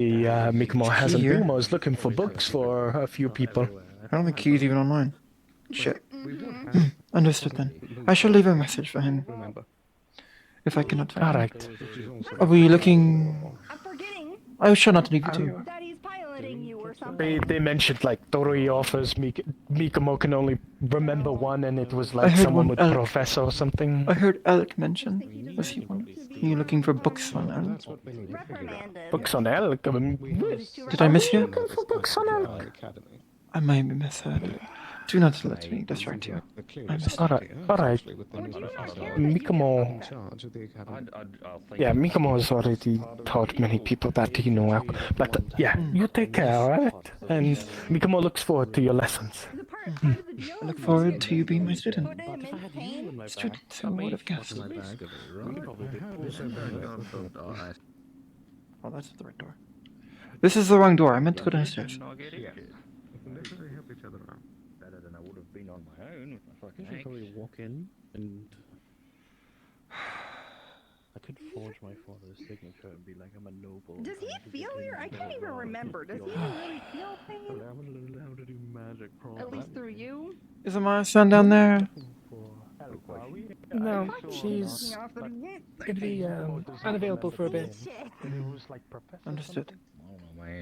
Mikamo hasn't here? been. I was looking for books for a few people. I don't think he's even online. Shit. Understood then. I shall leave a message for him. If I cannot find him. Alright. Are we looking... I'm forgetting I shall not leave you to. that he's piloting you or something. They mentioned like Tori offers Mikamo can only remember one, and it was I like heard someone one with Alec. Professor or something. I heard Alec mention. Was he one? Are you looking for books on Alec? Reprimanded. Books on Elk? Did I miss you? Looking for books on Elk. I may be misheard. Do not let me distract you. I missed you. Alright. Mikamo. Yeah, Mikamo has already taught many people that you know Elk. But yeah, you take care, alright? And Mikamo looks forward to your lessons. I look forward to you being my student. Student, who would have guessed? Oh, that's the right door. This is the wrong door. I meant to go downstairs. Better than I would have been on my own. I should probably walk in and I could forge my father's signature and be like, I'm a noble. Does he feel here? I can't even remember. Does he even really feel things? I'm allowed to do magic probably. At least through you? Isn't my son down there? No, she's gonna be unavailable for a bit. Understood.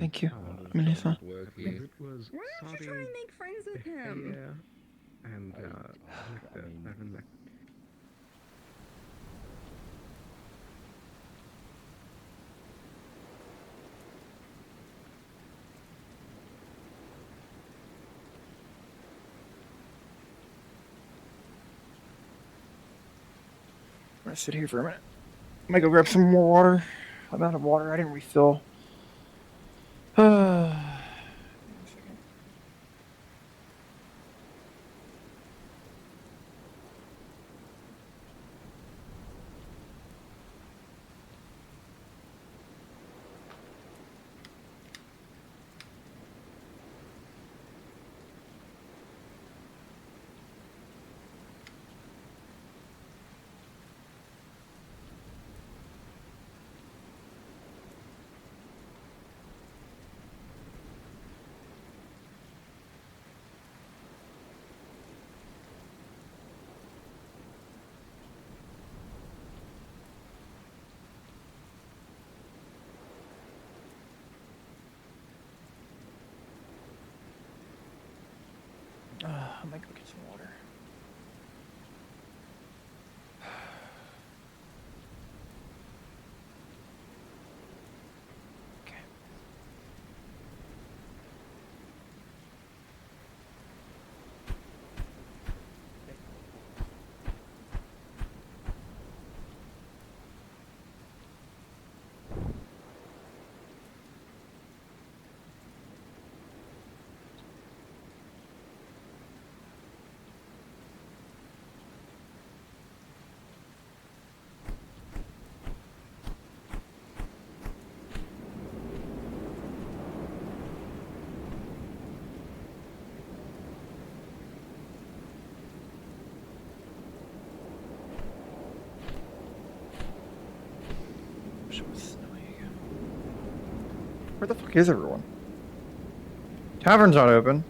Thank you, Melissa. It was Why don't you try and make friends with him? Yeah. And I'm gonna sit here for a minute. I'm gonna go grab some more water. I'm out of water. I didn't refill. I might go get some water. Okay. Where the fuck is everyone? Tavern's not open.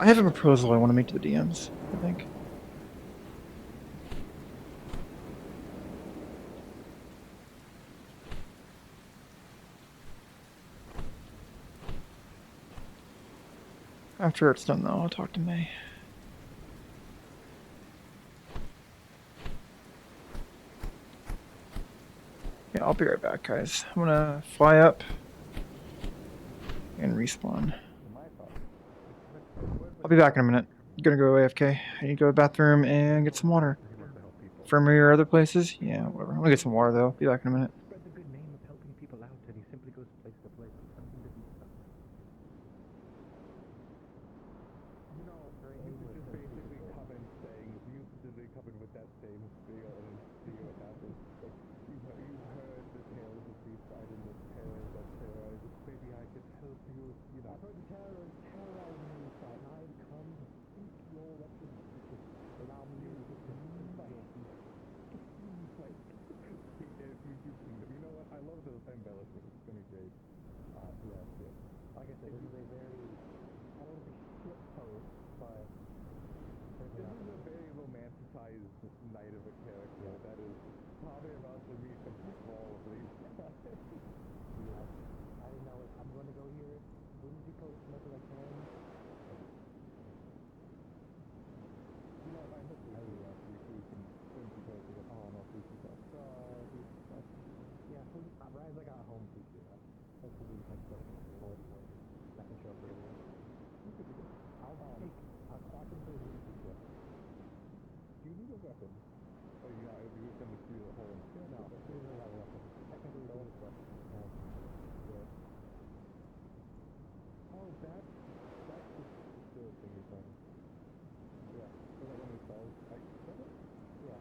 I have a proposal I want to make to the DMs, I think. After it's done, though, I'll talk to May. Yeah, I'll be right back, guys. I'm gonna fly up and respawn. I'll be back in a minute. I'm gonna go AFK. I need to go to the bathroom and get some water. Infirmary or other places? Yeah, whatever. I'm gonna get some water, though. Be back in a minute. spread the good name of helping people out, and he simply goes place to place. Something to do. You know, didn't know it. I'm going to go here. Wouldn't be close as much as I can. You know, if I miss it, we can swim to go to the no, sushi stuff. Yeah, Brian's like a home sushi. Hopefully, like the fourth one. That can show up earlier. You could do it. I'll take a quadrant for the sushi. Do you need a weapon? Oh, yeah, if you send it through the hole. No, it doesn't have a weapon. Technically, it is, but oh, that's the thing you're talking. Yeah, so that when it falls, yeah.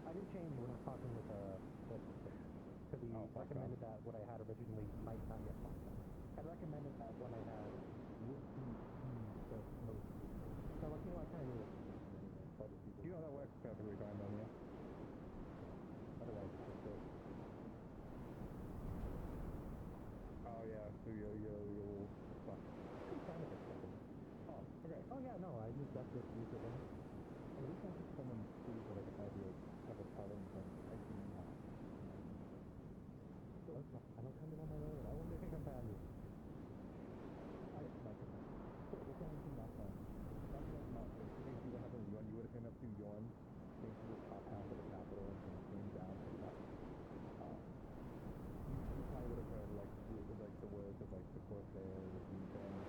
I did change when I was talking with because he recommended that what I had originally might not get fucked up. I recommended that what I had would be the most. So like, I kind of knew it anyway. You know that works perfectly fine then, yeah? Otherwise, it's just oh yeah, so you'll fuck. Oh, okay. Oh yeah, no, I just that's just use it then. At least I think someone sees that I can have a challenge and I can I don't come in on my own. I wonder if I can find you. I might come in. So we're going to that time. That's not basically what happened when you would have came up to Yorn, came to the top half of the capital and then came down to that. You probably would have heard like the words of like the Corsair, the Defense,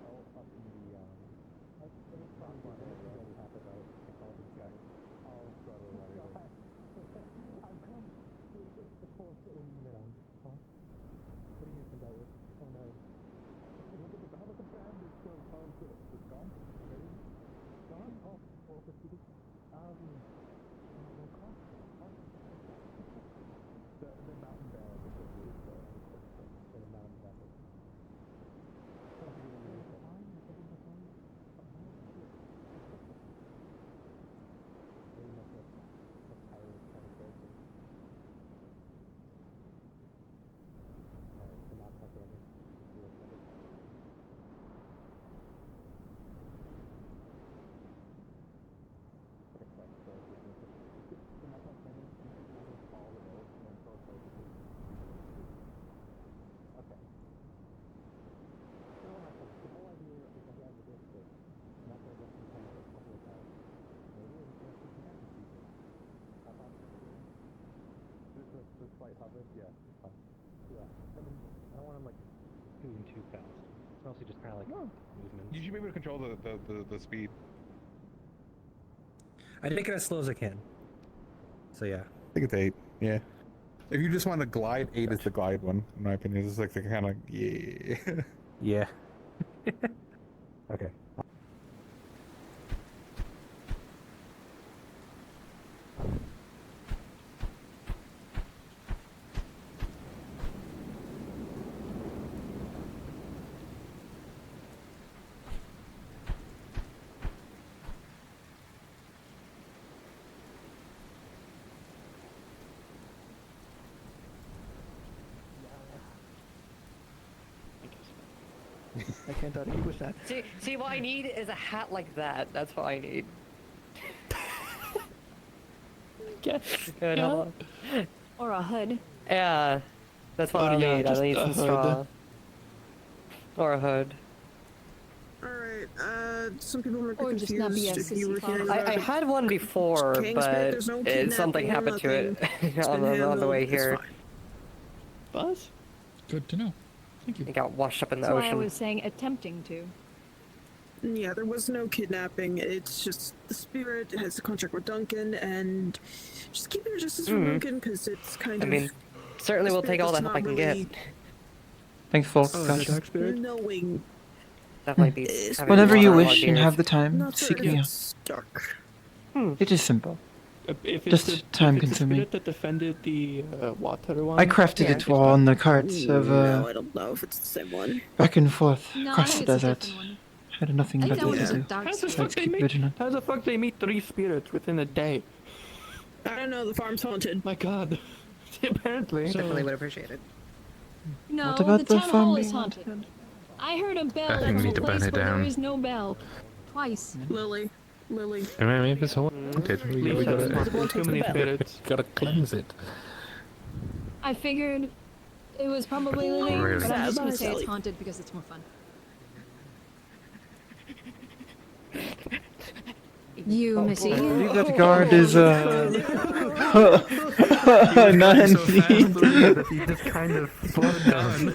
all up in the it was probably already happened about technology guy. All brother whatever. I've come to the force in huh? What do you think about it? Oh no. How about the bandits still it's gone? Already? Gone? Oh, well, proceeded. No cost. The mountain band is what it is, the mountain bandit. The slight hover? Yeah, it's fine. Yeah. I mean, I don't want him like moving too fast. It's mostly just kind of like movement. You should be able to control the speed. I'd make it as slow as I can. So yeah. I think it's 8. Yeah. If you just want to glide, 8 is the glide one, in my opinion. It's like the kind of yeah. Yeah. Okay. I can't argue with that. See, what I need is a hat like that. That's what I need. Good, hold on. Or a hood. Yeah, that's what I need. I need some straw. Or a hood. Alright, some people might be Or just not be confused a if you were sissy hearing clown. about I had one before, but something happened to it on the way here. Buzz? Good to know. Thank you. It got washed up in the That's why I ocean. was saying attempting to. Yeah, there was no kidnapping. It's just the spirit has a contract with Duncan, and just keep your distance from Duncan because it's kind of. I mean, certainly will take all the help I can get. Thanks, folk. Knowing. That might be. Whenever you wish and have the time, Not seek certain me out. it's dark. It is simple. If Just it's the, time if it's consuming. the spirit that defended the water one. I crafted it on the carts of No, I don't know if it's the same one. back and forth No, I across think the it's a desert. different one. Had nothing I think better that to one's a do. dark How the spirit. fuck Let's they keep meet? vigilant. How the fuck they meet 3 spirits within a day? I don't know, the farm's haunted. My god. Apparently. Definitely would appreciate it. No, What about the the town farm hall is being haunted. I heard a bell I at think we a need to burn place it where there down. is no bell. Twice. Lily. Maybe this whole haunted. We Lisa, gotta, there's too many spirits. gotta cleanse it. I figured it was probably living, Really? but I'm just gonna say Sally. it's haunted because it's more fun. You, Missy. I believe that guard is, 90. That he just kind of slowed down.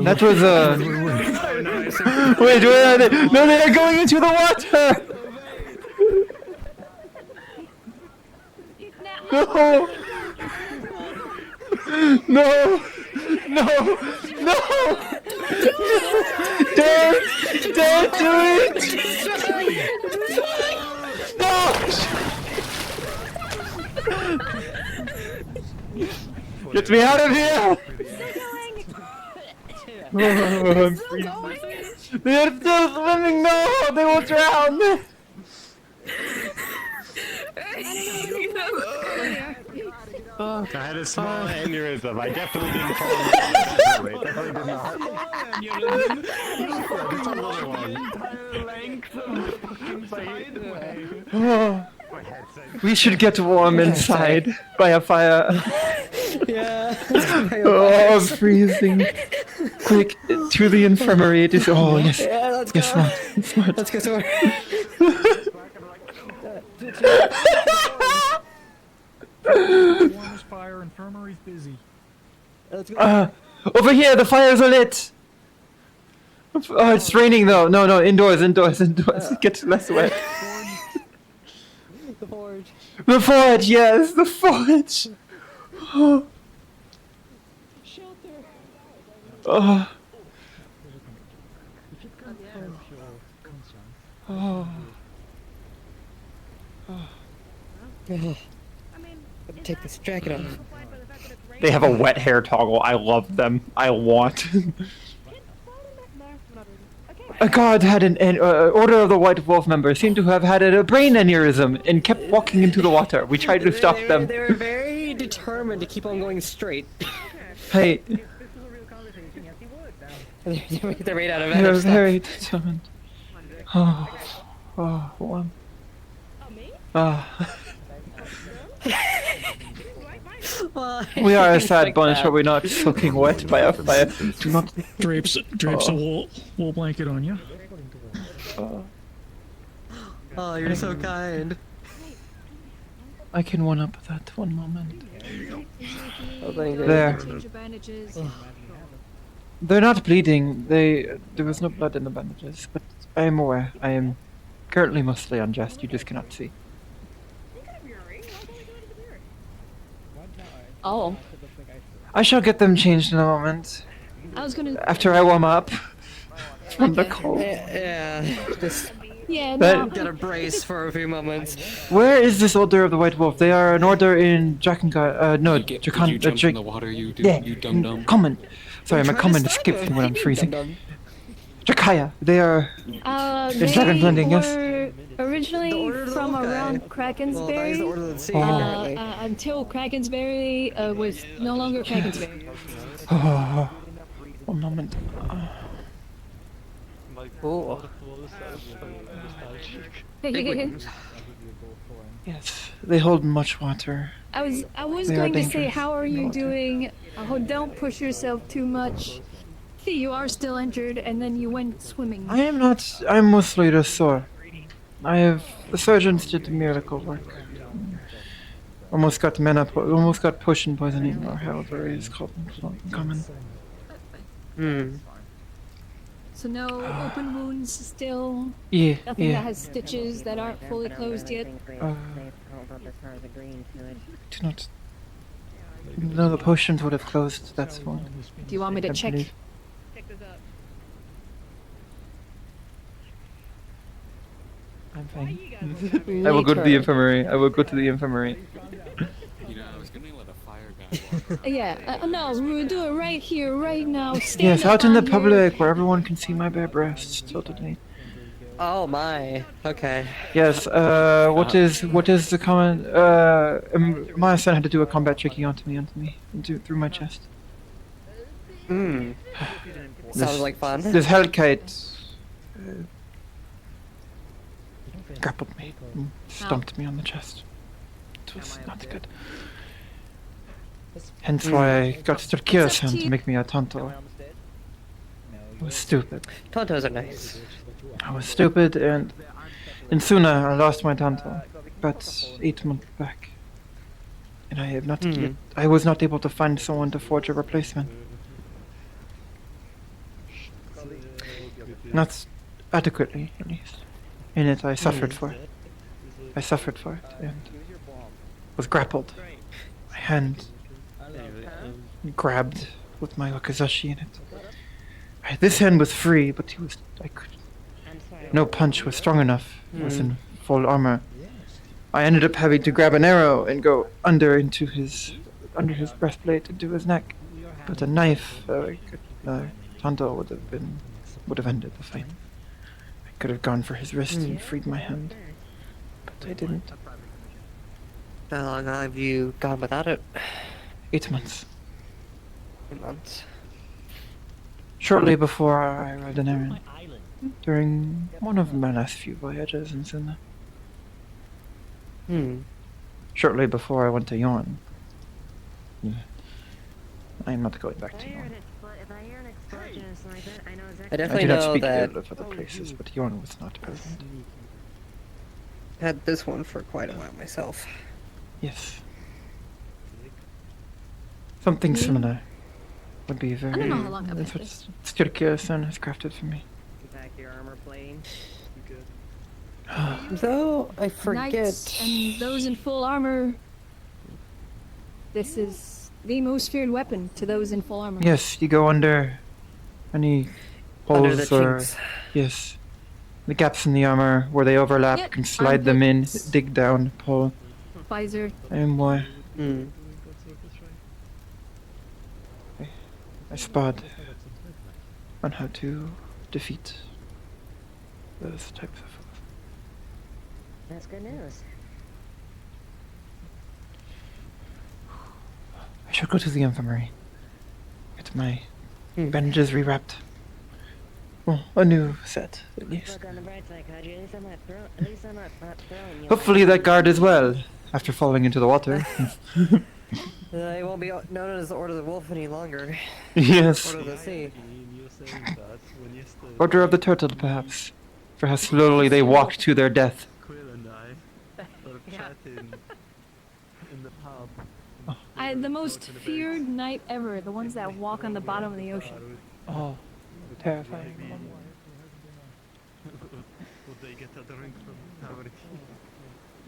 That was, wait, where are they? No, they are going into the water! No! No! No! No! Don't do it! No! Get me out of here! Oh, I'm freezing. They are still swimming! No! They will drown! I had a small aneurysm. I definitely didn't fall in It's a little one. We should get warm inside by a fire. Yeah. Oh, I'm freezing. Quick, to the infirmary. It is. Oh, yes. Yeah, let's go. Yes, smart. Let's go somewhere. Warmest fire, infirmary's busy. Let's go. Over here, the fires are lit. Oh, it's raining though. No, indoors. Get less wet. The forge. The forge, yes, the forge. Oh. Shelter. Oh. Oh. Take this jacket off. They have a wet hair toggle. I love them. I want. A guard had an Order of the White Wolf member seemed to have had a brain aneurysm and kept walking into the water. We tried to stop them. They were very determined to keep on going straight. Hey. They're made out of They're other stuff. very determined. Oh, warm. Well, We are a it's sad like bunch, that. are we not? Soaking wet by a fire. Do not. Drapes a wool blanket on you. Oh, you're so kind. I can one up that one moment. Oh, thank you. There. Change your bandages. They're not bleeding. There was no blood in the bandages, but I am aware. I am currently mostly undressed. You just cannot see. Oh. I shall get them changed in a moment. I was gonna. After I warm up from the cold. Yeah, just Yeah, But- no. get a brace for a few moments. Where is this Order of the White Wolf? They are an order in Drakengar. No, Drakan. You jump in the water, you dum-dum. Common. Sorry, my Try to common stop skips them. me when I'm freezing. Dum-dum. Drakaya. They are. They Dragon blending, yes. were originally The Order of the from Wolf guy. around Well, that is Krakensberry. the order of the sea, Oh. apparently. Until Krakensberry was no longer Krakensberry. Oh, one moment. Cool. Yes, they hold much water. I was They are going to say, dangerous. how are you No. doing? Don't push yourself too much. See, you are still injured, and then you went swimming. I am not. I'm mostly just sore. The surgeons did miracle work. Almost got almost got potion poisoning, or however it is called in common. So no open wounds still. Yeah, Nothing that yeah. has stitches that aren't fully closed yet. Do not. No, the potions would have closed. That's one. Do you want me to I check? believe. I'm fine. I will go to the infirmary. I will go to the infirmary. You know, I was gonna let a fire guy walk. Yeah, no, we'll do it right here, right now. Stand Yes, up out in the on your- public where everyone can see my bare breasts. Totally. Oh my. Okay. Yes. What is the common? My son had to do a combat tricky onto me, through my chest. Sounds like fun. This Hellkite grappled me, and stomped me on the chest. It was not good. Hence why I got Sturkira-san to make me a Tonto. I was stupid. Tontos are nice. I was stupid, and in Suna I lost my Tonto, but 8 months back. And I have not yet, I was not able to find someone to forge a replacement. Not adequately, at least. In it, I suffered for it. I suffered for it, and was grappled. My hand grabbed with my wakizashi in it. This hand was free, but no punch was strong enough. It was in full armor. I ended up having to grab an arrow and go under his breastplate into his neck. But a knife, Tonto would have ended the fight. I could have gone for his wrist and freed my hand, but I didn't. How long have you gone without it? 8 months. 8 months. Shortly before I rode an errand, during one of my last few voyages in Suna. Shortly before I went to Yorn. I am not going back to Yorn. I I definitely do not know speak that ill of other places, but Yorn was not present. had this one for quite a while myself. Yes. Something similar would be very... I don't know how long I've That's had what this. Sturkira-san has crafted for me. Back your armor plating. Though I forget. Knights and those in full armor. This is the most feared weapon to those in full armor. Yes, you go under any Under holes the or... chinks. Yes. The gaps in the armor where they overlap, Yep, you can slide them in, armpits. dig down, pull, Visor. and more. Mm. I spot on how to defeat those types of foes. That's good news. I should go to the infirmary. Get my bandages rewrapped. Well, a new set, at least. Look on the bright side, Kaji. At least I'm not throwing you. Hopefully that guard as well, after falling into the water. It won't be known as the Order of the Wolf any longer. Yes. Order of the Sea. Order of the Turtle, perhaps. For how slowly they walk to their death. The most feared knight ever. The ones that walk on the bottom of the ocean. Oh, terrifying.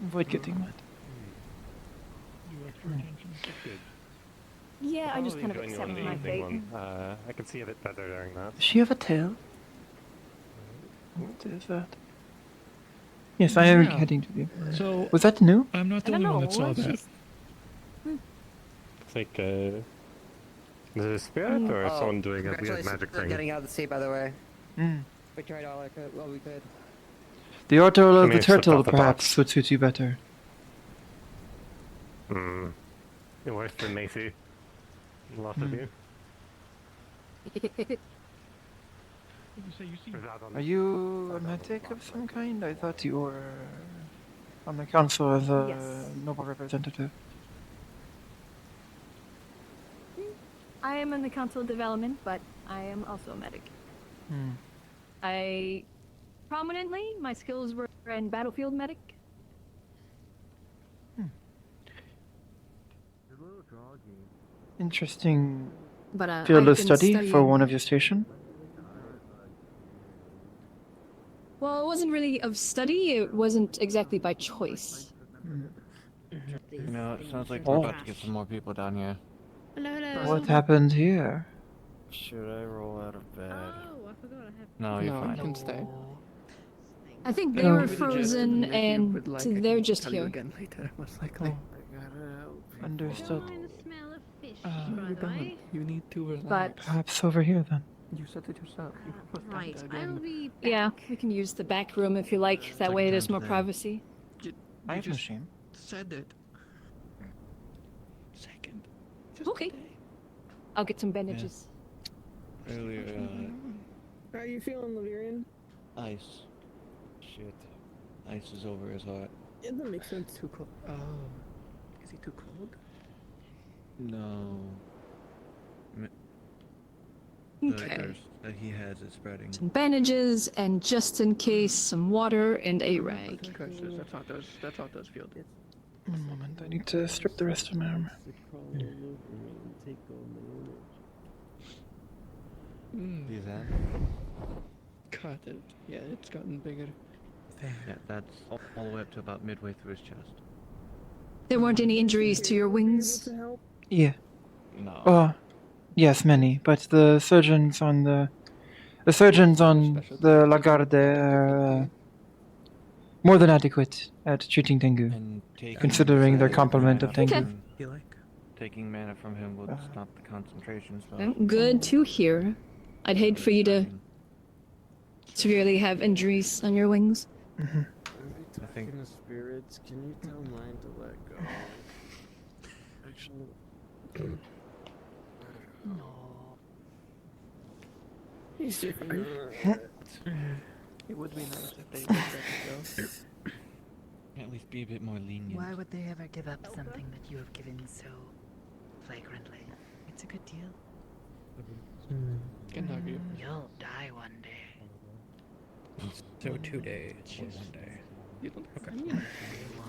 Avoid getting wet. Yeah, I just kind of accept my fate. I can see a bit better during that. Does she have a tail? What is that? Yes, I am heading to the infirmary. So Was that new? I'm not the I only don't one know. that saw that. she's- It's like, is it a spirit or is someone doing a weird Congratulations magic on thing? getting out of the sea, by the way. Mm. We tried all we could. The Order of mean, the it slipped Turtle, off the perhaps, box. would suit you better. Worse than Macy. Lots of you. Are you a medic of some kind? I thought you were on the council as a Yes. noble representative. I am in the Council of Development, but I am also a medic. Prominently, my skills were in battlefield medic. Interesting But field I've of been study for studying- one of your station. Well, it wasn't really of study. It wasn't exactly by choice. You know, it sounds like Oh. we're about to get some more people down here. What happened here? Should I roll out of bed? Oh, I forgot I have. No, you're fine. you can stay. I think they were frozen and they're just here. Again later, most likely. Understood. Smell of fish, You're done. You need to relax. But Perhaps over here then. You said it yourself. You put that Right, again. I'll be back. yeah, we can use the back room if you like. That way there's more privacy. I have no shame. Said it. Second. Okay. I'll get some bandages. Earlier, How are you feeling, Laverian? ice. Shit. Ice is over his heart. Yeah, that makes sense. Too cold. Oh. Is he too cold? No. Okay. That he has is spreading. Some bandages, and just in case, some water and a rag. That's how it does feel. One moment, I need to strip the rest of my armor. See that? Cut it. Yeah, it's gotten bigger. Yeah, that's all the way up to about midway through his chest. There weren't any injuries to your wings? Yeah. No. Yes, many, but the surgeons on the Lagarde are more than adequate at treating dengue, And considering their complement of dengue. Taking mana from him would stop the concentration spell. Well, good to hear. I'd hate for you to severely have injuries on your wings. Mm-hmm. I think the spirits, can you tell mine to let go? Actually. He's different. It would be nice if they let that go. at least be a bit more lenient. Why would they ever give up something that you have given so flagrantly? It's a good deal. You'll die one day. So 2 days or 1 day.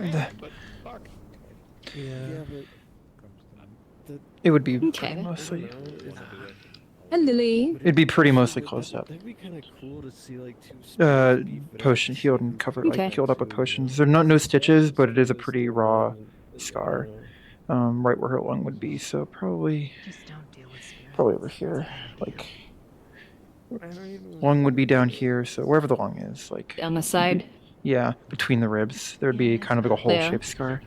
Okay. But fuck. Yeah, but It would be Okay. mostly. And Lily. It'd be pretty mostly closed up. that'd be kind of cool to see like two Potion healed and covered, Okay. like healed up with potions. There are no stitches, but it is a pretty raw scar, right where her lung would be. So probably over here, like lung would be down here. So wherever the lung is, like On the side. yeah, between the ribs, there would be kind of like a There. hole-shaped scar.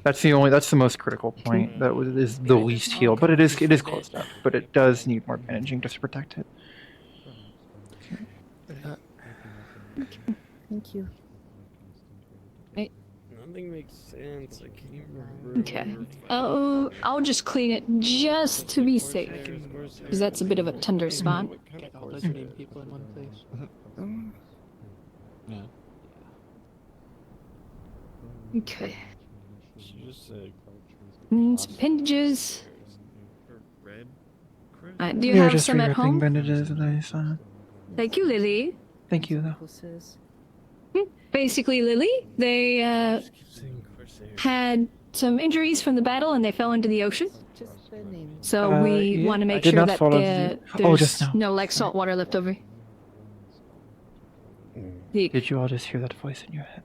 That's the most critical point. That is the least healed, but it is closed up. But it does need more bandaging just to protect it. Thank you. Nothing makes sense. I can't remember. Okay. Oh, I'll just clean it just to be safe. Because that's a bit of a tender spot. Get all those named people in one place. Yeah. Okay. She just said Some bandages. red. Do you Here are have just some at re-wrapping home? bandages that I saw. Thank you, Lily. Thank you, though. Basically, Lily, they had some injuries from the battle and they fell into the ocean. So we yeah, want to I make did sure not that follow there's just now. no like salt water left over. Did you all just hear that voice in your head?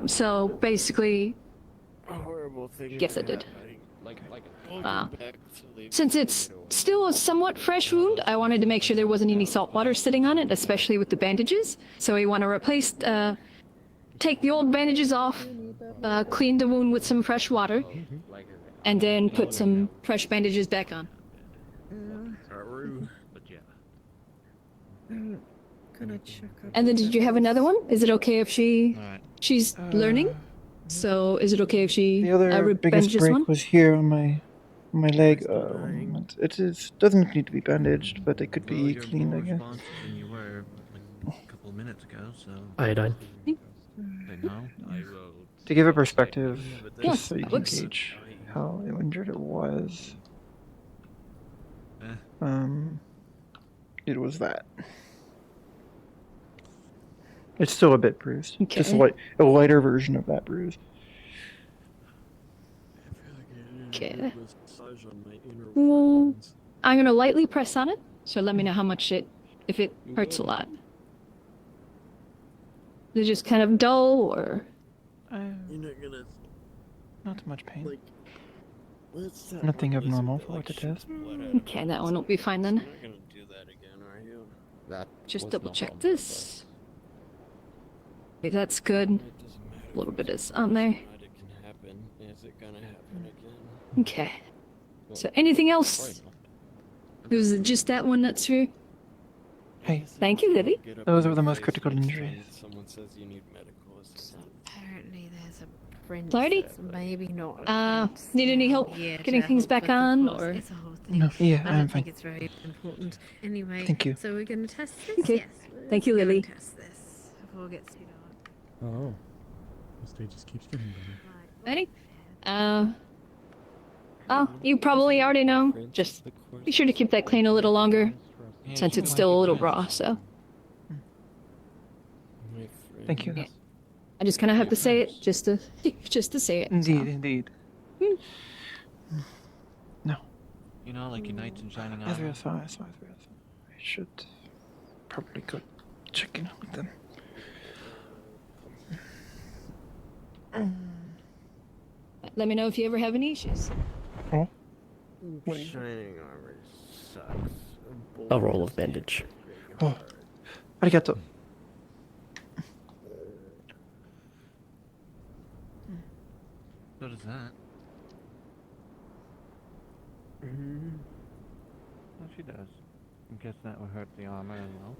So basically, Horrible thing. yes, I did. Like Uh, Since it's still a somewhat fresh wound, I wanted to make sure there wasn't any salt water sitting on it, especially with the bandages. So we want to replace, take the old bandages off, clean the wound with some fresh water, and then put some fresh bandages back on. But yeah. Gonna check up. And then did you have another one? Is it okay if she's learning? So is it okay if she The other biggest bandages break one? was here on my leg. It doesn't need to be bandaged, but it could be Well, you're cleaned, more I guess. responsive than you were like a couple of minutes ago, so Iodine. I know. To give a perspective, Yeah, just so you that can works. gauge how injured it was. It was that. It's still a bit bruised. Just Okay. a lighter version of that bruise. Okay. Well, I'm gonna lightly press on it, so let me know how much if it hurts a lot. Is it just kind of dull, or? You're not gonna Not too much pain. like. What's that Nothing word? Is it abnormal that, for like, what it is. shoots blood out of Okay, that one will be fine then. You're not gonna do that again, are you? That Just was double not check on this. Okay, that's good. It doesn't matter. A little bit is on there. It can happen. Is it gonna happen again? Okay. So anything else? Was it just that one that's through? Hey, Thank you, Lily. Get up those in are the your most face critical next injuries. time Someone says you need medical assistance. Apparently there's a friend Clarity? that's maybe not. Need any help getting things back on, or? It's a whole thing. No, yeah, I I'm don't fine. think it's very important. Anyway, Thank you. So we're gonna test this. Okay. Yes. Thank you, let's go Lily. and Test this before it gets too dark. Oh. This day just keeps getting better. Ready? Oh, you probably already know. Just be sure to keep that clean a little longer, since it's still a little raw, so. Thank you. Yeah. I just kind of have to say it, just to say it. Indeed, so. indeed. No. You know, like your knights in shining As we armor. saw, I should probably go check in with them. Let me know if you ever have any issues. Oh. Shining armor sucks. A roll of bandage. Oh. Arigato. So does that. Well, she does. I guess that would hurt the armor as well.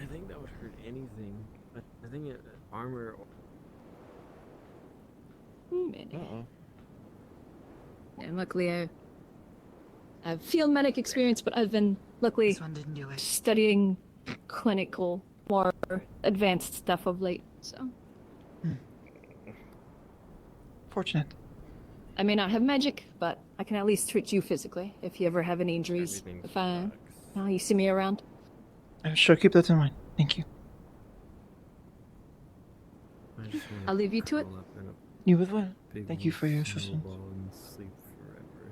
I think that would hurt anything. But I think armor. Uh-oh. And luckily, I have field medic experience, but I've been luckily This one didn't do it. studying clinical, more advanced stuff of late. So Fortunate. I may not have magic, but I can at least treat you physically if you ever have any injuries. Everything If you see me around. I shall keep that in mind. Thank you. I just wanna I'll leave you to it. curl up in a You as well. big Thank you for your old assistance. snowball and sleep forever.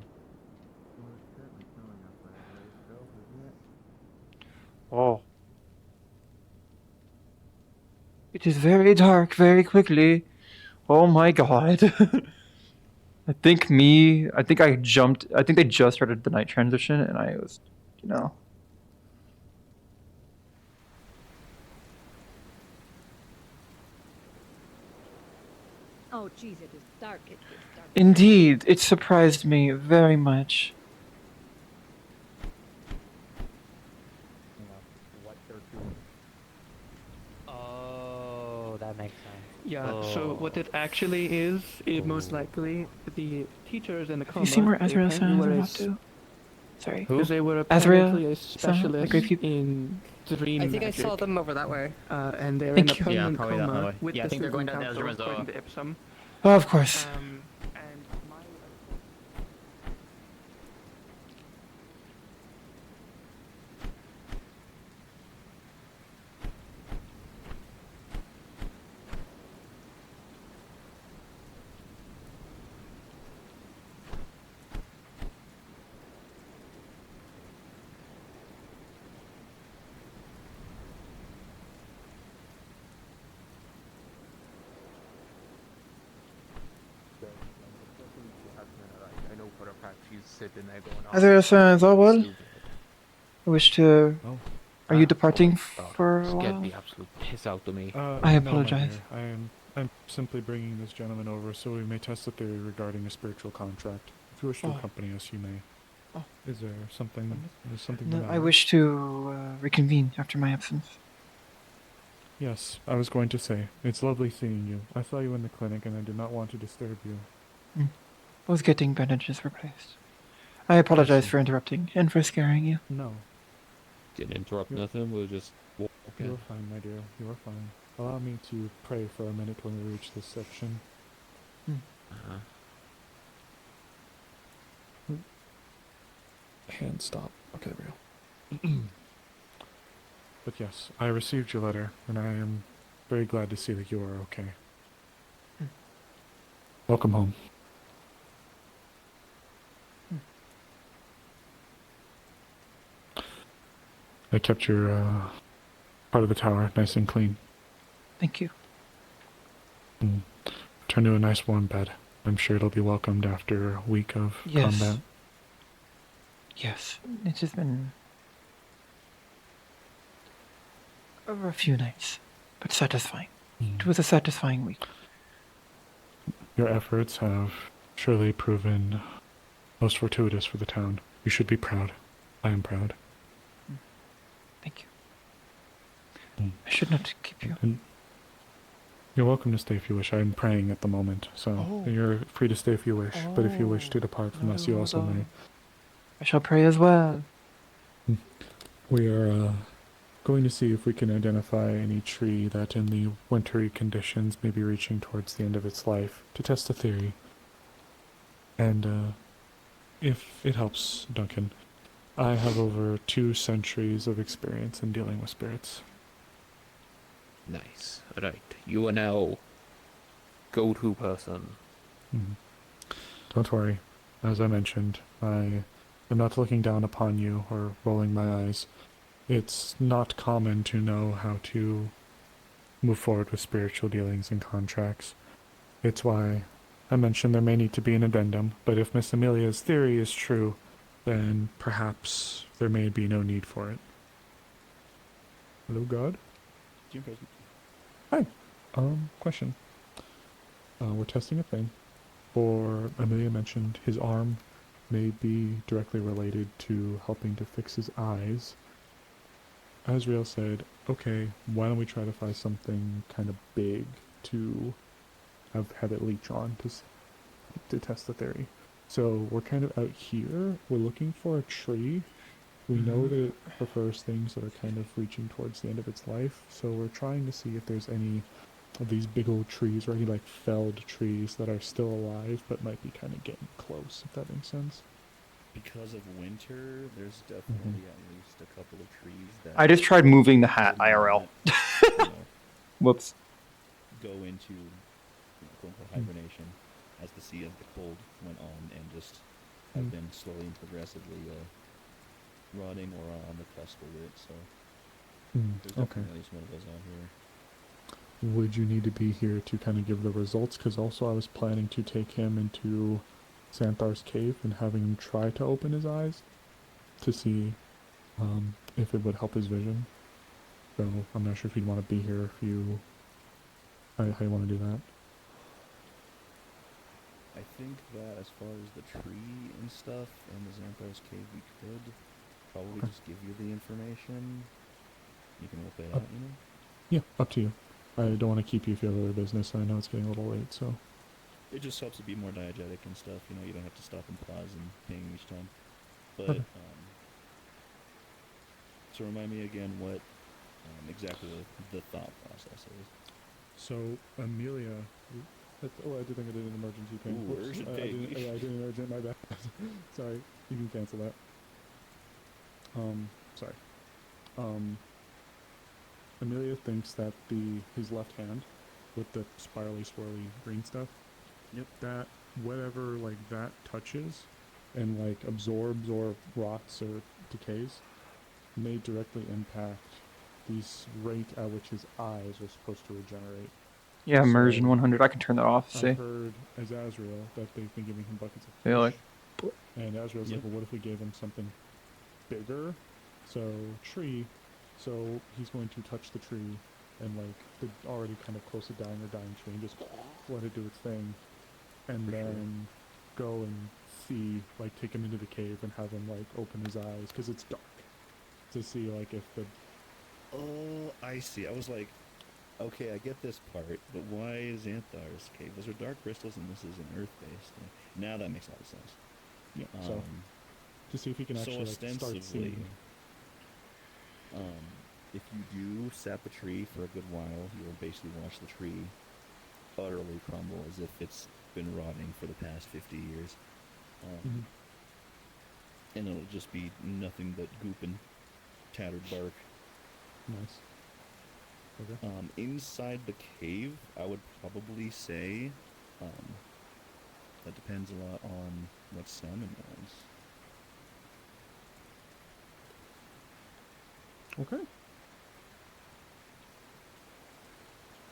Oh. It is very dark very quickly. Oh my god. I think I jumped. I think they just started the night transition and I was, you know. Oh, jeez, it is dark. It is dark. Indeed, it surprised me very much. Oh, that makes sense. Yeah, so what it actually is most likely the teachers in the Have you seen where Ezra sounds about to? Sorry. Because they were Ezra apparently a specialist in dream I think magic. I saw them over that way. And they're Thank in a you. permanent Yeah, probably that coma way. with Yeah, the I think they're going Supreme down to Council, Ezra's, according to Ipsum. Oh, of course. And my... I know for a fact she's sitting there going, Ezra sounds all well. I wish to. Oh. Are you departing Oh, for a scared while? the absolute piss out of me. I apologize. I'm simply bringing this gentleman over so we may test the theory regarding a spiritual contract. If you wish to Oh. accompany us, you may. Oh. Is there something? Is something? No, the I matter? wish to reconvene after my absence. Yes, I was going to say it's lovely seeing you. I saw you in the clinic, and I did not want to disturb you. I was getting bandages replaced. I apologize for interrupting and for scaring you. No, Didn't interrupt nothing, we'll just walk you in. are fine, my dear. You are fine. Allow me to pray for a minute when we reach this section. Uh-huh. Hand stop. Okay, real. But yes, I received your letter, and I am very glad to see that you are okay. Welcome home. I kept your part of the tower nice and clean. Thank you. Turned to a nice warm bed. I'm sure it'll be welcomed after a week of Yes. combat. Yes, it's just been over a few nights, but satisfying. It was a satisfying week. Your efforts have surely proven most fortuitous for the town. You should be proud. I am proud. Thank you. I should not keep you. And you're welcome to stay if you wish. I'm praying at the moment, so you're free to stay if you wish. But if you wish to depart from us, you also may. I shall pray as well. We are going to see if we can identify any tree that in the wintry conditions may be reaching towards the end of its life to test a theory. And if it helps, Duncan, I have over 2 centuries of experience in dealing with spirits. Nice. Alright, you are now go-to person. Don't worry. As I mentioned, I am not looking down upon you or rolling my eyes. It's not common to know how to move forward with spiritual dealings and contracts. It's why I mentioned there may need to be an addendum, but if Miss Amelia's theory is true, then perhaps there may be no need for it. Hello, God? Hi. Question. We're testing a thing. For Amelia mentioned his arm may be directly related to helping to fix his eyes. Azrael said, okay, why don't we try to find something kind of big to have it leech on to test the theory. So we're kind of out here. We're looking for a tree. We know that it prefers things that are kind of reaching towards the end of its life. So we're trying to see if there's any of these big old trees or any like felled trees that are still alive but might be kind of getting close, if that makes sense. Because of winter, there's definitely at least a couple of trees that... I just tried moving the hat IRL. Whoops. Go into quote-unquote hibernation as the cold went on and just have been slowly and progressively rotting or on the cusp of it, so there's definitely at least one of those out here. Would you need to be here to kind of give the results? Because also I was planning to take him into Xanthar's cave and having him try to open his eyes to see if it would help his vision. So I'm not sure if you'd want to be here if you... how you want to do that. I think that as far as the tree and stuff and the Xanthar's cave, we could probably just give you the information. You can work that out, you know? Yeah, up to you. I don't want to keep you if you have other business. I know it's getting a little late, so... It just helps to be more diegetic and stuff, you know, you don't have to stop and pause and ping each time. But, Okay. So remind me again what exactly the thought process is. So, Amelia... Oh, I did think I did an emergency ping. Ooh, Whoops, urgent I ping. did an urgent, my bad. Sorry, you can cancel that. Sorry. Amelia thinks that his left hand, with the spirally swirly green stuff, that whatever like that touches and like absorbs or rots or decays may directly impact the rate at which his eyes are supposed to regenerate. Yeah, immersion 100. I can turn that off. See. I've heard as Azrael that they've been giving him buckets of Yeah, fish. like... And Azrael's like, well, what if we gave him something bigger? So, tree. So, he's going to touch the tree and, like, the already kind of close to dying or dying tree and just let it do its thing. And then go and see, like, take him into the cave and have him, like, open his eyes, because it's dark. To see, like, if the... Oh, I see. I was like, okay, I get this part, but why is Xanthar's cave? Those are dark crystals and this is an earth-based thing. Now that makes a lot of sense. Yeah, so... to see if he can actually, like, start seeing... if you do sap a tree for a good while, you will basically watch the tree utterly crumble as if it's been rotting for the past 50 years. And it'll just be nothing but goop and tattered bark. Nice. Okay. Inside the cave, I would probably say that depends a lot on what salmon wants. Okay.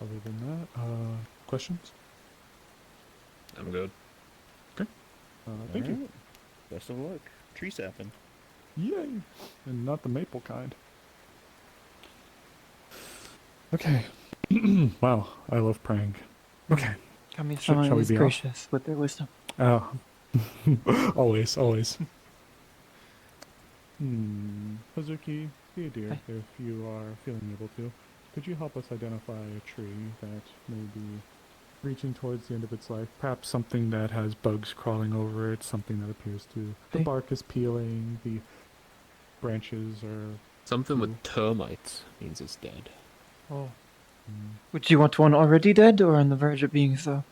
Other than that, questions? I'm good. Okay. Thank you. Alright. Best of luck. Tree sapping. Yay! And not the maple kind. Okay. Wow, I love praying. Okay. I mean, Shall someone we is be off? gracious with their wisdom. Oh. Always, always. Hazuki, be a dear if you are feeling able to. Could you help us identify a tree that may be reaching towards the end of its life? Perhaps something that has bugs crawling over it, something that appears to... The bark is peeling, the branches are Something with termites means it's dead. Oh. Would you want one already dead or on the verge of being so?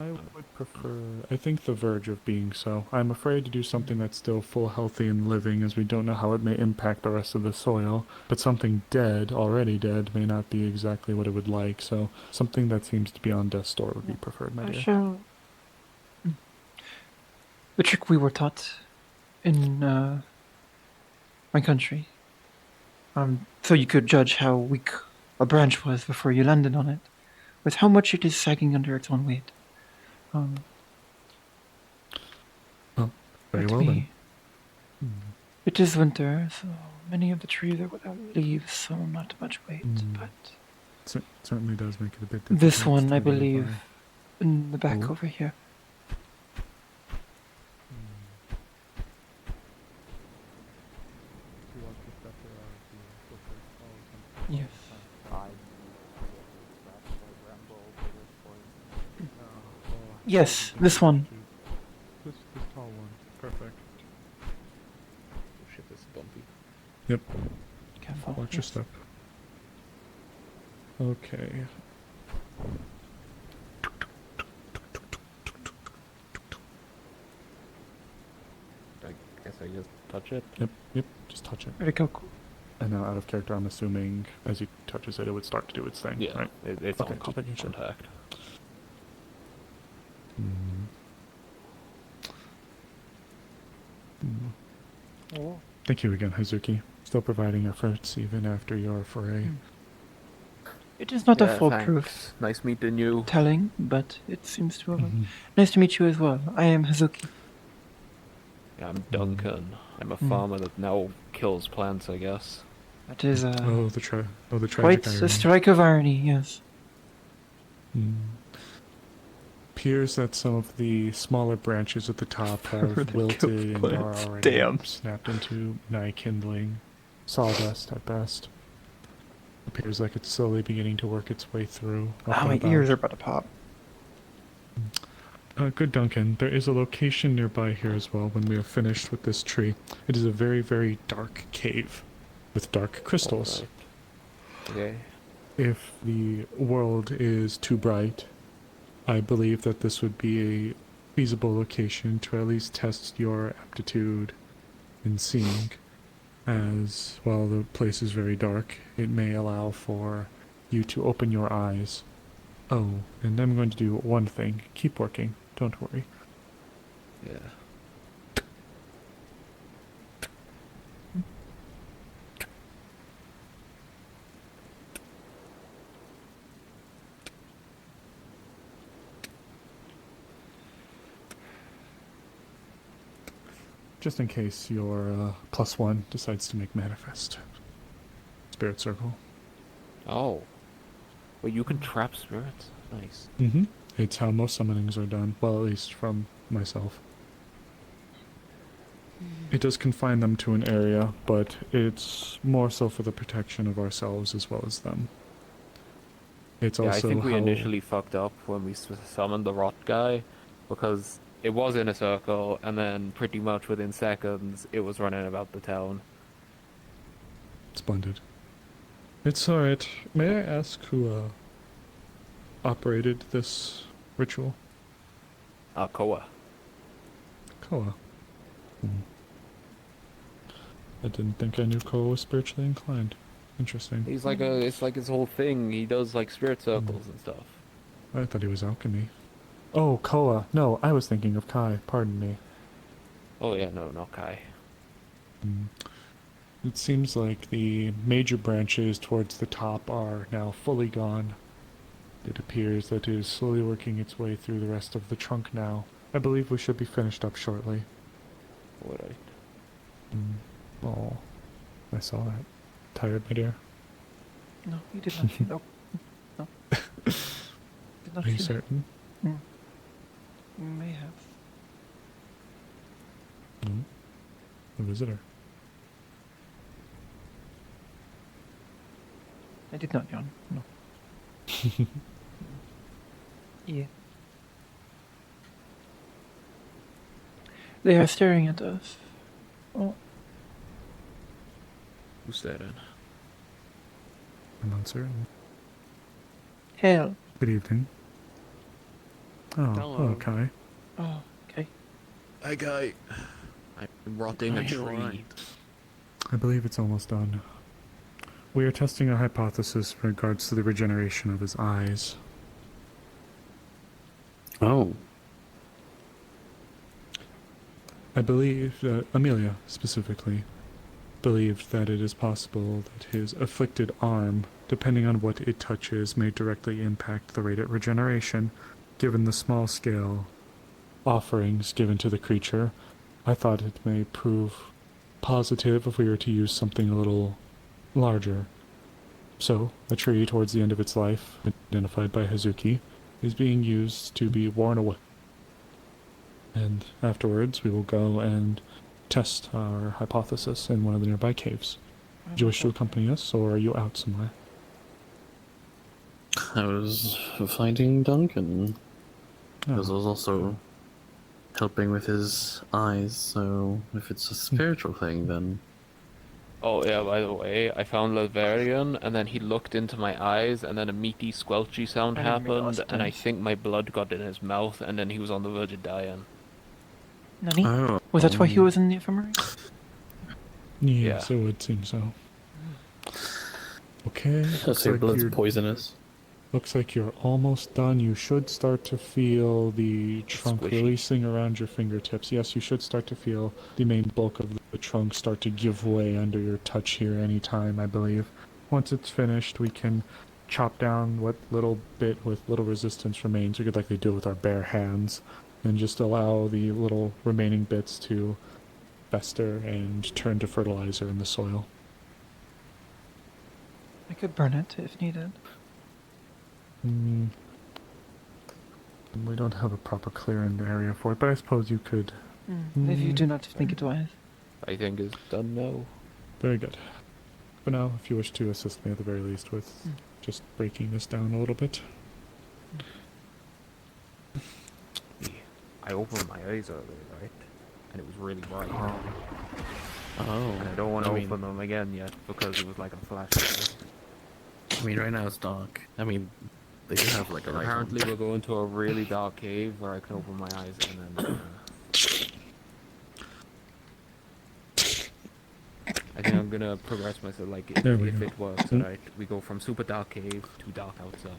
I would prefer, I think, the verge of being so. I'm afraid to do something that's still full, healthy, and living, as we don't know how it may impact the rest of the soil. But something dead, already dead, may not be exactly what it would like, so something that seems to be on death's door would be preferred, my I dear. shall. The trick we were taught in my country. So you could judge how weak a branch was before you landed on it, with how much it is sagging under its own weight. Very Let well me- then. It is winter, so many of the trees are without leaves, so not much weight, but Certainly does make it a bit difficult. this one, to I identify. believe, in the back Oh. over here. Yes. Yes, this one. This tall one. Perfect. Oh shit, this is bumpy. Yep. Careful. Watch your step. Okay. I guess I just touch it. Yep, just touch it. Very cool. And now out of character, I'm assuming as he touches it, it would start to do its thing, Yeah, right? it's Okay, on just making sure. contact. Oh. Thank you again, Hazuki. Still providing efforts even after your foray. It is not a Yeah, foolproof thanks. Nice meeting you. telling, but it seems to have. Nice to meet you as well. I am Hazuki. Yeah, I'm Duncan. I'm a farmer that now kills plants, I guess. That is the tragic quite irony. a strike of irony, yes. Appears that some of the smaller branches at the top have wilted and are already snapped into nigh kindling. Sawdust at best. Appears like it's slowly beginning to work its way through. Ah, my ears are about to pop. Good Duncan, there is a location nearby here as well when we are finished with this tree. It is a very, very dark cave with dark crystals. Okay. If the world is too bright, I believe that this would be a feasible location to at least test your aptitude in seeing. As, while the place is very dark, it may allow for you to open your eyes. Oh, and I'm going to do one thing. Keep working. Don't worry. Yeah. Just in case your +1 decides to make manifest. Spirit circle. Oh. Well, you can trap spirits. Nice. Mm-hmm. It's how most summonings are done. Well, at least from myself. It does confine them to an area, but it's more so for the protection of ourselves as well as them. It's Yeah, also I think we how... initially fucked up when we summoned the rot guy, because it was in a circle, and then pretty much within seconds, it was running about the town. Splendid. It's alright. May I ask who, operated this ritual? Koa. Koa. I didn't think I knew Koa was spiritually inclined. Interesting. He's like it's like his whole thing. He does like spirit circles and stuff. I thought he was alchemy. Oh, Koa. No, I was thinking of Kai. Pardon me. Oh yeah, no, not Kai. It seems like the major branches towards the top are now fully gone. It appears that it is slowly working its way through the rest of the trunk now. I believe we should be finished up shortly. Alright. Oh, I saw that. Tired, my dear? No, you did not feel. No. Did not Are you feel- certain? You may have. A visitor. I did not yawn. No. Yeah. They are staring at us. Oh. Who's that in? I'm uncertain. Hail. Good evening. Oh, Hello. hello, Kai. Oh, okay. Hi, guy. I'm rotting a tree. I believe it's almost done. We are testing a hypothesis in regards to the regeneration of his eyes. Oh. I believe that Amelia, specifically, believed that it is possible that his afflicted arm, depending on what it touches, may directly impact the rate of regeneration, given the small-scale offerings given to the creature. I thought it may prove positive if we were to use something a little larger. So, a tree towards the end of its life, identified by Hazuki, is being used to be worn away. And afterwards, we will go and test our hypothesis in one of the nearby caves. Do you wish to accompany us, or are you out somewhere? I was finding Duncan. Because I was also helping with his eyes, so if it's a spiritual thing, then... Oh yeah, by the way, I found Laverian, and then he looked into my eyes, and then a meaty, squelchy sound happened, and I think my blood got in his mouth, and then he was on the verge of dying. Nani? Oh, Was that why he was in the infirmary? Yes, it would seem so. Okay. Let's say blood's poisonous. Looks like you're almost done. You should start to feel the trunk releasing around your fingertips. Yes, you should start to feel the main bulk of the trunk start to give way under your touch here anytime, I believe. Once it's finished, we can chop down what little bit with little resistance remains. We could likely do it with our bare hands and just allow the little remaining bits to fester and turn to fertilizer in the soil. I could burn it if needed. We don't have a proper clearing area for it, but I suppose you could. If you do not think it wise. I think it's done now. Very good. For now, if you wish to assist me at the very least with just breaking this down a little bit. I opened my eyes earlier, right? And it was really bright. Oh. And I don't want to open them again yet, because it was like a flashlight. I mean, right now it's dark. I mean, they do have like a light. Apparently we're going to a really dark cave where I can open my eyes and then... I think I'm gonna progress myself, like, if it works, right? We go from super dark cave to dark outside.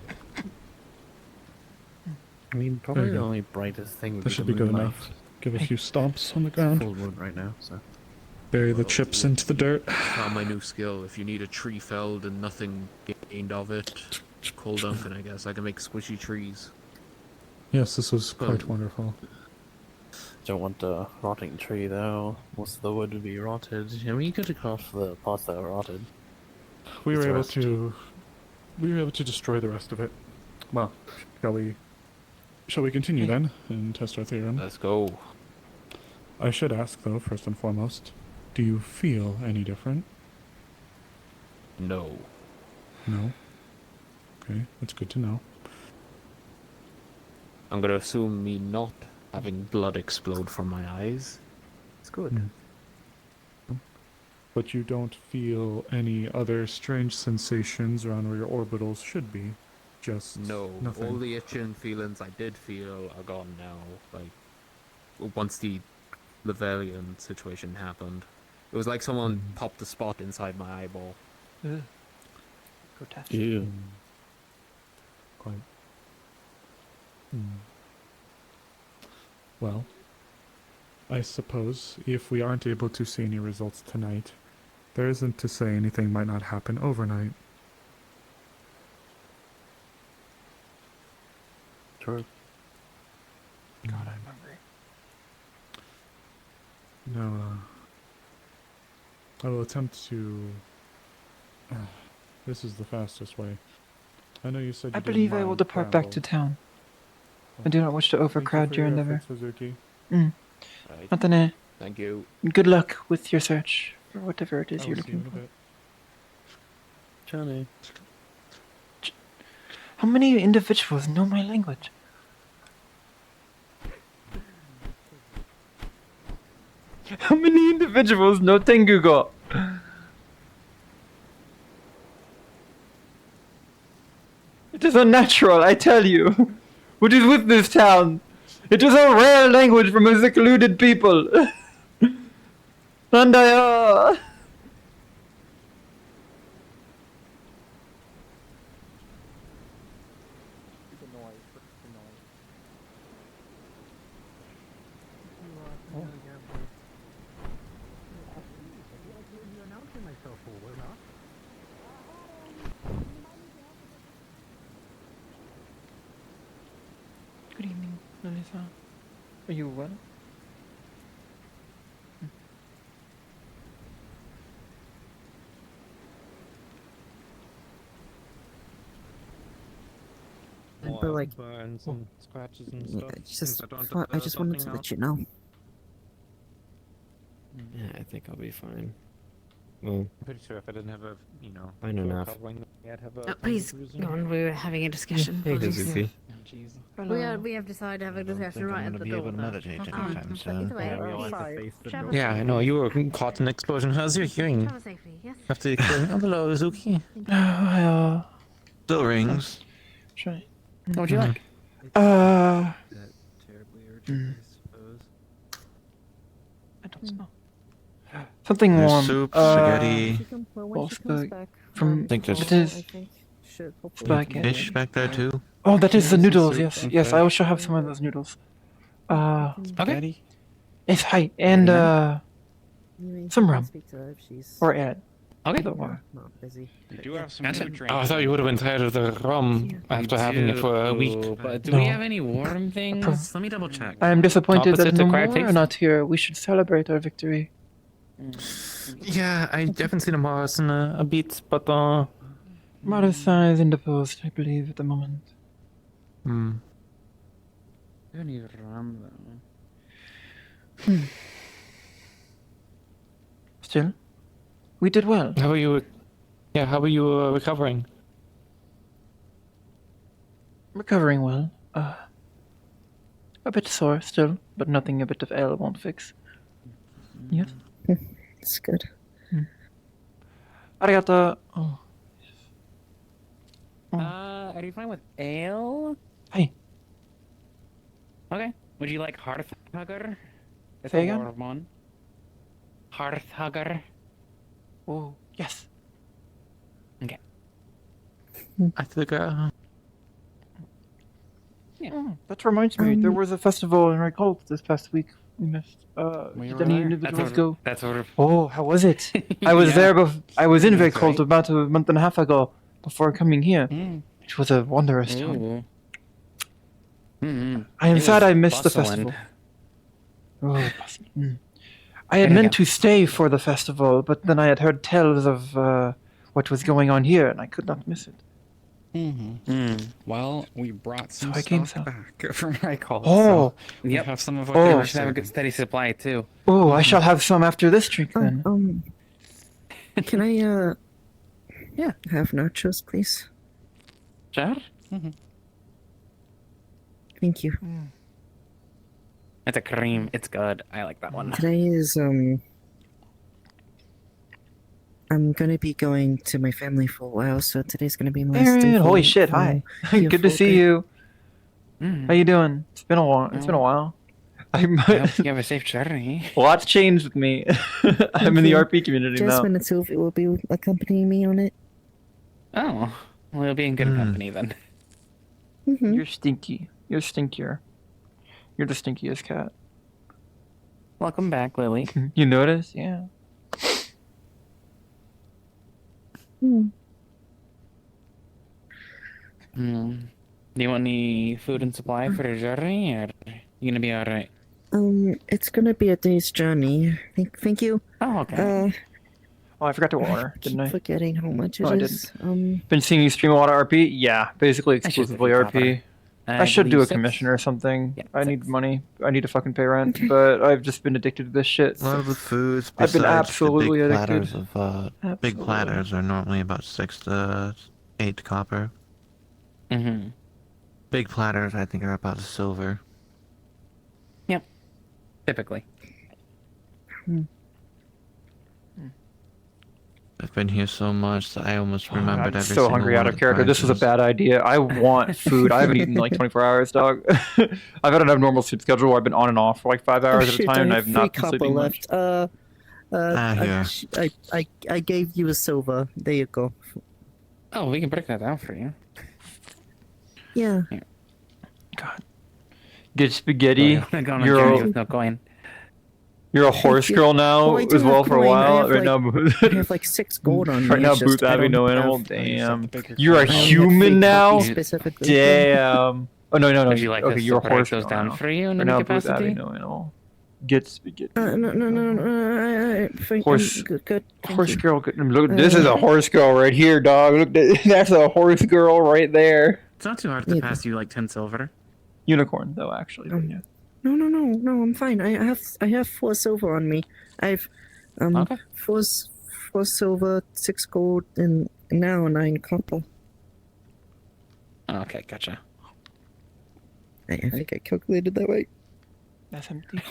I mean, probably the only brightest thing would That be should the be good moonlight. enough. Give a few stomps on the ground. Full moon right now, so... Bury the chips into the dirt. Found my new skill. If you need a tree felled and nothing gained of it, call Duncan, I guess. I can make squishy trees. Yes, this was quite wonderful. Don't want a rotting tree though. Most of the wood would be rotted. I mean, you could take off the parts that are rotted. We were able to destroy the rest of it. Well, shall we continue then and test our theorem? Let's go. I should ask though, first and foremost, do you feel any different? No. No? Okay, that's good to know. I'm gonna assume me not having blood explode from my eyes. It's good. But you don't feel any other strange sensations around where your orbitals should be? Just nothing. All the itching feelings I did feel are gone now. Like, once the Laverian situation happened. It was like someone popped a spot inside my eyeball. Grotesque. Ew. Quite. Well, I suppose if we aren't able to see any results tonight, there isn't to say anything might not happen overnight. True. God, I'm hungry. No, I will attempt to... this is the fastest way. I know you said you I didn't believe I will mind depart back to town. I do not wish to overcrowd your endeavor. Hazuki. Right. Thank you. Good luck with your search for whatever it is you're looking for. Johnny. How many individuals know my language? How many individuals know Tengugo? It is unnatural, I tell you. What is with this town? It is a rare language from a secluded people. And Good evening, Melissa. Are you well? But like, burns and scratches and yeah, stuff. it's just, I don't I just wanted to let you know. Yeah, I think I'll be fine. Well, I'm pretty sure if I didn't have a, fine enough. covering, I'd have a. Please, go on. We were having a discussion. Hey, Hazuki. We have decided to have a discussion right at the door. Yeah, I know you were caught in an explosion. How's your hearing? Travel safely, yes. After the explosion. Oh, hello, Hazuki. Still rings. Try. What would you like? I don't know. Something There's warm. soup, spaghetti. From I think there's it is spaghetti. fish back there too. Oh, that is the noodles. Yes, yes. I also have some of those noodles. Spaghetti. Yes, hi, and some rum or ad. Okay. Either one. You do have some Gotcha. good drinks. Oh, I thought you would have been tired of the rum after having it for a week. But do No. we have any warm things? Let me double check. I am disappointed that Opposite no to more crab are taste? not here. We should celebrate our victory. Yeah, I haven't seen a Morris in a bit, but Marissa is indisposed, I believe, at the moment. Hmm. We don't need rum though. Still, we did well. How are you? Yeah, how are you recovering? Recovering well. A bit sore still, but nothing a bit of ale won't fix. Yes? It's good. Arigato. Oh. Are you fine with ale? Hey. Okay. Would you like Hearthhugger? It's Say a again? warm one. Hearthhugger. Oh, yes. Okay. I think. Yeah. That reminds me, there was a festival in Reykjavik this past week. We missed. Did any individuals go? That's sort of. Oh, how was it? I was there. I was in That's Reykjavik right. about a month and a half ago, before coming here. Mm. It was a wondrous time. Ooh. Mm-hmm. I am It sad was I missed the bustling. festival. Oh, bustling. I had meant to stay for the festival, but then I had heard tales of what was going on here, and I could not miss it. Well, we brought some I came stuff back from Reykjavik. Oh. So we Yep. have some of Oh. what we should have a good steady supply too. Oh, I shall have some after this drink then. Can I have nachos, please? Sure. Thank you. It's a cream. It's good. I like that one. Today is I'm gonna be going to my family for a while, so today's gonna be my last day. Aaron, holy for- shit! for Hi. your Good to full see day. you. Mm. How you doing? It's been a while. It's been a while. I hope you have a safe journey. A lot's changed with me. I'm in the RP community now. Jasmine and Sylvie will be accompanying me on it. Oh, well, you'll be in good company then. You're stinky. You're stinkier. You're the stinkiest cat. Welcome back, Lily. You notice? Yeah. Do you want any food and supply for the journey, or you gonna be all right? It's gonna be a day's journey. Thank you. Oh, okay. Oh, I forgot to order, didn't I? Forgetting how much it No, I is. Been seeing you stream a lot of RP? Yeah, basically I should exclusively give you RP. copper. I should do a 6. commission or something. Yeah, I need money. I need to fucking pay rent, but I've just been addicted to this shit. A lot of the foods, I've been besides absolutely the big addicted. platters of big platters are normally about 6 to 8 copper. Mm-hmm. Big platters, I think, are about a silver. Yep. Typically. I've been here so much that I almost remembered I'm every so single hungry one out of of the character. This was a prizes. bad idea. I want food. I haven't eaten in like 24 hours, dog. I've had an abnormal sleep schedule where I've been on and off for like 5 hours at a Shoot, time, I and have I've 3 not been copper sleeping much. left. Here. I gave you a silver. There you go. Oh, we can break that down for you. Yeah. God. Get spaghetti. Go on a journey with no coin. You're a horse girl now Well, I do as well have for a coin. while. Right now, I have like 6 gold on me. right now, it's just Booth I having don't no animal. have- Damn. You're a I only have human 3 now. copies specifically. Damn. Oh no. Would you like Okay, us you're to a break horse those girl down now. for you in Right any now, Booth capacity? having no animal. Get spaghetti. No. I think Horse. I'm good. Thank Horse you. girl. Look, this is a horse girl right here, dog. Look, that's a horse girl right there. It's not too hard to pass you like 10 silver. Unicorn though, actually. But yeah. No, I'm fine. I have 4 silver on me. I've Okay. 4 silver, 6 gold, and now 9 copper. Okay, gotcha. I think I calculated that right. That's empty.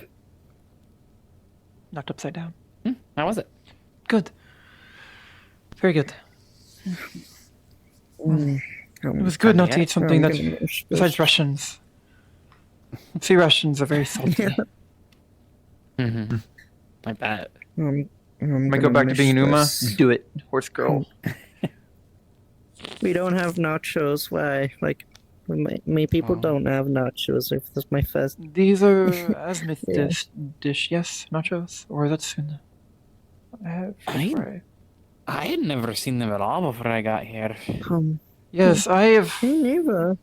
Knocked upside down. How was it? Good. Very good. It was good not to eat something that's besides Russians. See, Russians are very salty. Mm-hmm. I bet. When I go back to being an Uma, do it, horse girl. We don't have nachos. Why? Like, many people don't have nachos. If this is my first. These are Asmith Yeah. dish, yes, nachos, or that's soon. I have. I had never seen them at all before I got here. Yes, I have. Never.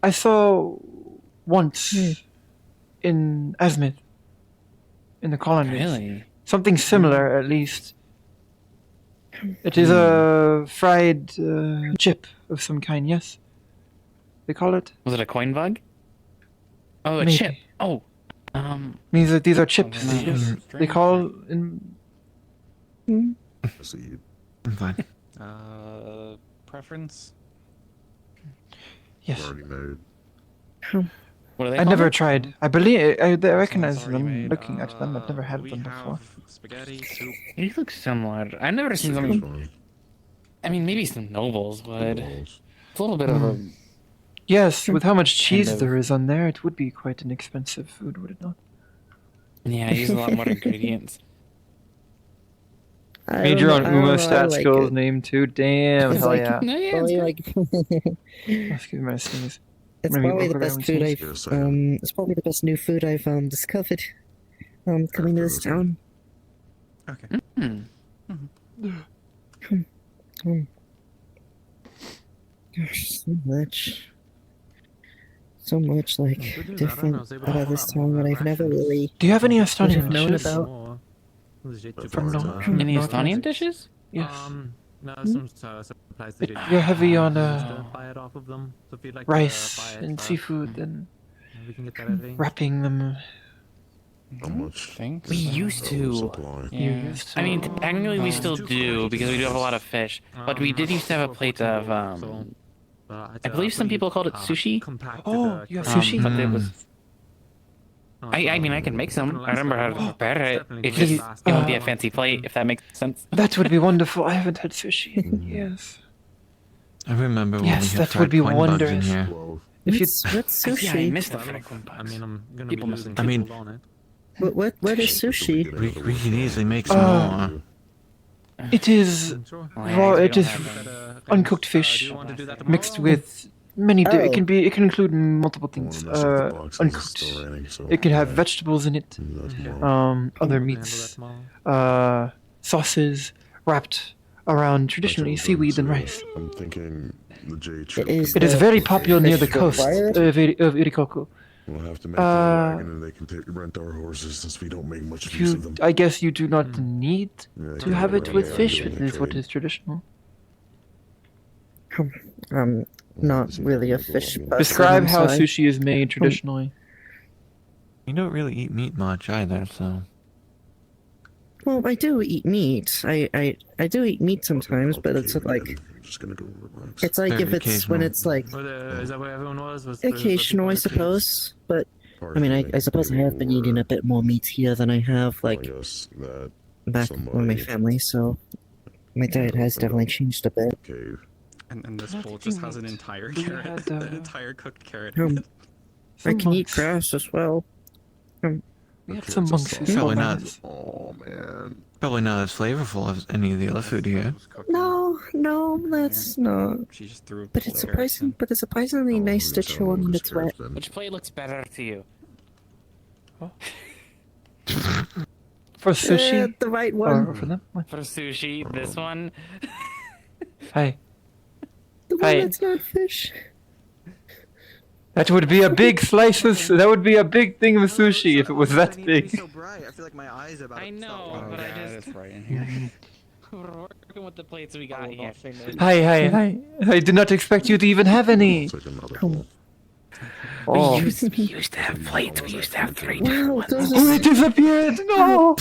I saw once in Asmith, in the colonies. Really? Something similar, at least. It is a fried chip of some kind, yes? They call it? Was it a coin bug? Oh, a Maybe. chip. Oh. These are chips. Yes. They call in. I'm fine. Preference? Yes. What are they I never called? tried. I believe I recognize them. Looking at them, I've never had them before. They look similar. I've never seen them. I mean, maybe some nobles would. It's a little bit of a. Yes, with how much cheese of- there is on there, it would be quite an expensive food, would it not? Yeah, I use a lot more ingredients. Made your own Uma stat skills name too. Damn, hell yeah. No, yeah, it's good. Excuse my sneeze. It's Maybe probably the local best guy food sneeze. I've it's probably the best new food I've discovered. Coming to this town. Okay. Gosh, so much like different about this town that I've never really. Do you have any Estonian known dishes? about. From Any Estonian dishes? Yes. No, some supplies they did. You're heavy on buy it off of them. So if you'd like rice to buy it, and seafood and we can get that at a- wrapping them. How much? Thanks. We used to. You Yeah. used to. I mean, technically we still do because we do have a lot of fish. But we did used to have a plate of. I believe some people called it sushi. Oh, you have sushi? But it was. I mean, I can make some. I remember how to prepare it. It just it would be a fancy plate, if that makes sense. That would be wonderful. I haven't had sushi in years. I remember when Yes, we had that would be fried coin bugs in wondrous. here. If you, What's Yeah, I sushi? missed the fried coin bugs. I mean, I'm gonna People be must losing I mean- people on it. What is sushi? We can easily make some Uh, more. it is Sure. raw. It is Better uncooked fish mixed with many. It can be. It can include multiple things. Uncooked. It can have vegetables in it. Other meats. Sauces wrapped around traditionally seaweed and rice. I'm thinking the J It is very popular near the coast of Irikoku. We'll have to make a wagon and they can rent our horses since we don't make much use of them. I guess you do not need Yeah, to have it with yeah, fish. yeah, It is what trade. is traditional. Not really a fish person. Describe I'm how sorry. sushi is made traditionally. We don't really eat meat much either, so. Well, I do eat meat. I do eat meat sometimes, but it's like it's like if it's when it's like Is that where everyone was? occasional, I suppose. But I mean, I suppose I have been eating a bit more meat here than I have like back with my family. So My diet has definitely changed a bit. And this bowl just has an entire carrot, an entire cooked carrot. I can eat grass as well. We have some monks who Probably sell not. maize. Oh man. Probably not as flavorful as any of the other food here. No, that's not. She just threw. But it's surprisingly nice to chew on when it's wet. Which plate looks better to you? For sushi? The right one. Or for them? For sushi, this one. Hey. The one that's not fish. That would be a big slice of. That would be a big thing of sushi if it was that big. So bright. I feel like my eyes are about I to know, stop. but I just. That's right in here. We're working with the plates we got here. Hi. I did not expect you to even have any. Oh. We used to have plates. We used to have 3 different ones. Oh, it disappeared! No!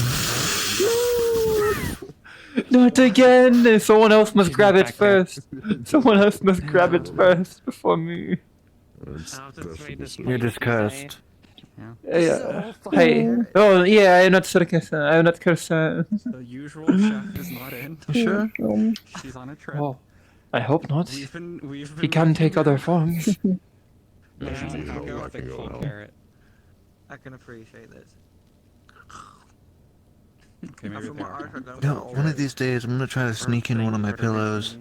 Not again! Someone else must grab it first. Someone else must grab it first before me. You're just cursed. Yeah. Hey. Oh, yeah, I'm not cursed. I'm not cursed. The usual chef is not in. Sure? She's on a trip. Oh, I hope not. We've been He can take other forms. I can appreciate this. Okay, maybe No, one of these days I'm gonna try to sneak in one of my pillows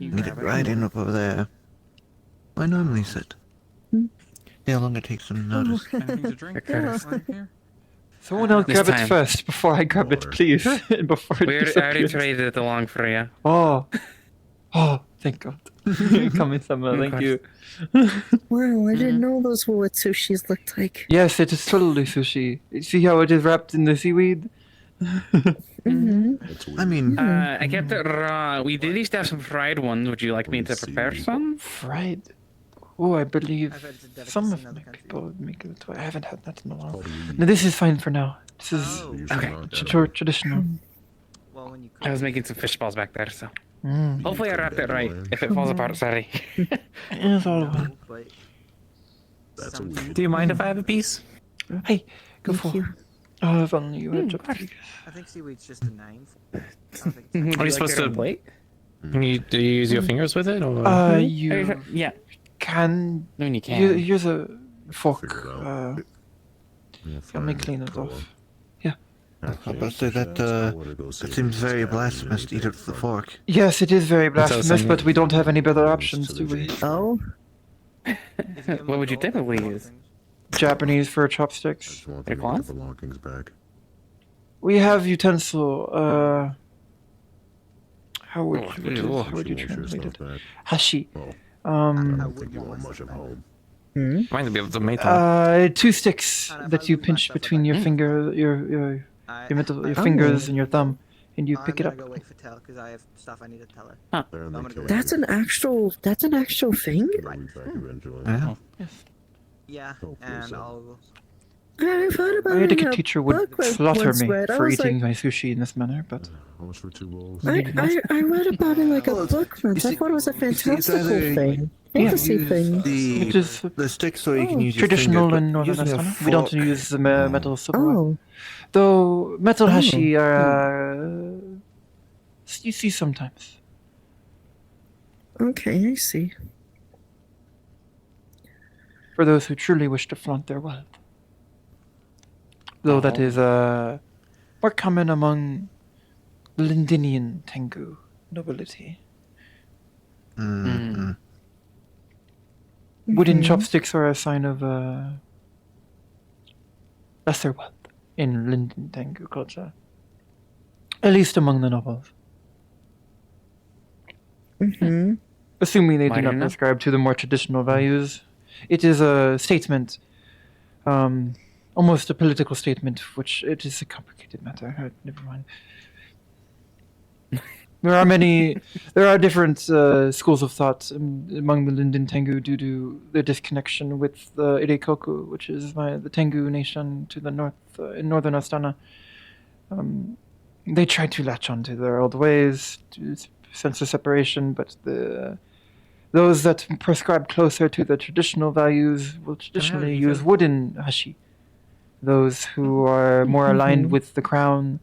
and get it right in up over there. I normally sit. See how long it takes them to notice. Anything to drink? Here? Someone else This grab it time. first before I grab it, please. Before it We already disappears. traded it along for you. Oh, thank God. Come in, Samuel. Thank you. Wow, I didn't know those were what sushis looked like. Yes, it is totally sushi. See how it is wrapped in the seaweed? Mm-hmm. I mean, I kept it raw. We did used to have some fried ones. Would you like me to prepare some? Fried? Oh, I believe I've heard it's a delicacy some in of other my countries. people would make it. I haven't had that in a while. No, this is fine for now. This is Okay. traditional. Well, when you I was making some fish balls back there, so. Mm. Hopefully I wrapped it right. If it falls apart, sorry. It's all well. Do you mind if I have a piece? Hey, go for it. Oh, if only you had chopsticks. I think seaweed's just a name. Are you supposed to plate? Do you use your fingers with it, or? You Yeah. can. I mean, you can. Here's a fork. Let me clean it off. Yeah. I was about to say that seems very blasphemous to eat it with the fork. Yes, it is very That's what I was blasphemous, saying. but we don't have any better options, do we? Oh? What would you typically use? Japanese for chopsticks. Their claws? Belongings back. We have utensil. How would you translate it? Hashi. I don't think you want much of home. Might be able to make them. 2 sticks that you pinch between your finger, your fingers and your thumb, and you pick it I'm up. gonna go wait for Tell because I have stuff I need to tell her. Huh. So I'm gonna go wait. That's an actual thing? Yeah. Yeah, and I'll. I've heard about My it in etiquette a teacher would book slaughter once me read. I for was eating like, my sushi in this manner, but How much for 2 bowls? I read about it in like a book once. I thought it was a fantastical thing. Fantasy thing. it is The sticks so you can use your traditional finger, in but northern using a Astana. We don't fork- use the metal silverware. Oh. Though metal hashi are you see sometimes. Okay, I see. For those who truly wish to flaunt their wealth. Though that is more common among Lindinian Tengu nobility. Mm-hmm. Wooden chopsticks are a sign of lesser wealth in Linden Tengu culture. At least among the nobles. Mm-hmm. Assuming they do Minor not enough. prescribe to the more traditional values. It is a statement, almost a political statement, which it is a complicated matter. Never mind. There are different schools of thought among the Linden Tengu due to the disconnection with the Irekoku, which is the Tengu nation to the north, in northern Astana. They try to latch onto their old ways, to sense of separation, but those that prescribe closer to the traditional values will traditionally use wooden hashi. Those who are more aligned with the crown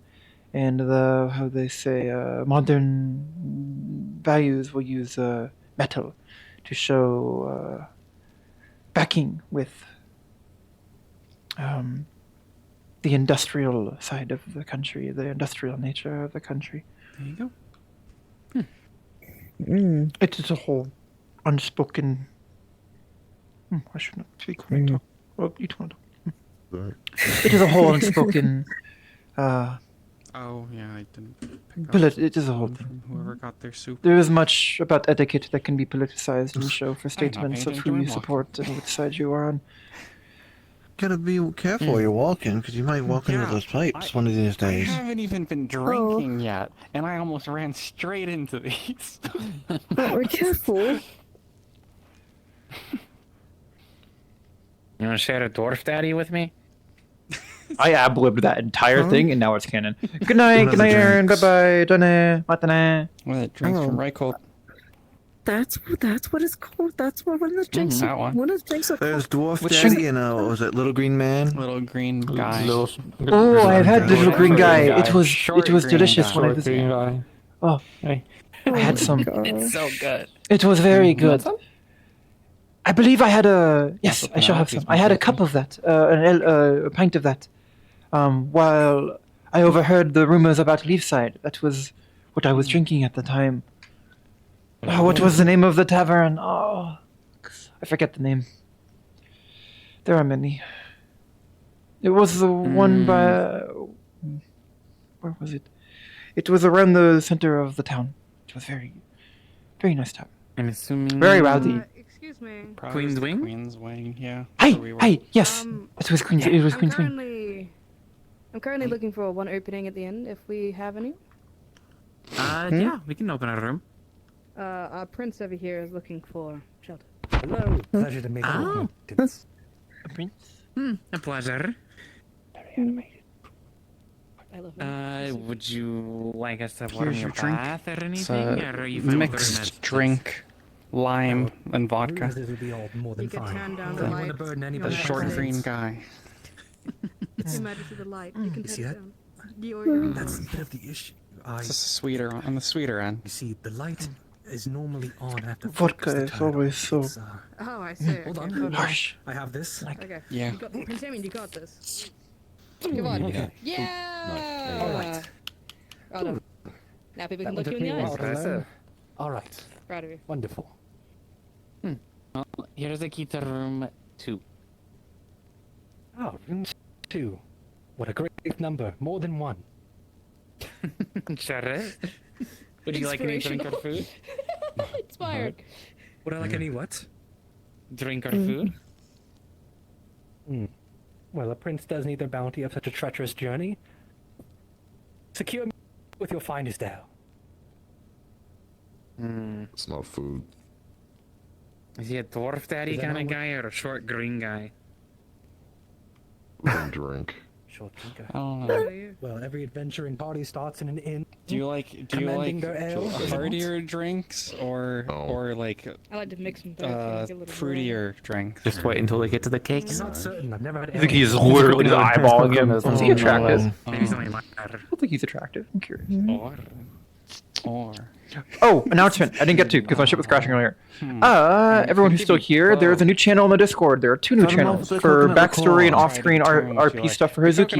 and the how they say modern values will use metal to show backing with the industrial side of the country, the industrial nature of the country. There you go. It is a whole unspoken. I should not speak when I talk. Well, you don't. It is a whole unspoken. Oh yeah, I didn't pick up It is a whole from thing. whoever got their soup. There is much about etiquette that can be politicized and show for I'm not statements paying of who you attention to support and which side you are on. Gotta be careful while you're walking, because you might walk into those pipes one of these days. I haven't even been drinking yet, and I almost ran straight into these. Be careful. You want to share a dwarf daddy with me? I ab-libbed that entire thing, and now it's canon. Good night, Aaron. Bye-bye. Donne. Matane. One of the drinks from Reichelt. That's what it's called. That's what one of the drinks. that one. One of the drinks are called. There's Dwarf Daddy and what was it, Little Green Man? Little green guy. Oh, I've had the little green guy. It was delicious when I was. Oh, I had some. It's so good. It was very good. I believe I had a. Yes, I shall have some. I had a cup of that, a pint of that. While I overheard the rumors about Leafside. That was what I was drinking at the time. Oh, what was the name of the tavern? Oh, I forget the name. There are many. It was the one by. Where was it? It was around the center of the town. It was very nice tavern. I'm assuming. Very rowdy. Excuse me. Queen's Wing? Queen's Wing, yeah. Hey, yes. It was Queen's. It was Queen's Wing. I'm currently looking for one opening at the end. If we have any. Yeah, we can open a room. Our prince over here is looking for shelter. Hello, pleasure to meet you. A prince? A pleasure. I love him. Would you like us to warm Here's your your drink. bath or It's anything? Or are you fine with the room as mixed drink, lime, and vodka. This will be all more than You could fine. turn down I the don't light. want to burden The anybody. short green guy. Your Majesty, the light. You can You see turn it that? down. You're That's a bit of the issue. It's just sweeter on the sweeter end. You see, the light is normally on after Vodka breakfast is time. always so. Oh, I see. Hold Okay, on. hold on. Harsh. I have this. Okay. Yeah. You got, Prince Damien, you got this. Come on. Yeah. Yeah. All right. Right on. Now people can That look would you in the take me a while eyes. to learn. All right. Proud of you. Wonderful. Well, here's the key to room 2. Oh, room 2. What a great number. More than one. Sure is. Would you like any drink or food? Inspired. Would I like any what? Drink or food? Well, a prince does need their bounty of such a treacherous journey. Secure me with your finest ale. It's not food. Is he a dwarf daddy Is that kind of not what- guy or a short green guy? Drink. Short drinker. I don't know. Well, every adventuring party starts in an inn. Do you like Commanding their ale, is it not? heartier drinks or like I like to mix them both. and get a little fruitier drinks? Just wait until they get to the cakes. I'm not certain. I've never had ale. I think he's literally eyeballing him. Is he attractive? Maybe he's only like I don't think he's attractive. I'm curious. or Oh, announcement. I didn't get to because my ship was crashing earlier. Everyone who's still here, there's a new channel on the Discord. There are 2 new channels for backstory and off-screen RP stuff for Hazuki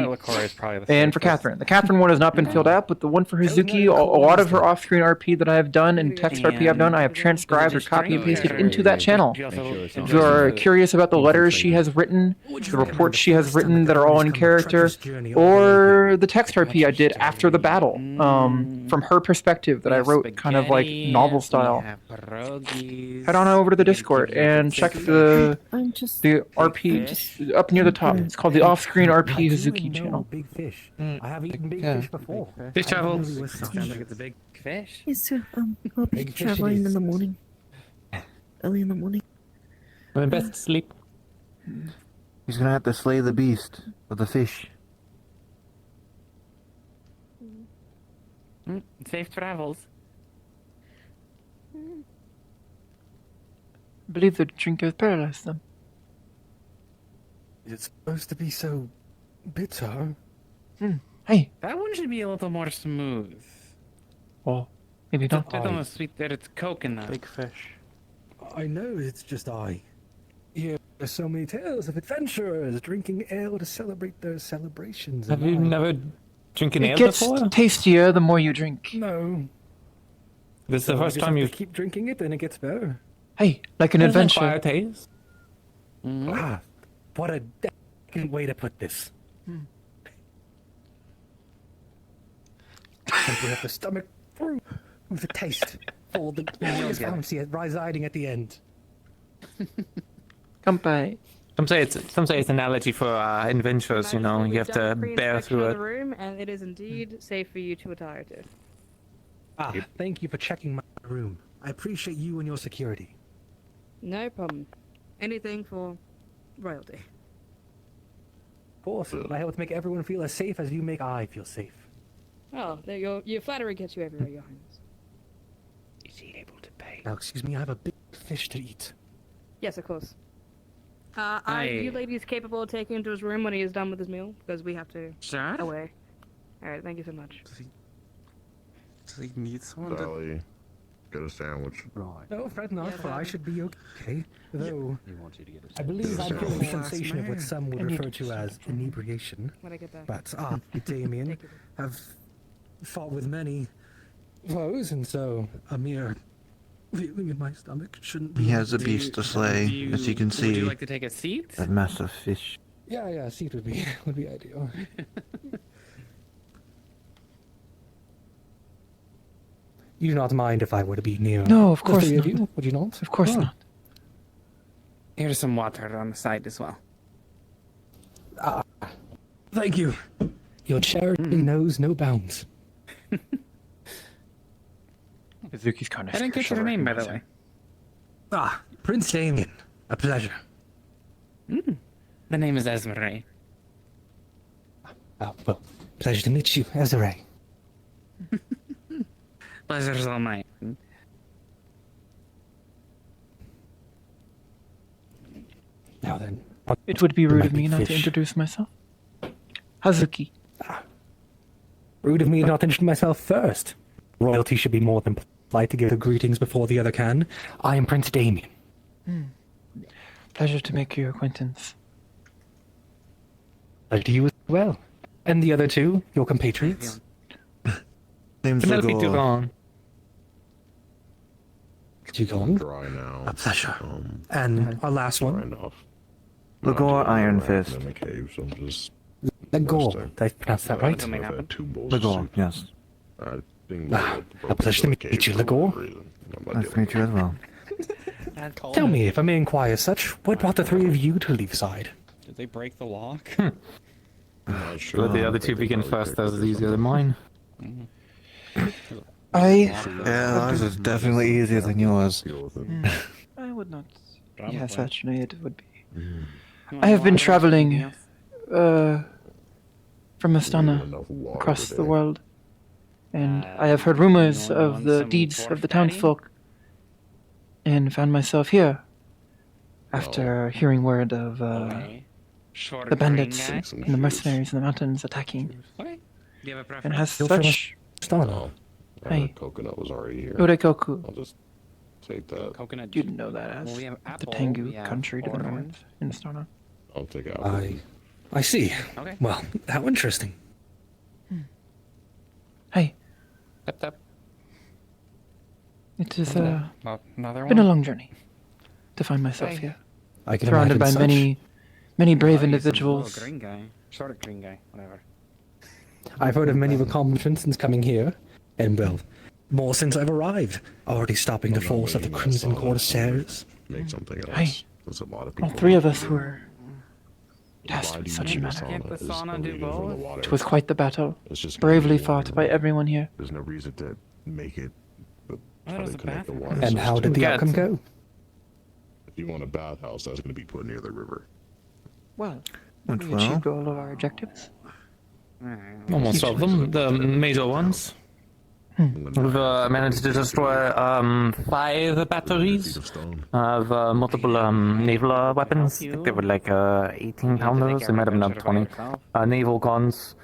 and for Catherine. The Catherine one has not been filled out, but the one for Hazuki, a lot of her off-screen RP that I have done and text RP I've done, I have transcribed or copy and pasted into that channel. If you are curious about the letters she has written, the reports she has written that are all in character, or the text RP I did after the battle, from her perspective that I wrote kind of like novel style. Head on over to the Discord and check the RP up near the top. It's called the Off-Screen RP Hazuki channel. Big fish. I have eaten big fish before. Fish travels. Sounds like it's a big fish. Yes, sir. I'll be Big fish it traveling in is. the morning. Early in the morning. My best sleep. He's gonna have to slay the beast with the fish. Safe travels. I believe the drink has paralyzed them. Is it supposed to be so bitter? Hey. That one should be a little more smooth. Well, maybe It's a not. bit on the sweet that it's coconut. Big fish. I know, it's just I. Hear so many tales of adventurers drinking ale to celebrate their celebrations. Have and you I- never drinking It ale gets before? tastier the more you drink. No. This is So the I first just time have you've to keep drinking it and it gets better. Hey, like an There's an adventure. acquired taste. Ah, what a decent way to put this. Simply have the stomach through with the taste for the glorious bounty residing at the end. Kampai. Some say it's an analogy for adventures. You know, you have to bear through the it. room, and it is indeed safe for you to retire to. Ah, thank you for checking my room. I appreciate you and your security. No problem. Anything for royalty. Of course, I help to make everyone feel as safe as you make I feel safe. Oh, there your flattery gets you everywhere, Your Highness. Is he able to pay? Now, excuse me, I have a big fish to eat. Yes, of course. Are you ladies capable of taking him to his room when he is done with his meal? Because we have to Sure. away. Alright, thank you so much. Does he need someone Dolly, get a sandwich. Right. No, fret not, Yes, for I should be okay. Though, He wants you to get a I believe Yes, I'm getting sir. a sensation of what some would I need refer to as inebriation. When I get back. But Damien have fought with many foes, and so a mere feeling in my stomach shouldn't be. He has a beast to slay, as you can see. Would you like to take a seat? That massive fish. Yeah, a seat would be ideal. You do not mind if I were to be near? No, of the course three of not. you? Would you not? Of course Oh. not. Here's some water on the side as well. Ah, thank you. Your charity knows no bounds. Hazuki's kind of. I didn't get your name, by the way. Ah, Prince Damien. A pleasure. The name is Esmeralda. Oh, well, pleasure to meet you, Ezra. Pleasure's all mine. Now then. It would be rude My of me big not to fish. introduce myself. Hazuki. Rude of me not to introduce myself first. Royalty should be more than polite to give the greetings before the other can. I am Prince Damien. Pleasure to make your acquaintance. Pleasure to you as well. And the other two, your compatriots. Name's Penelope Lagor. Duran. Could you go on? Dry now. A pleasure. And our last Dry one, enough. Lagor Iron Fist. In the cave, so I'm just. Lagor. Did I pronounce that right? Something I've happened. had 2 bowls of Lagor, soup. yes. I think Ah, broke a pleasure to into the meet you, cave for Lagor. no reason. I'm not Nice to dealing meet you as well. Tell me, if I may inquire such, what brought the three of you to Leafside? Did they break the lock? I'm not sure. Let the I other think two they begin probably first. picked That up was or easier than something. mine. Yeah, ours is definitely easier than yours. Deal with it. I would not. Drama Yes, queen. actually, it would be. You I want have been water or traveling, something else? from We Astana need enough water across the today. world, and I have heard rumors anyone of want the some deeds pork of the patty? townsfolk, and found myself here after hearing word of Okay. Short the green bandits guy? Some and the shoes. mercenaries in the mountains attacking. Okay. Do you have a And preference? as Feel free to- such, Stana. Hey. Coconut was already here. Urekoku, I'll just take that. Coconut. you didn't know that as Well, we have the apple, Tengu we have country to the orange. north in Astana. I'll take out. I see. Okay. Well, how interesting. Hey, Tap, tap. it has Another been a one? long journey to find myself Hey. here, I can surrounded by imagine many, many brave Oh, he's a individuals. little green guy. Short green guy. Whatever. I've heard of many accomplishments since coming here, and well, more since I've arrived. Already stopping the force of the Crimson Corsairs. Make something else. Hey. There's a lot of All people. three of us were tasked Why with do you such a need matter. Can't the Is sauna do alleviating from the both? water. It was quite the battle, It's just bravely getting fought water. by everyone here. There's no reason to make it. But Oh, try there's to a connect the bathroom. water And how system. did the Cat. outcome go? If you want a bathhouse, that's going to be put near the river. Well, Went we well. achieved all of our objectives. Almost all of them. The major ones. We've managed to destroy 5 batteries of multiple naval weapons. I think they were like 18 pounders. They might have been up 20. Naval guns.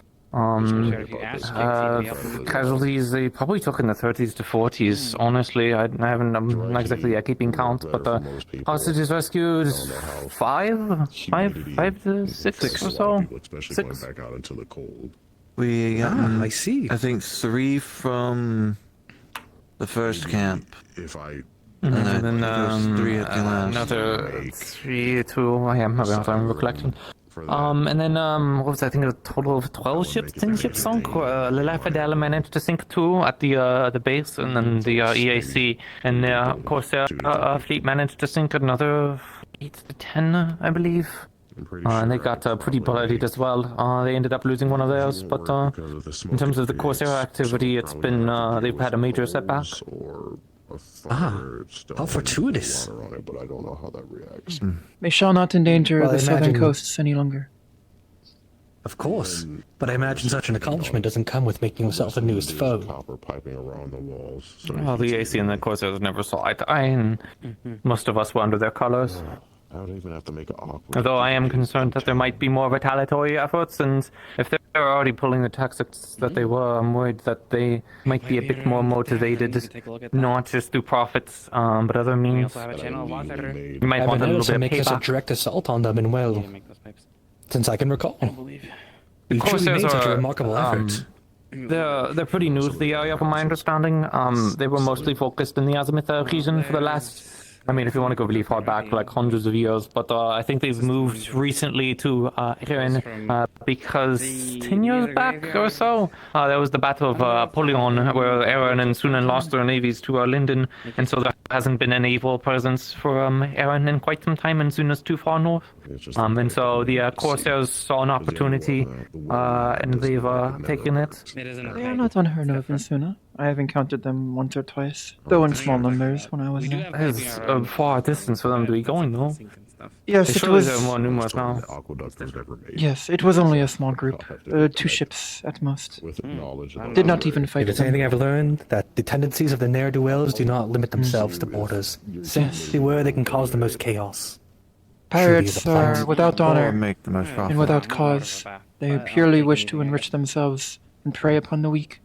Casualties, they probably took in the 30s to 40s. Honestly, I'm not exactly keeping count, but hostages rescued five to six or so. Six. Back out into the cold. We got, I see. I think 3 from the first camp. If I and then there's 3 at the last. Another 3, 2. I am having a time recollection. And then what was I think a total of 12 ships? 10 ships sunk. La Fidela managed to sink 2 at the base, and then the EAC and the Corsair fleet managed to sink another 8 to 10, I believe. And they got pretty bloodied as well. They ended up losing one of theirs, but in terms of the Corsair activity, it's been they've had a major setback. How fortuitous. But I don't know how that reacts. They shall not endanger Well, the I southern imagine- coasts any longer. Of course, but I imagine such an accomplishment doesn't come with making yourself a newest foe. Copper piping around the walls. So Well, the EAC and the Corsairs never saw eye to eye, and most of us were under their colors. I don't even have to make it awkward. Although I am concerned that there might be more retaliatory efforts, and if they're already pulling the tactics that they were, I'm worried that they might be a bit more motivated, not just through profits, but other means. You might I've want a been little bit of making us a payback. direct assault on them, and well, since I can recall. The You truly Corsairs made such a are, remarkable effort. They're pretty new to the area, from my understanding. They were mostly focused in the Azimuth region for the last. I mean, if you want to go really far back, like hundreds of years, but I think they've moved recently to Erin because 10 years back or so, there was the Battle of Apollyon, where Erin and Sunan lost their navies to Linden, and so there hasn't been a naval presence for Erin in quite some time, and Suna's too far north. And so the Corsairs saw an opportunity, and they've taken it. They are not unheard of in Suna. I have encountered them once or twice, though in small numbers when I was there. It's a far distance for them to be going, though. Yes, it Surely was. they're more numerous now. Yes, it was only a small group, 2 ships at most. Did not even fight If it's them. anything I've learned, that the tendencies of the ne'er-do-wells do not limit themselves to borders. Simply where they can cause the most chaos. Pirates are without honor make the most and profit. without cause. They purely wish to enrich themselves and prey upon the weak.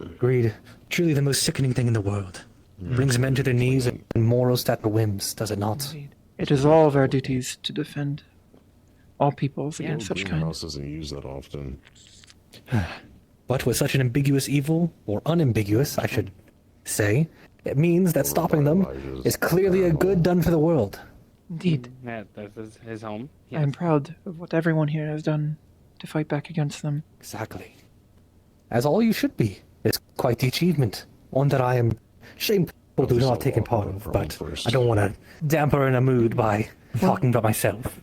Agreed. Truly the most sickening thing in the world. Brings men to their knees and morals at their whims, does it not? It is all of our duties to defend all peoples against such kind. House doesn't use that often. But with such an ambiguous evil, or unambiguous, I should say, it means that stopping them is clearly a good done for the world. Indeed. Yeah, that's his home. I am proud of what everyone here has done to fight back against them. Exactly. As all you should be. It's quite the achievement. One that I am shameful to not taking part of, but I don't want to damper in a mood by talking about myself.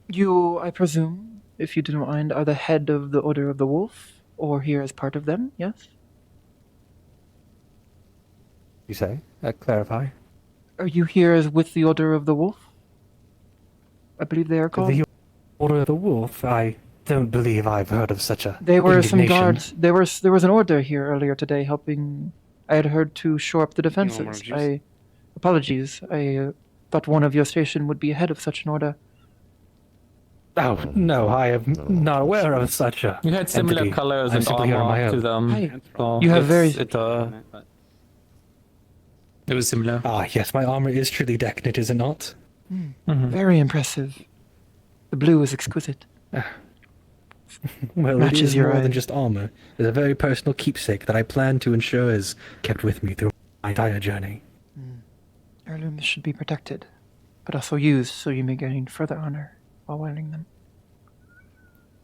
You, I presume, if you didn't mind, are the head of the Order of the Wolf, or here as part of them, yes? You say? Clarify. Are you here as with the Order of the Wolf? I believe they are called. The Order of the Wolf? I don't believe I've heard of such a They were some indignation. guards. There was an order here earlier today helping. I had heard to shore up the defenses. Apologies. I thought one of your station would be ahead of such an order. Oh, no, I am not aware of such a You had similar entity. colors I'm and simply here on my armor to own. them. So You have it was similar. Ah, yes, my armor is truly decadent, is it not? Very impressive. The blue is exquisite. Well, it Matches is your more eye. than just armor. It's a very personal keepsake that I plan to ensure is kept with me through my entire journey. Heirlooms should be protected, but also used so you may gain further honor while wearing them.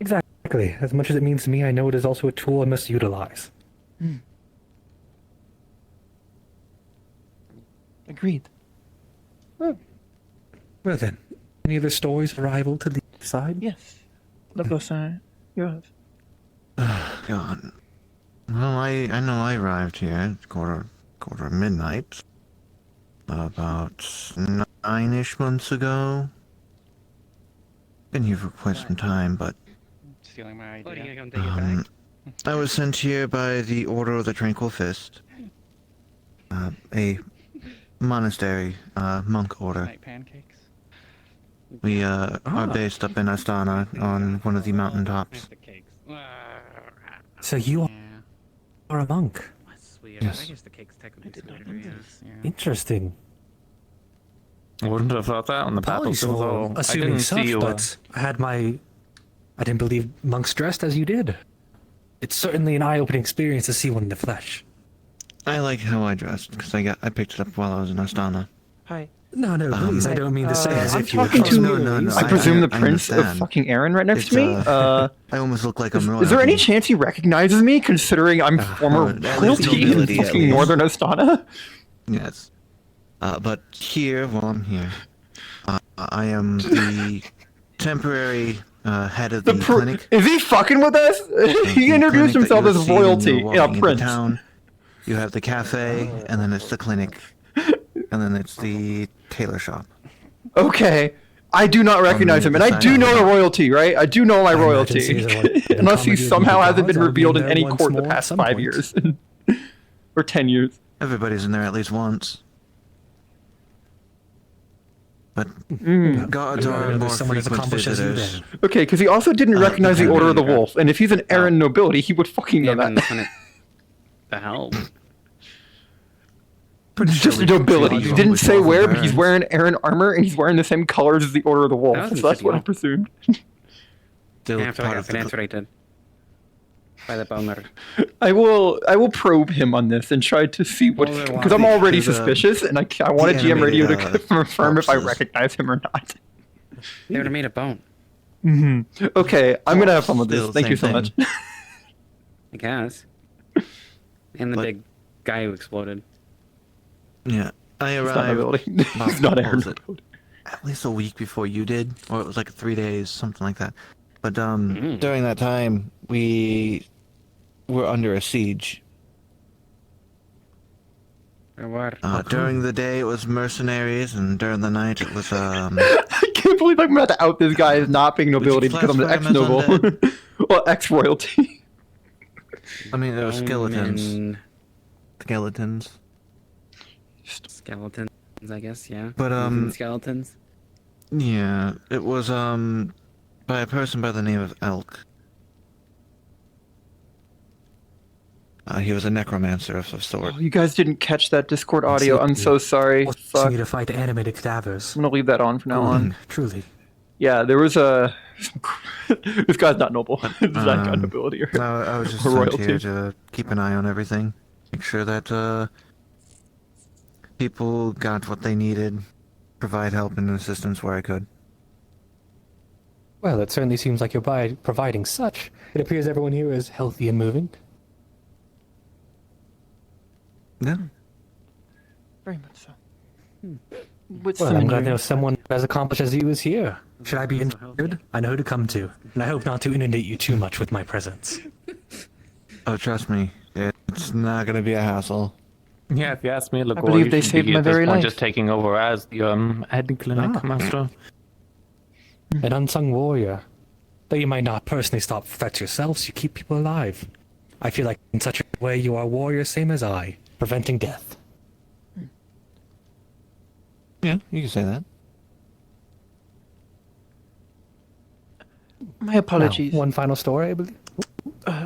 Exactly. As much as it means to me, I know it is also a tool I must utilize. Agreed. Well then, any other stories of arrival to the side? Yes. Logos, yours. God. Well, I know I arrived here at quarter of midnight. About 9-ish months ago. Been here for quite some time, but Stealing my idea. I was sent here by the Order of the Tranquil Fist. A monastery, monk order. We are based up in Astana on one of the mountaintops. So you are a monk. That's weird. Yes. I guess the cake's technically sweeter, yeah. Interesting. I wouldn't have thought that on the Apologies battlefield, for though. I assuming didn't such, see you. but I didn't believe monks dressed as you did. It's certainly an eye-opening experience to see one in the flesh. I like how I dressed because I picked it up while I was in Astana. Hi. No, please, I don't mean to say as I'm if you were talking to, No, I presume the I prince of understand. fucking Aaron right next to me. I almost look like I'm royal. Is there any chance he recognizes me, considering I'm former royalty in nobility, at fucking least. northern Astana? Yes. But here, while I'm here, I am the temporary head of the clinic. Is he fucking with us? He introduced himself as royalty in a prince. Town. You have the cafe, and then it's the clinic, and then it's the tailor shop. Okay. I do not recognize him, and I do know the royalty, right? I do know my royalty. Unless he somehow hasn't been revealed in any court the past 5 years. Or 10 years. Everybody's in there at least once. But gods are more frequent visitors. Okay, because he also didn't recognize the Order of the Wolf, and if he's an Aaron nobility, he would fucking know that. The hell? Just nobility. He didn't say where, but he's wearing Aaron armor, and he's wearing the same colors as the Order of the Wolf. So that's what I presumed. I have to get penetrated by the boner. I will probe him on this and try to see what, because I'm already suspicious, and I want a GM radio to confirm if I recognize him or not. They would have made a bone. Okay, I'm gonna have fun with this. Thank you so much. I guess. And the big guy who exploded. Yeah, I He's not arrived. nobility. He's not Aaron nobility. At least a week before you did, or it was like 3 days, something like that. But during that time, we were under a siege. During the day, it was mercenaries, and during the night, it was I can't believe I'm about to out this guy as not being nobility because I'm an ex-noble. Well, ex-royalty. I mean, there were skeletons. Skeletons. Skeletons, I guess, yeah. But, skeletons? Yeah, it was, by a person by the name of Elk. He was a necromancer of some sort. Oh, you guys didn't catch that Discord audio. I'm so sorry. Fuck. Me to fight animated cadavers. I'm gonna leave that on from now on. Truly. Yeah, there was a... this guy's not noble. This guy's not nobility or I was just or sent royalty. here to keep an eye on everything. Make sure that, people got what they needed. Provide help and assistance where I could. Well, it certainly seems like you're providing such. It appears everyone here is healthy and moving. Yeah. Very much so. What's Well, the I'm glad injury? there's someone as accomplished as you is here. Should I be injured? I know who to come to, and I hope not to inundate you too much with my presence. Oh, trust me, it's not gonna be a hassle. Yeah, if you ask me, look, believe you they should saved be my at this very point life. just taking over as the head clinic master. An unsung warrior. Though you might not personally stop threats yourselves, you keep people alive. I feel like in such a way you are a warrior same as I, preventing death. Yeah, you can say that. My apologies. Now, one final story, I believe.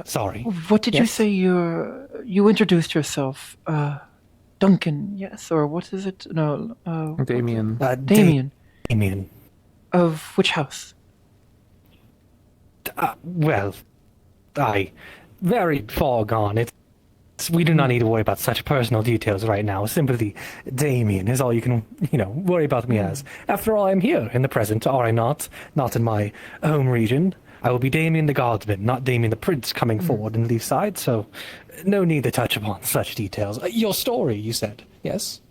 Sorry. What did you Yes? say? You introduced yourself, Duncan? Yes, or what is it? No, Damien. Damien. Damien. Of which house? Well, very far gone. We do not need to worry about such personal details right now. Simply, Damien is all you can, worry about me as. After all, I'm here in the present, are I not? Not in my home region. I will be Damien the Guardsman, not Damien the Prince coming forward in Leaf Side, so no need to touch upon such details. Your story, you said, yes?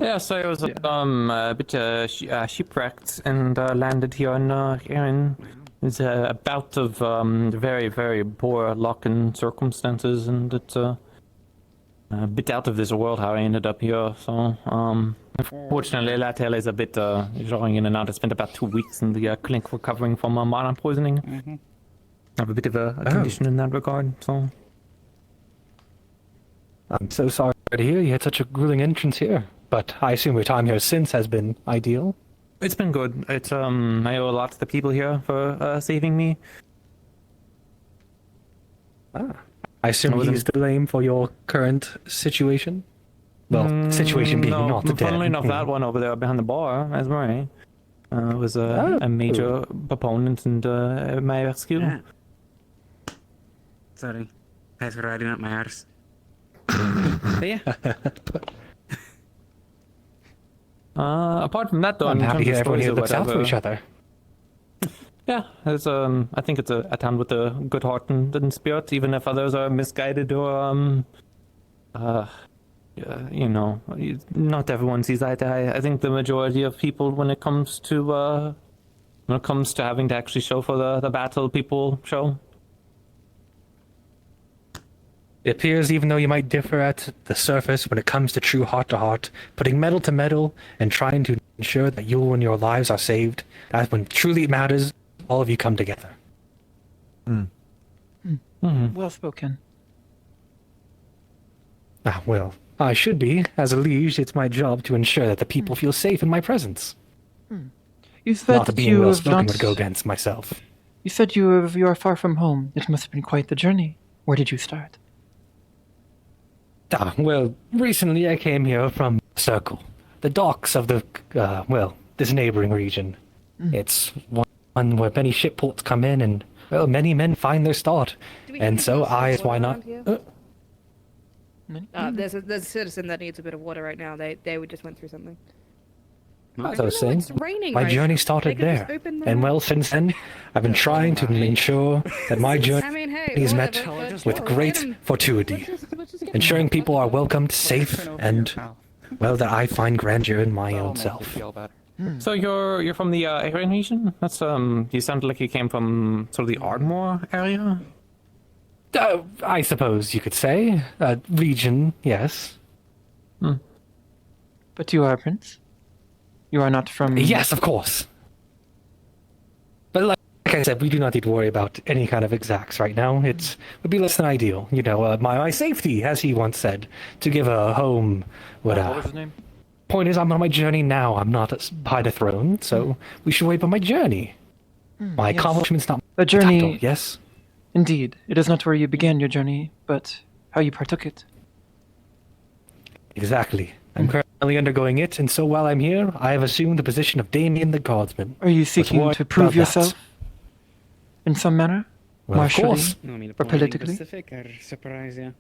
Yeah, so I was a bit shipwrecked and landed here in Erin. It's a bout of very, very poor luck and circumstances, and it's a bit out of this world how I ended up here. So, unfortunately, that tale is a bit drawing in and out. I spent about 2 weeks in the clinic recovering from mana poisoning. I have a bit of a condition in that regard, so... I'm so sorry to hear you had such a grueling entrance here, but I assume your time here since has been ideal. It's been good. It's I owe a lot to the people here for saving me. I assume he's to blame for your current situation? Well, situation being no, not dead. funnily enough, that one over there behind the bar, as Murray, was a major proponent in my rescue. Yeah. Sorry. Thanks for riding up my arse. Yeah. Apart from that, though, I'm happy in terms of everyone stories here or looks out for whatever, each other. yeah, it's I think it's a town with a good heart and spirit, even if others are misguided or you know, not everyone sees eye to eye. I think the majority of people, when it comes to having to actually show for the battle, people show. It appears even though you might differ at the surface when it comes to true heart-to-heart, putting metal to metal and trying to ensure that you and your lives are saved, that's when truly it matters, all of you come together. Well spoken. Well, I should be. As a liege, it's my job to ensure that the people feel safe in my presence. You said Not that that being you have well-spoken not... would go against myself. You said you are far from home. It must have been quite the journey. Where did you start? Well, recently I came here from Circle, the docks of the, this neighboring region. It's one where many shipports come in and, well, many men find their start. And so why not? There's a citizen that needs a bit of water right now. They just went through something. As I was saying, it's raining my right journey now. started They could just there. open the- And well, since then, I've been trying to ensure that my journey I mean, hey, is met whatever, but- with great fortuity, ensuring people are welcomed, safe, and, well, that I find grandeur in my own self. So you're from the Aryan region? That's you sounded like you came from sort of the Ardmore area. I suppose you could say. Region, yes. But you are a prince? You are not from... Yes, of course. But like I said, we do not need to worry about any kind of exacts right now. It would be less than ideal. You know, my safety, as he once said, to give a home... What was his name? Point is, I'm on my journey now. I'm not by the throne, so we should wait on my journey. My yes. accomplishment's not The journey... title, yes? Indeed. It is not where you began your journey, but how you partook it. Exactly. I'm currently undergoing it, and so while I'm here, I have assumed the position of Damien the Guardsman. Are you seeking What's to more prove about yourself? that? In some manner? Well, of Martially? course. Or politically? Specific or surprise, yeah.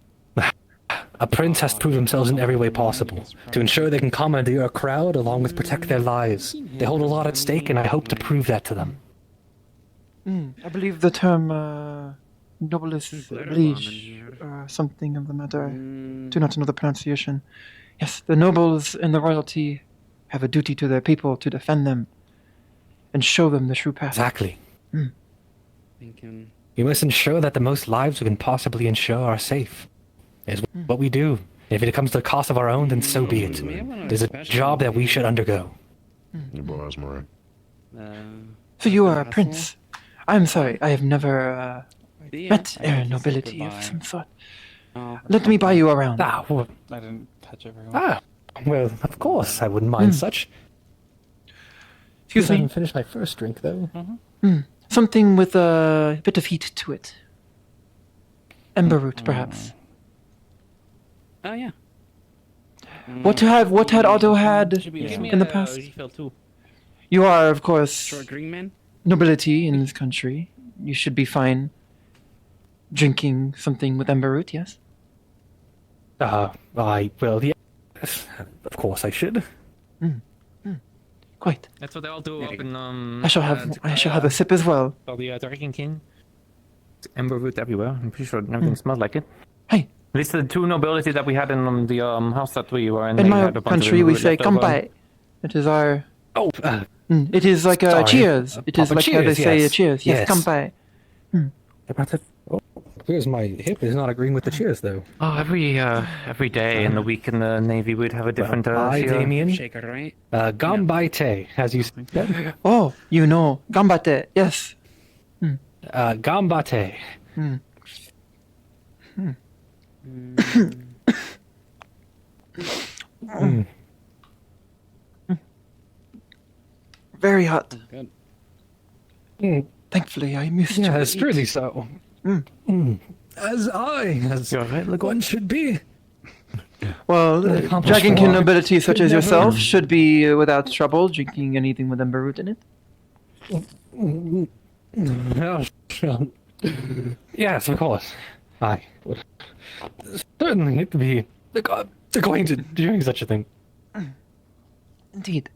A prince has to prove themselves in every way possible, to ensure they can commandeer a crowd along with protect their lives. They hold a lot at stake, and I hope to prove that to them. I believe the term nobilis oblige, something of the matter. Do not know the pronunciation. Yes, the nobles and the royalty have a duty to their people to defend them and show them the true path. Exactly. You must ensure that the most lives we can possibly ensure are safe. Is what we do. If it comes to the cost of our own, then so be it. It is a job that we should undergo. So you are a prince. I'm sorry, I have never met a nobility of some sort. Let me buy you around. Well, I didn't touch everyone. Well, of course, I wouldn't mind such. Excuse I me. haven't finished my first drink, though. Something with a bit of heat to it. Ember root, perhaps. Oh, yeah. What had Otto had in the past? You are, of course, Short green man? nobility in this country. You should be fine drinking something with ember root, yes? Yes. Of course I should. Quite. That's what they all do up in I shall have a sip as well. The Dragon King. It's ember root everywhere. I'm pretty sure everything smells like it. Hey. At least the two nobility that we had in the house that we were in. In they my had a bunch of country, we ember root say left over. "kampai." It is our. It is like sorry. a cheers. It is Papa like how they cheers, say yes. cheers. Yes, Yes. kampai. Here's my hip is not agreeing with the cheers, though. Oh, every day in the week in the Navy, we'd have a different Hi, cheer. Damien. Shaker, right? Gambaite, as you said. Oh, you know, gambate. Yes. Gambate. Very hot. Good. Thankfully, I missed you. Yes, truly so. as one should be. Well, accomplished dragonkin war nobility such could as never- yourself should be without trouble drinking anything with ember root in it. Yes, of course. I would certainly be going to doing such a thing. Indeed.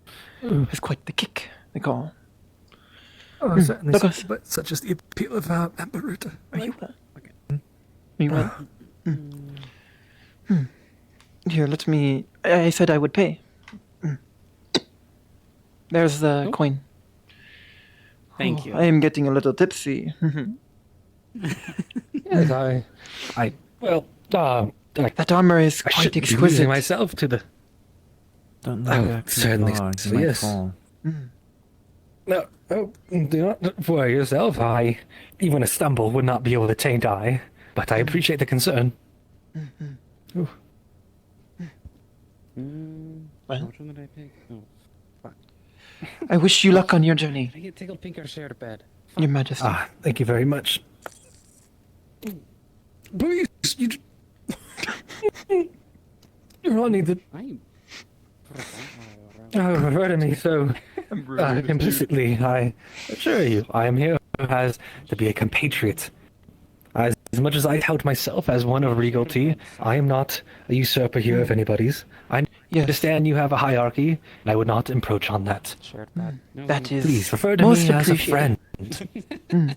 It's quite the kick, they call. Oh, certainly. Douglas. But such is the appeal of Amber Root. Are you well? Are you well? Here, let me... I said I would pay. There's the coin. Thank you. I am getting a little tipsy. Yes, that armor is I quite should be exquisite. losing myself to the. Don't certainly. Yes. No, do not worry yourself. Even a stumble would not be able to taint I, but I appreciate the concern. Ooh. Which one did I pick? Oh, fuck. I wish you luck on your journey, I get tickled pink or share to bed. Your Majesty. Thank you very much. Please, you're running the. Refer to me so implicitly. I assure you, I am here as to be a compatriot. As much as I tout myself as one of regalty, I am not a usurper here of anybody's. I understand you have a hierarchy, and I would not encroach on that. That is Please refer to most me as a appreciated. friend.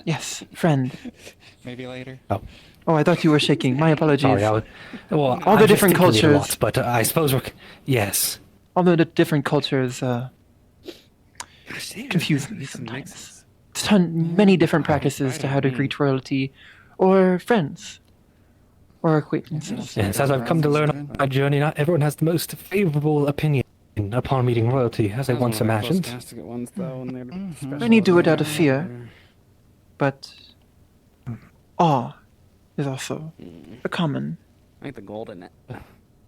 Yes, friend. Maybe later. Oh, I thought you were shaking. My apologies. Sorry, well, all I the different gesticulate a cultures. lot, but I suppose we're. Yes. All the different cultures confuse me sometimes. Many different practices to how to greet royalty, or friends, or acquaintances. Yes, as I've come to learn on my journey, not everyone has the most favorable opinion upon meeting royalty, as I once imagined. Many do it out of fear, but awe is also a common, I think the gold in it.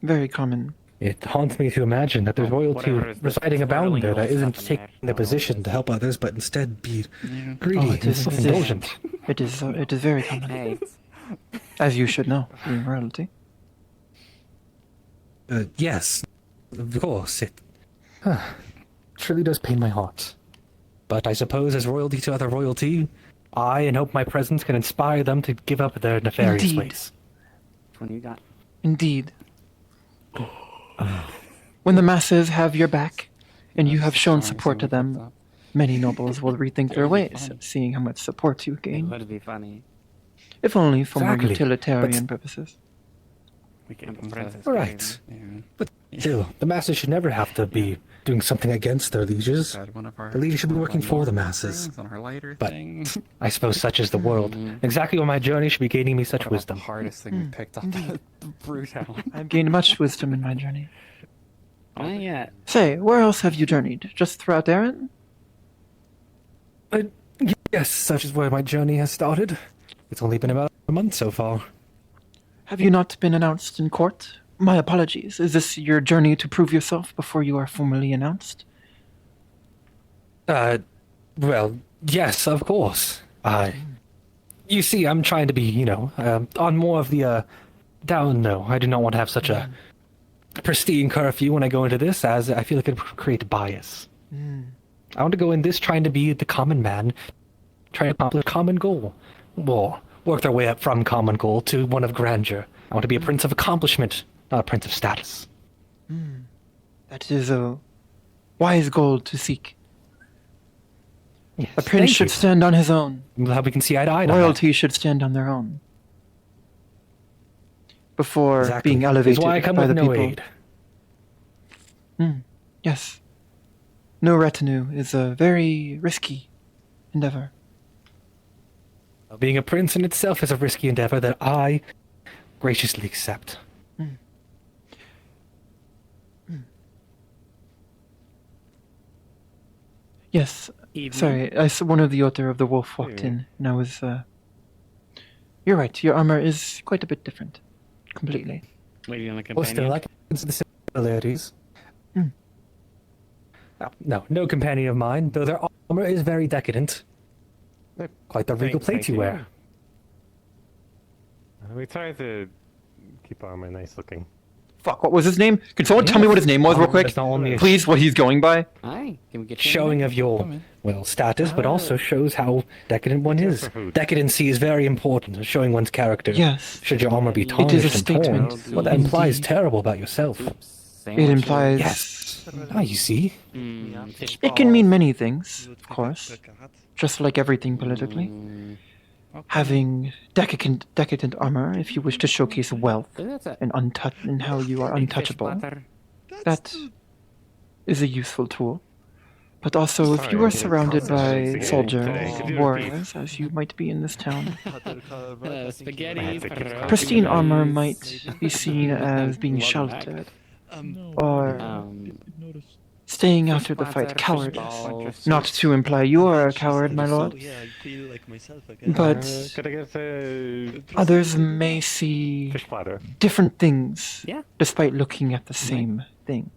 very common. It haunts me to imagine that there's royalty residing abound there that isn't taking the position to help others, but instead be greedy Oh, it and is- it is- self-indulgent. It is very common, as you should know, being royalty. Yes, of course, it truly does pain my heart. But I suppose as royalty to other royalty, I and hope my presence can inspire them to give up their nefarious Indeed. ways. Which one you got? Indeed. When the masses have your back, and you have shown support to them, many nobles will rethink their ways, seeing how much support you It gain, would be funny. if only for more Exactly, utilitarian but- purposes. Right. But still, the masses should never have to be doing something against their lieges. The lieges should be working for the masses. But I suppose such is the world. Exactly on my journey should be gaining me such wisdom. The hardest thing we picked up the brute hound. I've gained much wisdom in my journey. Not yet. Say, where else have you journeyed? Just throughout Erin? Yes, such is where my journey has started. It's only been about a month so far. Have you not been announced in court? My apologies. Is this your journey to prove yourself before you are formally announced? Well, yes, of course. You see, I'm trying to be, on more of the, down low. I do not want to have such a pristine curfew when I go into this, as I feel like it would create bias. I want to go in this trying to be the common man, trying to accomplish a common goal. Well, work their way up from common goal to one of grandeur. I want to be a prince of accomplishment, not a prince of status. That is a wise goal to seek. Yes, A prince thank should you. stand on his own. I'm glad we can see eye to eye on that. Royalty should stand on their own. Before Exactly. being That's elevated why I come by with the no people. aid. Yes. No retinue is a very risky endeavor. Being a prince in itself is a risky endeavor that I graciously accept. Yes. Sorry, one of the author of the wolf walked in, and I was. You're right. Your armor is quite a bit different, completely. Waiting on the Well, companion. still, I can see the similarities. No companion of mine, though their armor is very decadent. Quite the regal plates you wear. We try to keep armor nice looking. Fuck, what was his name? Can someone tell me what his name was real quick? Please, what he's going by? Aye, can we get Showing of your, well, status, but also shows how decadent one is. Decadency is very important, showing one's character. Yes. Should your armor be It is a tarnished and torn, statement. well, that implies Indeed. terrible about yourself. It implies... Yes. Ah, you see? It can mean many things, of course. Just like everything politically. Having decadent armor, if you wish to showcase wealth and how you are untouchable, that is a useful tool. But also, if you are surrounded by soldiers, warriors, as you might be in this town, pristine armor might be seen as being sheltered, or staying after the fight cowardice. Not to imply you are a coward, my lord, but others may see different things despite looking at the same thing.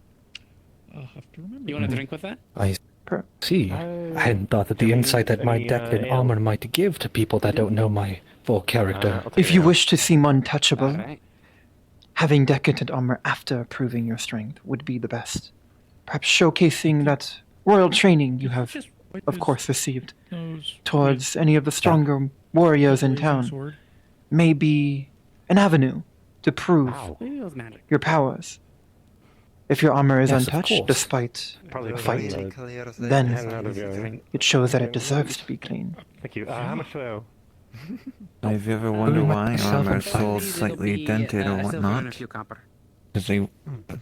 You want a drink with that? I see. I hadn't thought that the insight that my decadent armor might give to people that don't know my full character. If you wish to seem untouchable, having decadent armor after proving your strength would be the best. Perhaps showcasing that royal training you have, of course, received towards any of the stronger warriors in town may be an avenue to prove your powers. If your armor is untouched despite the fight, then it shows that it deserves to be clean. Thank you. How much though? Have you ever wondered why armor is so slightly dented or whatnot? Because they,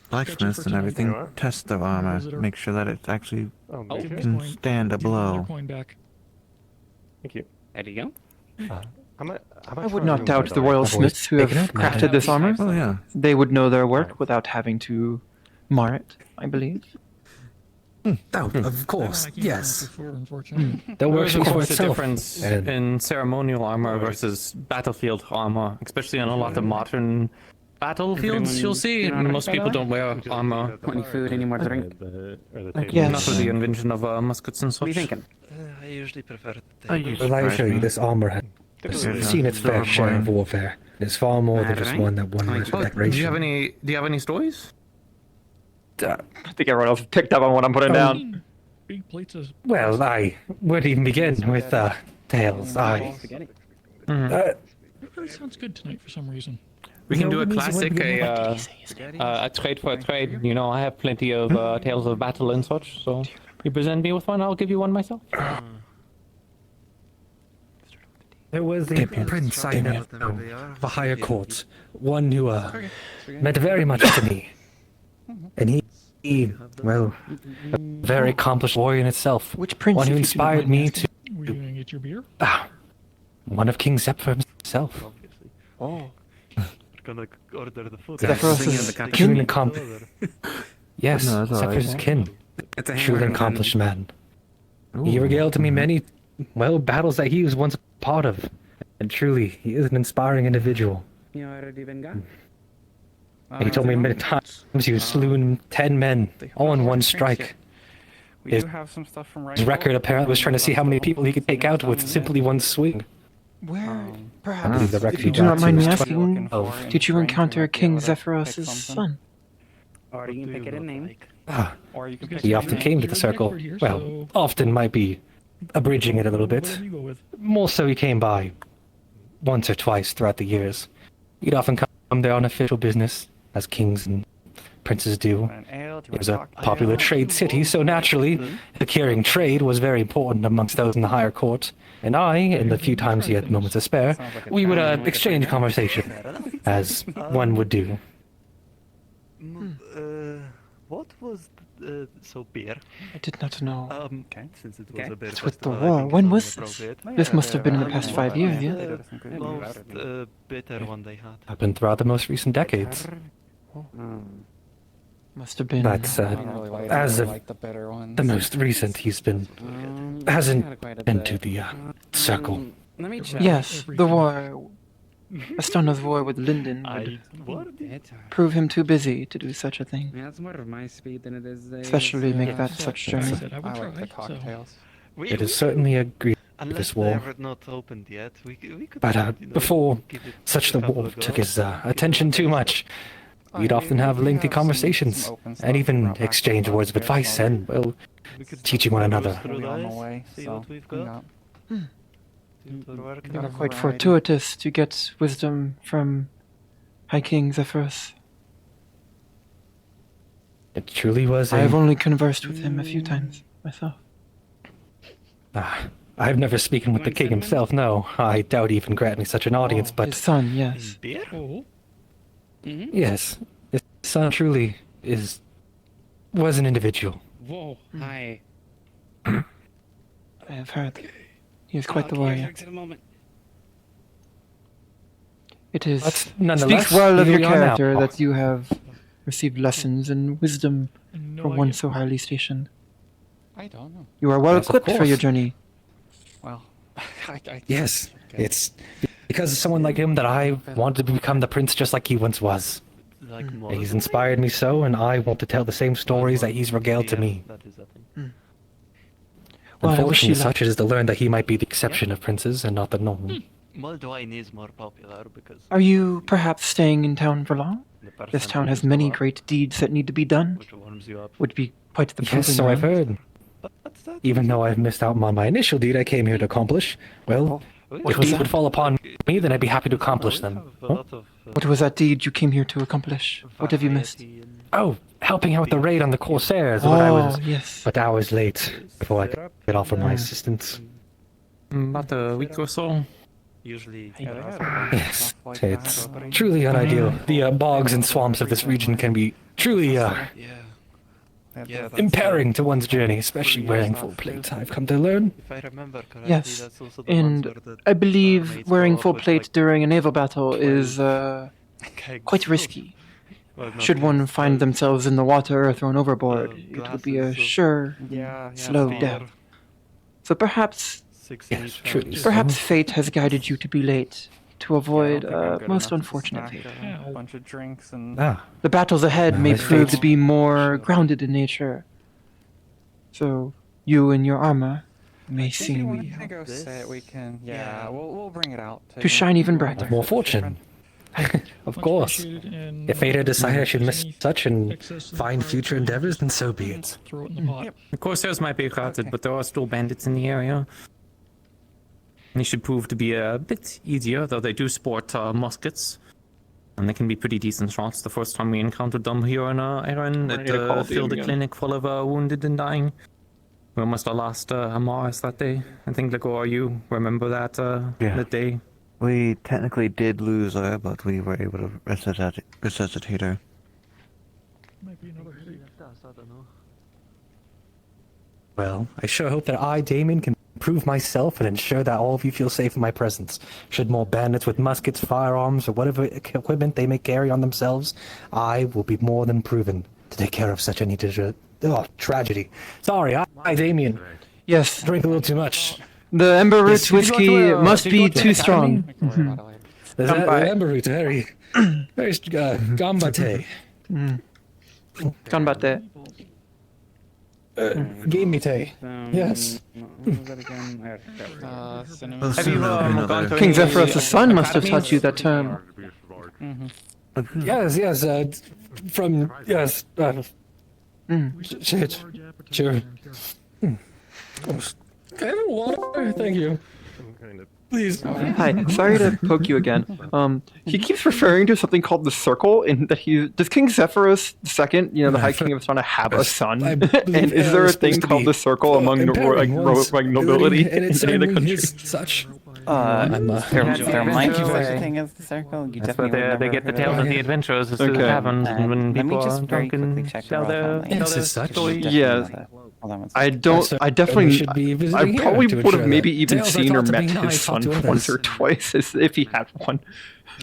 blacksmiths and everything, test their armor, make sure that it actually can stand a blow. Thank you. There you go. I would not doubt the royal smiths who have crafted this armor. Oh yeah. They would know their work without having to mar it, I believe. Oh, of course, yes. There was, of course, a difference in ceremonial armor versus battlefield armor, especially on a lot of modern battlefields. You'll see most people don't wear armor. Any food, any more drink? Not with the invention of muskets and such. What are you thinking? I usually prefer to Well, I assure you, this armor has seen its fair share of warfare. It's far more than just one that one wears for decoration. Do you have any stories? I think everyone else picked up on what I'm putting down. Big plates of... Well, I would even begin with tales. It really sounds good tonight for some reason. We can do a classic, a trade for a trade. You know, I have plenty of tales of battle and such, so you present me with one, I'll give you one myself. There was a prince I know of a higher court, one who meant very much to me. And he, well, a very accomplished warrior in itself. Which prince? One who inspired me to... Were you gonna get your beer? One of King Zephyr himself. Oh. Gonna order the food. Truly accomplished. Yes, No, it's alright. Zephyr's kin. It's a Truly hammer accomplished man. He regaled to me many, well, battles that he was once a part of. And truly, he is an inspiring individual. You already been got? And he told me many times he was slew 10 men, all in one strike. We His do have some stuff from record apparently was trying to see how many people he could take out with simply one swing. Where, I believe perhaps, the record if he you do not got mind was me 12. asking, did you encounter King Zephyros' son? Or you can pick it a name. Or you can pick He often came to the circle. Well, often might be abridging it a little bit. More so he came by once or twice throughout the years. He'd often come there on official business, as kings and princes do. It was a popular trade city, so naturally, securing trade was very important amongst those in the higher court. And I, in the few times he had moments to spare, we would exchange conversation, as one would do. What was so beer? I did not know. Okay, since it was a beer It's with the festival, I war. think When it's was more this? appropriate. This must have been in the past 5 years, yeah? Most bitter one they had. Happened throughout the most recent decades. Must have been. But as of the most recent, hasn't been to the circle. Let me check. Yes, the war. Aston's war with Linden would prove him too busy to do such a thing. Yeah, it's more of my speed than it is. Especially make that such journey. It is certainly a grief. Unless this they war. are not opened yet, we could. But you know, before give it such a the couple war of took goes. his attention too much, we'd often have lengthy conversations and even exchange words of advice and, well, teaching one another. See what we've got. Kind of quite fortuitous to get wisdom from High King Zephyrus. It truly was. I have only conversed with him a few times myself. I've never spoken with the king himself. No, I doubt he even grant me such an audience. But his son, yes. Yes, his son truly was an individual. Whoa, hi. I have heard. He is quite the warrior. It is speaks well of your character that you have received lessons and wisdom from one so highly stationed. I don't know. You are well equipped for your journey. Well, Yes, it's because of someone like him that I wanted to become the prince just like he once was. He's inspired me so, and I want to tell the same stories that he's regaled to me. Well, I wish Unfortunately, you such it is to learn that he might be the exception of princes and not the norm. Moldwine is more popular because. Are you perhaps staying in town for long? This town has many great deeds that need to be done. Would be quite the Yes, proving so I've ground. heard. Even though I've missed out on my initial deed I came here to accomplish, well, if was these that? would fall upon me, then I'd be happy to accomplish them. Huh? What was that deed you came here to accomplish? What have you missed? Oh, helping out with the raid on the Corsairs, but I was yes. but I was late before I could get offer my assistance. About a week or so. Usually. Yes, it's truly unideal. The bogs and swamps of this region can be truly impairing to one's journey, especially wearing full plate, I've come to learn. If I remember correctly, Yes, that's also the ones where and the I believe mermaids wearing go full up with, plate like, during a naval battle is kegs. quite risky. Well, not Should one kegs, find but, themselves in the water or thrown overboard, it would be a glasses of- sure, slow beer. death. So perhaps, Yes, truly. perhaps fate has guided you to be late, to avoid a most unfortunate fate. a bunch of drinks and. The battles ahead may it's prove fate. to be more grounded in nature. So, you and your armor may You seem want to go sit? We can. Yeah, we'll bring it out. to shine even brighter. More fortune. Of course. If fate had decided I should miss such and find future endeavors, then so be it. The Corsairs might be crowded, but there are still bandits in the area. They should prove to be a bit easier, though they do sport muskets. And they can be pretty decent shots. The first time we encountered them here in Erin, it filled a clinic full of wounded and dying. We almost lost Amaris that day. I think, Ligor, you remember that that day? We technically did lose her, but we were able to resuscitate her. Well, I sure hope that I, Damien, can prove myself and ensure that all of you feel safe in my presence. Should more bandits with muskets, firearms, or whatever equipment they may carry on themselves, I will be more than proven to take care of such a tragedy. Sorry, I, Damien. Yes. Drink a little too much. The Ember Root Yes, whiskey must be too strong. The Ember Root, very gambate. Gambate. Gamete. Yes. Have you gone to King Zephyrus' son must have taught you that term. Yes, from, yes, shit, sure. Can I have water? Thank you. Please. Hi, sorry to poke you again. He keeps referring to something called the Circle, and that does King Zephyrus II, the High King of Sona, have a son? And is there a thing called the Circle among nobility And it's in any other country? such. There might be such a thing as the Circle. You That's where definitely they get the tales of the adventures as to the taverns and when let me people just very drunk quickly and check tell the royal their family. stories. Yeah. Hold on one I second. don't. I definitely. I probably would have maybe even Tales are seen or thought to be met nice, his son talk to others. once or twice, if he had one.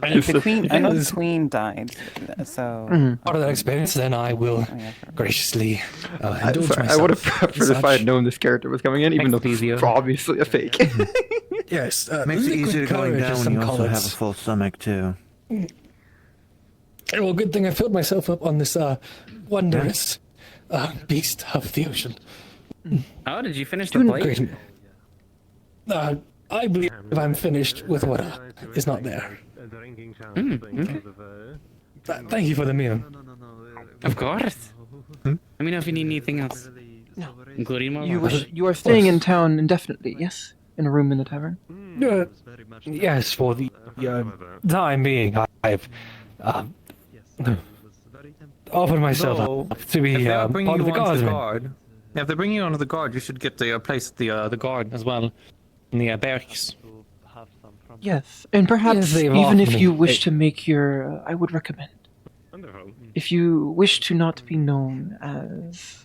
I know the Queen died, so. Part of that experience, then I will graciously indulge myself. I would have preferred if I had known this character was coming in, even though it's obviously a fake. Yes, Makes it easier liquid going courage, as down when some you call also it. have a full stomach, too. Well, good thing I filled myself up on this wondrous beast of the ocean. Oh, did you finish the Doing plate? great. I believe I'm finished with what is not there. Thank you for the meal. Of course. Let me know if you need anything else. No. Including more You are staying in town indefinitely, yes? In a room in the tavern? Yes, for the time being, I've offered myself up to be if they are part bringing of the you onto the guardsmen. guard, if they're bringing you onto the guard, you should get the place at the guard as well, in the barracks. Yes, and perhaps they've even if offered you me wish to make your, I would recommend, if you wish to not be known as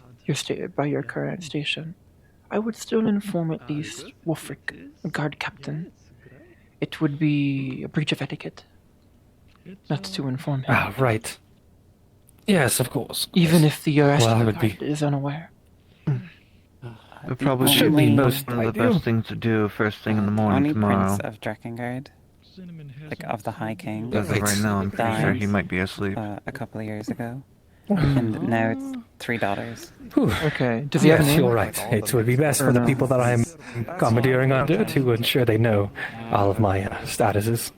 by your current station, I would still inform at least Wolfric, a guard captain. It would be a breach of etiquette not to inform him. Ah, right. Yes, of course. Even if the rest Well, of I the would be. guard is unaware. It probably Should be most one of the best things to do first thing in the morning Only tomorrow. Prince of Drakengard, like of the High King, As of right now, I'm pretty sure he might be asleep. a couple of years ago, and now it's 3 daughters. Okay, does he have a name? You're right. It would be best for the people that I'm commandeering under to ensure they know all of my statuses.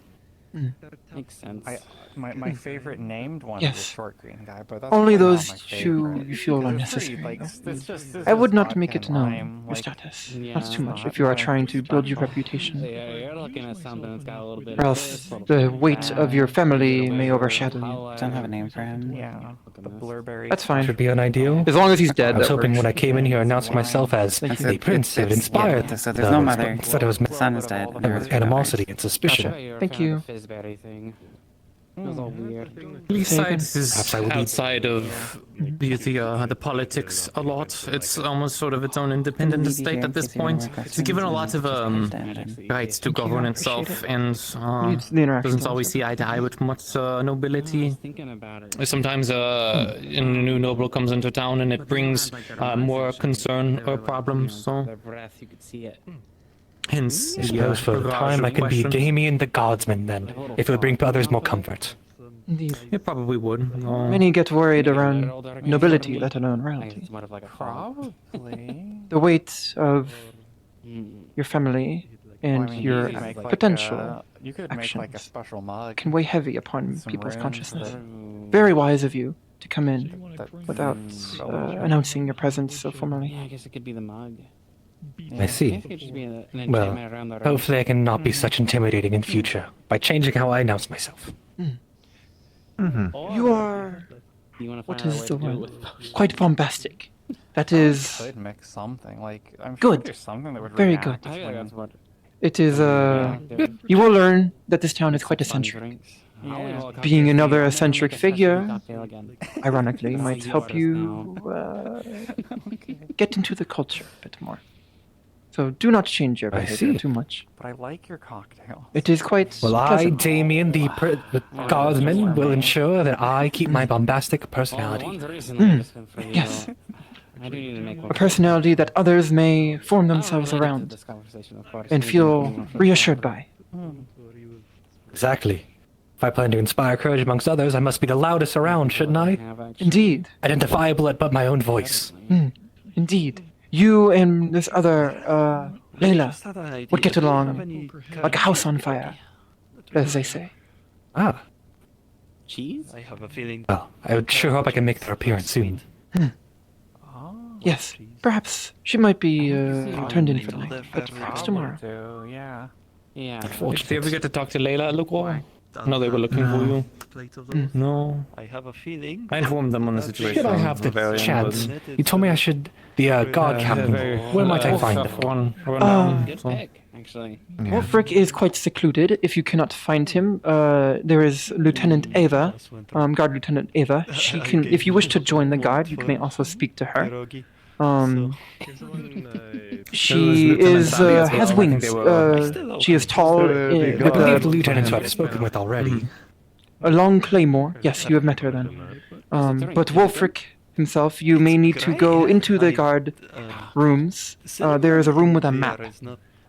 Makes sense. My favorite named one Yes. is the short green guy, but that's Only probably those not my two favorite, you feel because unnecessary. Like, though. this I would just not make it fucking known, rhyme, your like, status. Yeah, That's too it's much not if you are like trying to build your special. reputation. Yeah, you're looking at something that's got a little bit Or of else this, a little the bit of weight that, of your a family little may bit of overshadow you. color, Don't have a name for him. Yeah, the blueberry. That's fine. Should be an ideal. As long as he's dead, I was that hoping works. when I came in here announcing myself as Thank you. the prince, it inspired So there's no mother. Instead it was Son is dead. and there was animosity and suspicion. Thank you. Fizzberry thing. It was all weird. Besides, is Perhaps I would need- outside of the politics a lot. It's almost sort of its own independent estate at this point. It's given a lot of rights to govern itself, and Needs the interaction. doesn't always see eye to eye with much nobility. Thinking about it. Sometimes a new noble comes into town and it brings more concern or problems. So Their breath, you could see it. hence, I suppose for the time I could be question. Damien the Guardsman then, if it would bring others more comfort. Indeed. It probably would. Many get worried around nobility, let alone royalty. It's more of like a Probably. The weight of your family and Well, I mean, your you could make, like, potential you could make like a actions special mug. can weigh heavy upon some people's runes consciousness. that- Very wise of you to come in that- without announcing your presence so formally. Yeah, I guess it could be the mug. I see. It could just be an Well, enchantment around the hopefully I can not be such intimidating in future by changing how I announce myself. You are, You wanna what find out is a the way to do it word? with- Quite bombastic. That is Could mix something like I'm Good. sure there's something that would Very react good. I think when- that's what. It is you will learn that this town is quite eccentric. Yeah. Being another eccentric figure, Cocktail again. ironically, might See help what is you get into the culture a bit more. So do not change your I behavior see. too much. But I like your cocktail. It is quite Well, I, pleasant. Damien the Guardsman, will ensure that I keep my bombastic Oh, the personality. ones recently have just been pretty, Yes. I do need to make one. A personality that others may form Not themselves related to around this conversation, of course. and We feel can do one for reassured sure. by. Exactly. If I plan to inspire courage amongst others, I must be the loudest around, shouldn't I? Have actually- Indeed. Identifiable at but my own voice. Indeed. You and this other, Layla, would get along like a house on fire, as they say. Ah, Cheese? I have a feeling. well, I would sure hope I can make their appearance soon. Yes, perhaps she might be turned in for the night, but perhaps tomorrow. So, yeah. Yeah. Did you ever get to talk to Layla at Lukewarm? No, they were looking for you. No. I have a feeling. I informed them on the situation. Should I have the Bavarian, chance? but- You told me I should. The guard captain. Where might I find them? Good pick, actually. Wolfric is quite secluded. If you cannot find him, there is Lieutenant Ava, Guard Lieutenant Ava. She can, if you wish to join the guard, you may also speak to her. She is has wings. She is tall I with believe the lieutenants who I've spoken with already. a long claymore. Yes, you have met her then. But Wolfric himself, you may need to go into the guard rooms. There is a room with a map.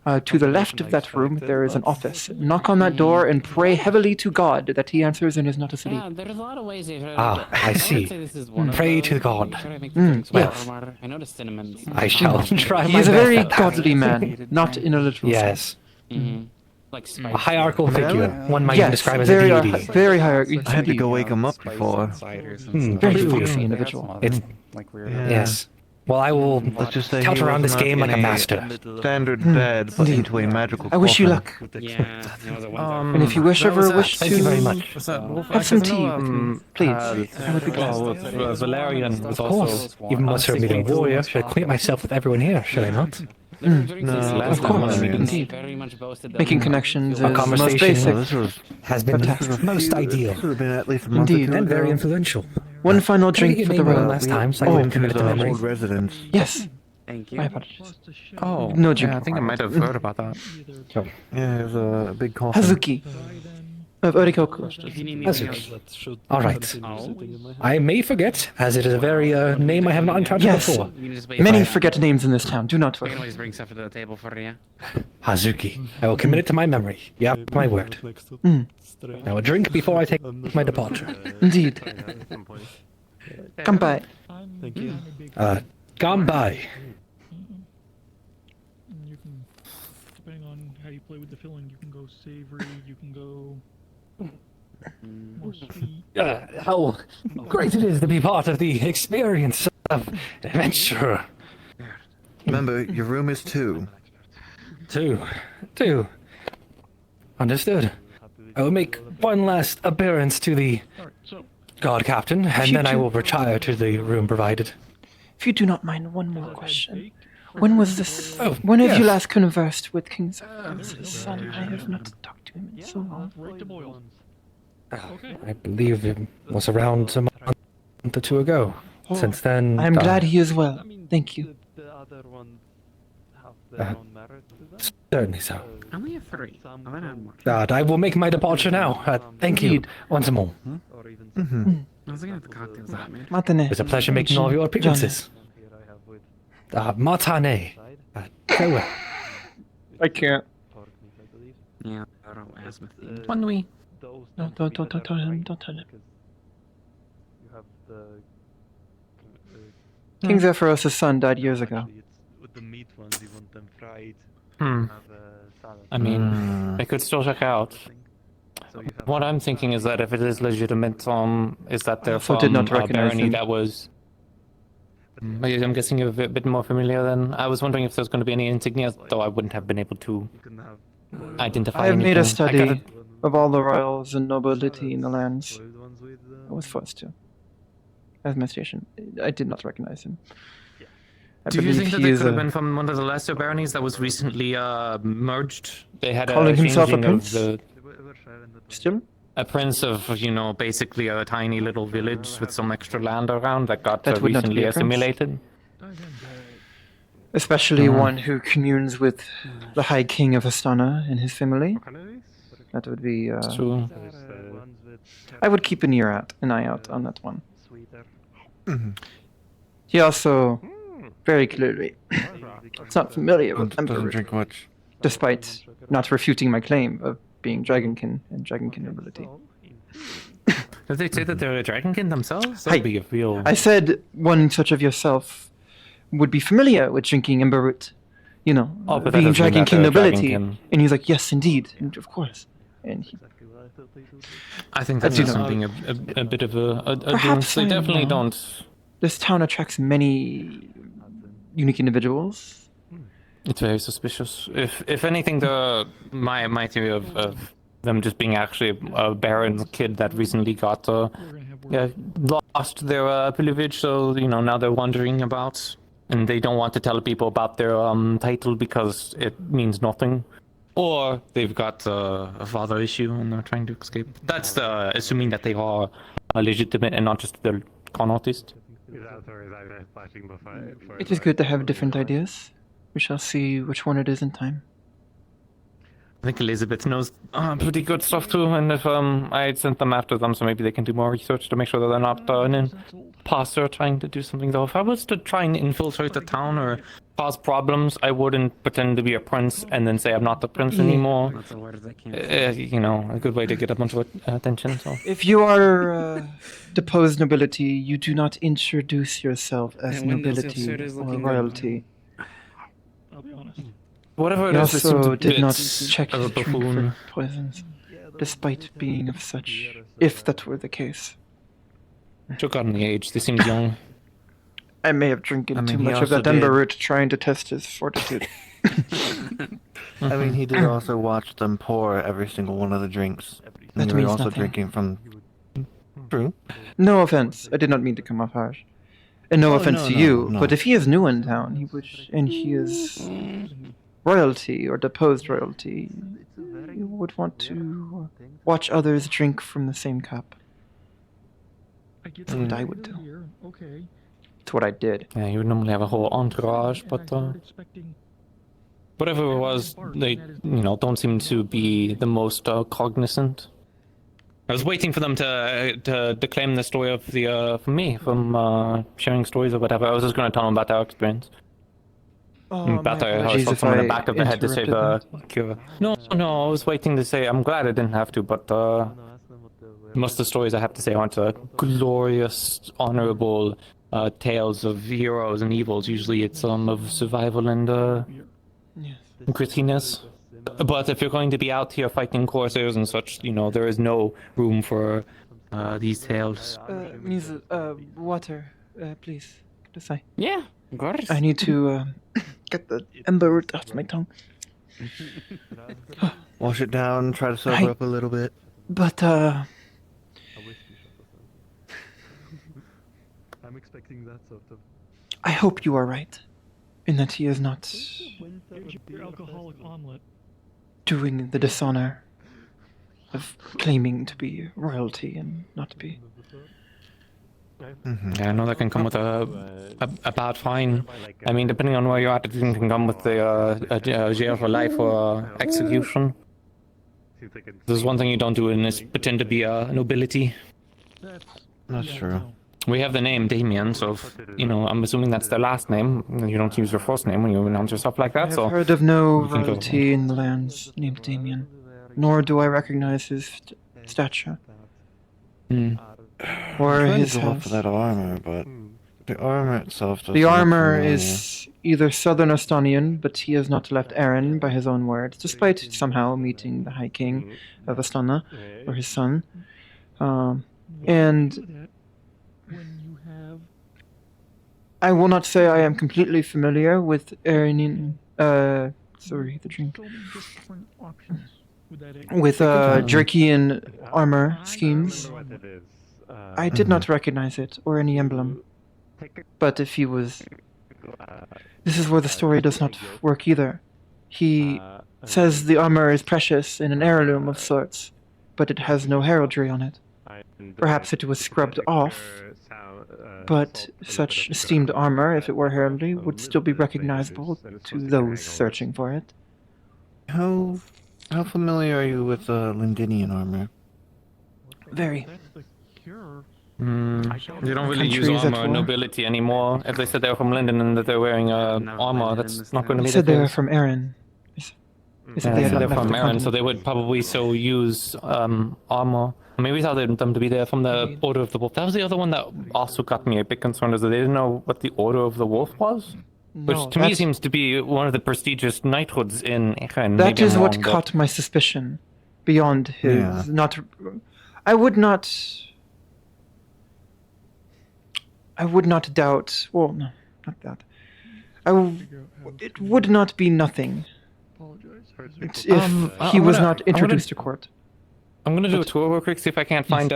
To the left of that room, there is an office. Knock on that door and pray heavily to God that he answers and is not asleep. Yeah, there's a lot of ways. I see. Pray to God. Yes. I noticed cinnamon. I shall try my He is a very best. godly man, not in a literal Yes. sense. Like A hierarchical figure. One might yes, describe as very, a deity. very hierarchical. I had to go wake him up before. Very foxy individual. It's, yes. Well, I will Let's just say count he around was this not game like a in master. Standard bed, but into a magical I wish you coffin. luck. Yeah. And if you wish ever wish Thank you very to much. have some tea with me, please, I would be glad. Valerian was Of course. Even must have meeting warrior. Should I acquaint myself with everyone here, should I not? Of course, indeed. Making connections Our is most conversation basic. has been most ideal. Should have been at least a month or Indeed. two And very ago. influential. One final Can I drink get for your the name one road. last time so I Oh, can commit it to memory? Old residence. Yes. Thank My you. apologies. Oh, No yeah, drink I think I might have heard about that. Yeah, there's a big coffin. Hazuki of Orikoku. If you need me Hazuki. Alright. I may forget, as it is a very name I have not encountered Yes. before. You can just wait Many for- forget names in this town. Do not We can worry. always bring stuff to the table for you. Hazuki. I will commit it to my memory. You have my word. Now a drink before I take my departure. Indeed. Come by. Thank you. Gone by. You can, depending on how you play with the filling, you can go savory, you can go more sweet. How great it is to be part of the experience of adventure. Remember, your room is 2. Two. Understood. I will make one last appearance to the guard captain, and then I will retire to the room provided. If you do not mind, one more question. When was this? Oh, When have you yes. last conversed with King Zephyros' son? I have not talked to him in so long. Right to boil. I believe it was around a month or two ago. Since then, I am glad he is well. Thank you. The other ones have their own merit to them. certainly so. I only have 3. I might have more. I will make my departure now. Thank you once more. Or even I was looking at the cocktails that I made. Matane. It's a pleasure making all of your appearances. Matane. Farewell. I can't. Yeah, I don't ask me. Bonne nuit. No, don't tell him. Don't tell him. You have the King Zephyros' son died years ago. with the meat ones, you want them fried. Hmm. Have a salad. I mean, I could still check out. What I'm thinking is that if it is legitimate, is that they're Also from did not a recognize barony him. that was. I'm guessing you're a bit more familiar then. I was wondering if there's going to be any insignias, though I wouldn't have been able to identify I have made a anything. I study gotta- of all the royals and nobility in the lands. I was forced to. As my station. I did not recognize him. I Do you believe think that he they is could have a- been from one of the lesser baronies that was recently merged? They had Calling himself a changing of prince? the- Still? A prince of, basically a tiny little village with some extra land around that got That would not be recently a prince. assimilated. Especially one who communes with the High King of Astana and his family. That would be. True. I would keep an eye out on that one. He also very clearly is not familiar with Doesn't Emperor, drink much. despite not refuting my claim of being Dragonkin and Dragonkin nobility. Did they say that they're a dragonkin themselves? That Hi. would be a real. I said one such of yourself would be familiar with drinking Emberroot, Oh, but that being doesn't mean that Dragonkin they're a nobility. dragonkin. And he's like, yes, indeed, and of course. And he, I think I that's do just not. being a bit of a Perhaps they I am definitely wrong. don't. This town attracts many unique individuals. It's very suspicious. If anything, my theory of them just being actually a baron kid that recently got lost their privilege, so now they're wandering about, and they don't want to tell people about their title because it means nothing, or they've got a father issue and they're trying to escape. That's assuming that they are legitimate and not just the con artist. It is good to have different ideas. We shall see which one it is in time. think Elizabeth knows pretty good stuff too, and if I had sent them after them, so maybe they can do more research to make sure that they're not an imposter trying to do something. Though, if I was to try and infiltrate the town or cause problems, I wouldn't pretend to be a prince and then say I'm not the prince anymore. That's a word I can't You know, a good way to get a bunch of attention. So, If you are deposed nobility, you do not introduce yourself as And Windows nobility insert is or looking royalty. I'll be honest. whatever it You is, it seems also a did bit not check of a his drink buffoon. for poisons, despite being of such, if that were the case. Took on the age. They seemed young. I may have drinking I mean, too he much of also that ember did- root trying to test his fortitude. I mean, he did also watch them pour every single one of the drinks. And That you were means also nothing. drinking from. True. No offense, I did not mean to come off harsh. And no Oh, offense no, to no, you, no. but if he is new in town, he would, and he is royalty or deposed royalty, you would want to watch others drink from the same cup. That's what I would do. Okay. It's what I did. Yeah, you would normally have a whole entourage, but whatever it was, they, don't seem to be the most cognizant. I was waiting for them to claim the story of from me, from sharing stories or whatever. I was just going to tell them about their experience. Oh, About my how I apologies shot if someone in the I back of the head to save interrupted Kira. No, I was waiting to say, I'm glad I didn't have to, but most of the stories I have to say aren't glorious, honorable tales of heroes and evils. Usually it's of survival and grittiness. But if you're going to be out here fighting corsairs and such, there is no room for these tales. Water, please. Just say. Yeah, of course. I need to get the ember root out of my tongue. Wash it down, try to sober up a little bit. But, I'm expecting that sort of. I hope you are right, in that he is not Your alcoholic omelet. doing the dishonor of claiming to be royalty and not to be. Yeah, I know that can come with a bad fine. I mean, depending on where you're at, it can come with a jail for life or execution. There's one thing you don't do, and it's pretend to be a nobility. That's true. We have the name Damien, so if, I'm assuming that's their last name. You don't use your first name when you announce yourself like that. I have So heard of no you can go- royalty in the lands named Damien, nor do I recognize his stature. Or I'm trying his to go off house. of that armor, but the armor itself doesn't The look armor familiar. is either Southern Estonian, but he has not left Erin by his own words, despite somehow meeting the High King of Estonna, or his son. And I will not say I am completely familiar with Erin. Sorry, the drink. With Jerkian armor schemes. I did not recognize it or any emblem. But if he was. This is where the story does not work either. He says the armor is precious and an heirloom of sorts, but it has no heraldry on it. Perhaps it was scrubbed off, but such esteemed armor, if it were heraldry, would still be recognizable to those searching for it. How familiar are you with Lindinian armor? Very. They don't really use Countries at armor or war. nobility anymore. If they said they're from Linden and that they're wearing armor, that's not going to They be said the they were case. from Erin. They said Yeah, they they had said not they're left from the Erin, so continent. they would probably so use armor. I mean, we thought them to be there from the Order of the Wolf. That was the other one that also got me a bit concerned, is that they didn't know what the Order of the Wolf was. Which No, to me that's- seems to be one of the prestigious knighthoods in Echen. That Maybe I'm is what wrong, but- caught my suspicion. Beyond his Yeah. I would not doubt. Well, no, not that. It would not be nothing. If he was not introduced to court. I'm gonna do a tour real quick, see if I can't find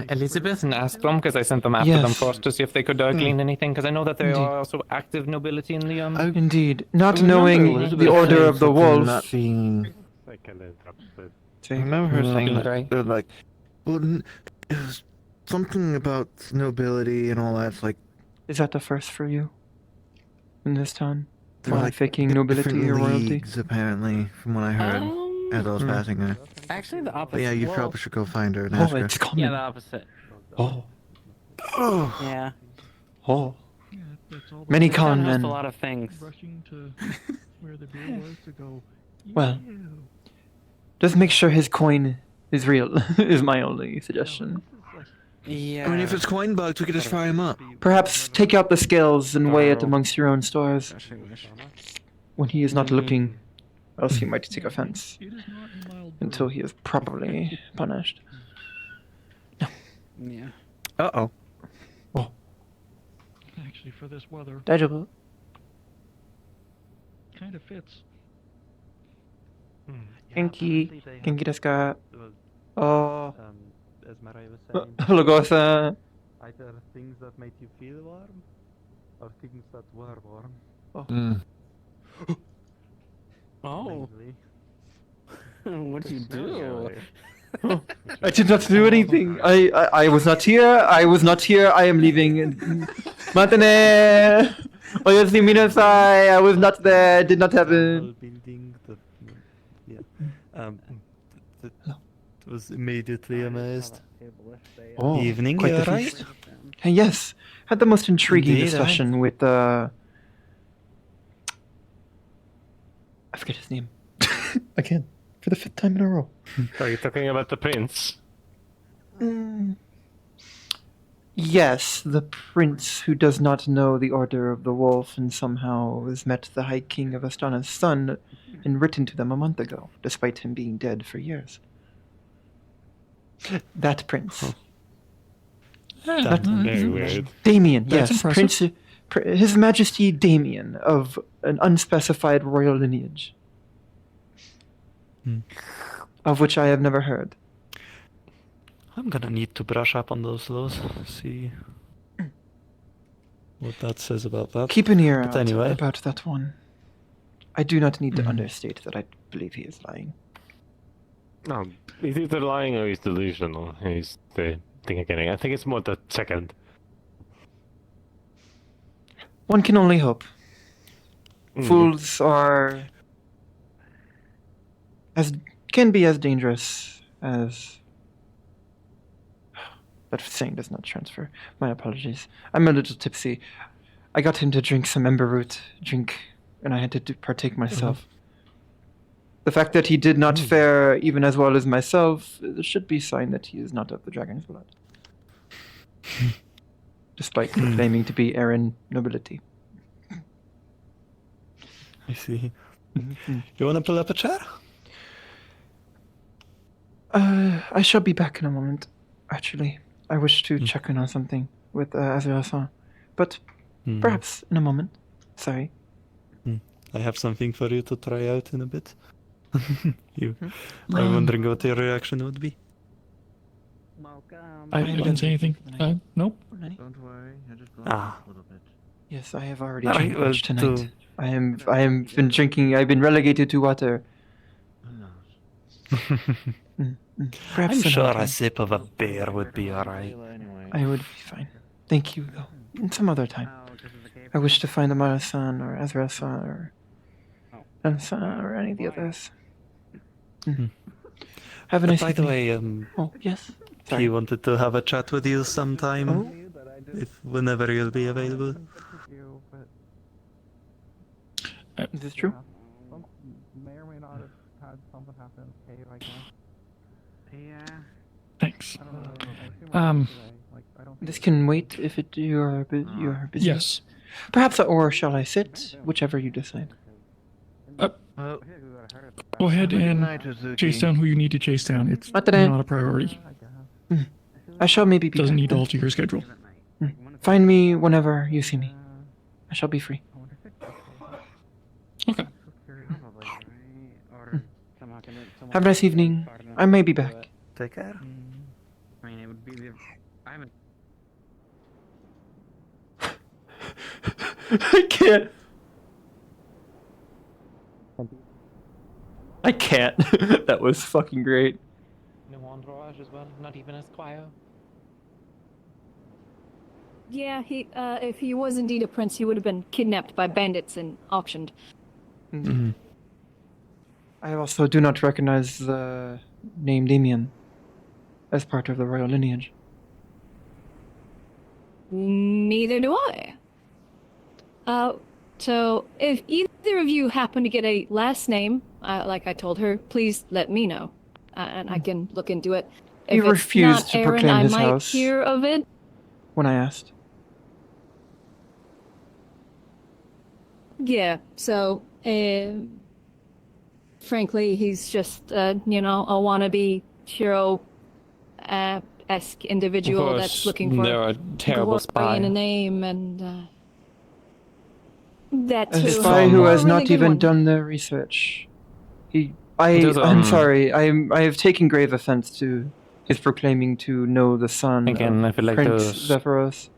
Elizabeth and ask them, because I sent them after them Yes. first to see if they could glean anything, because I know that there Indeed. are also active nobility in the Indeed, not I remember knowing Elizabeth the Order saying of the something Wolf. Not being... I remember her Not saying being that right. they're like, well, it was something about nobility and all that. It's like Is that the first for you? In this town? they're like Faking nobility different or royalty? leagues, apparently, from what I heard. as I was passing her. Actually, the opposite. But yeah, you Well, probably should go find her and Oh, ask her. it's coming. Yeah, the opposite. Oh. Yeah. Oh. all Many This con town hosts men. a lot of things. Rushing to where the beer was to go. Well, just make sure his coin is real, is my only suggestion. Yeah. I mean, if it's coin bugs, we could just fry him up. Perhaps take out the scales and weigh it amongst your own stores. When he is not looking, else he might take offense. Until he is properly punished. Yeah. Uh-oh. Actually, for this weather, Daijoubu. kind of fits. Genki. Genki desu ka? Oh. As Marai was saying, Logosa. either things that made you feel warm, or things that were warm. Oh. What'd you do? I did not do anything. I was not here. I was not here. I am leaving. Matane. Oyasumi minasai. I was not there. It did not happen. Building the, was immediately amazed. Oh, Evening, quite you the alright? feast. Hey, yes. Had the most intriguing Indeed, discussion with I forget his name. Again, for the 5th time in a row. Are you talking about the prince? Yes, the prince who does not know the Order of the Wolf and somehow has met the High King of Astana's son and written to them a month ago, despite him being dead for years. That prince. That's very weird. Damien, That's yes. impressive. His Majesty Damien of an unspecified royal lineage. Of which I have never heard. I'm gonna need to brush up on those laws, see what that says about that. Keep an ear But out anyway. about that one. I do not need to understate that I believe he is lying. No, he's either lying or he's delusional. He's the thing again. I think it's more the second. One can only hope. Fools are can be as dangerous as. That saying does not transfer. My apologies. I'm a little tipsy. I got him to drink some ember root drink, and I had to partake myself. The fact that he did not fare even as well as myself should be a sign that he is not of the dragon's blood. Despite claiming to be Aaron nobility. I see. You wanna pull up a chair? I shall be back in a moment, actually. I wish to check in on something with Azura-san. But perhaps in a moment. Sorry. I have something for you to try out in a bit. I'm wondering what your reaction would be. I didn't say anything. Nope. Don't worry, I just got Ah. a little bit. Yes, I have already Alright, drank well, much tonight. to- I am been drinking. I've been relegated to water. Perhaps I'm sure another a time. sip of a beer would be alright. I would be fine. Thank you, though. Some other time. I wish to find Amara-san or Azura-san or Ren-san or any of the others. Have a nice By the evening. way, Oh, yes. he wanted to have a chat with you sometime. Whenever you'll be available. Is this true? May or may not have had something happen. Hey, like Yeah. Thanks. This can wait if you are busy. Yes. Perhaps, or shall I sit? Whichever you decide. Go ahead and chase down who you need to chase down. It's not a priority. I shall maybe be Doesn't back need to then. alter your schedule. Find me whenever you see me. I shall be free. Okay. Have a nice evening. I may be back. Take care. I mean, it would be the. I'm. I can't. I can't. That was fucking great. No entourage as well, not even Esquire. Yeah, if he was indeed a prince, he would have been kidnapped by bandits and auctioned. I also do not recognize the name Damien as part of the royal lineage. Neither do I. So if either of you happen to get a last name, like I told her, please let me know, and I can look into it. He If it's refused not to Aaron, proclaim I his might house hear of it. when I asked. Yeah, so, frankly, he's just, a wannabe hero-esque individual Of that's course, looking for they're a terrible glory spy. in a name, and, that A too. spy who Or a has really not good even one. done the research. There's, I'm sorry. I have taken grave offense to his proclaiming to know the son Again, of I feel like Prince those- Zephyros,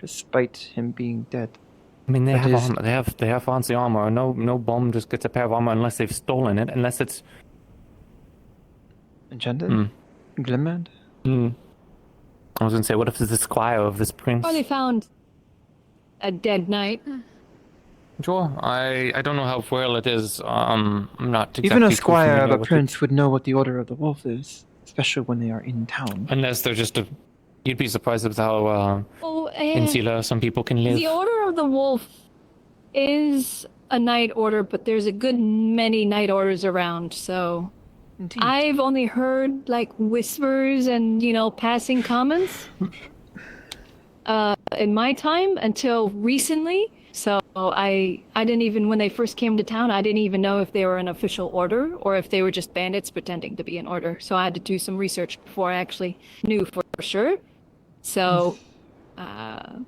despite him being dead. I mean, they That have is- armor. They have fancy armor. No bomb just gets a pair of armor unless they've stolen it. Unless it's Enchanted? Glimmed? I was gonna say, what if it's the squire of this prince? Or they found a dead knight. Sure. I don't know how well it is. I'm not exactly Even a too squire of familiar a with prince would know what the Order of the Wolf is, especially when they are in town. Unless they're just a. You'd be surprised with how insular some people can live. The Order of the Wolf is a knight order, but there's a good many knight orders around, so... I've only heard, like, whispers and, passing comments in my time until recently. So I didn't even, when they first came to town, I didn't even know if they were an official order or if they were just bandits pretending to be an order. So I had to do some research before I actually knew for sure. So, and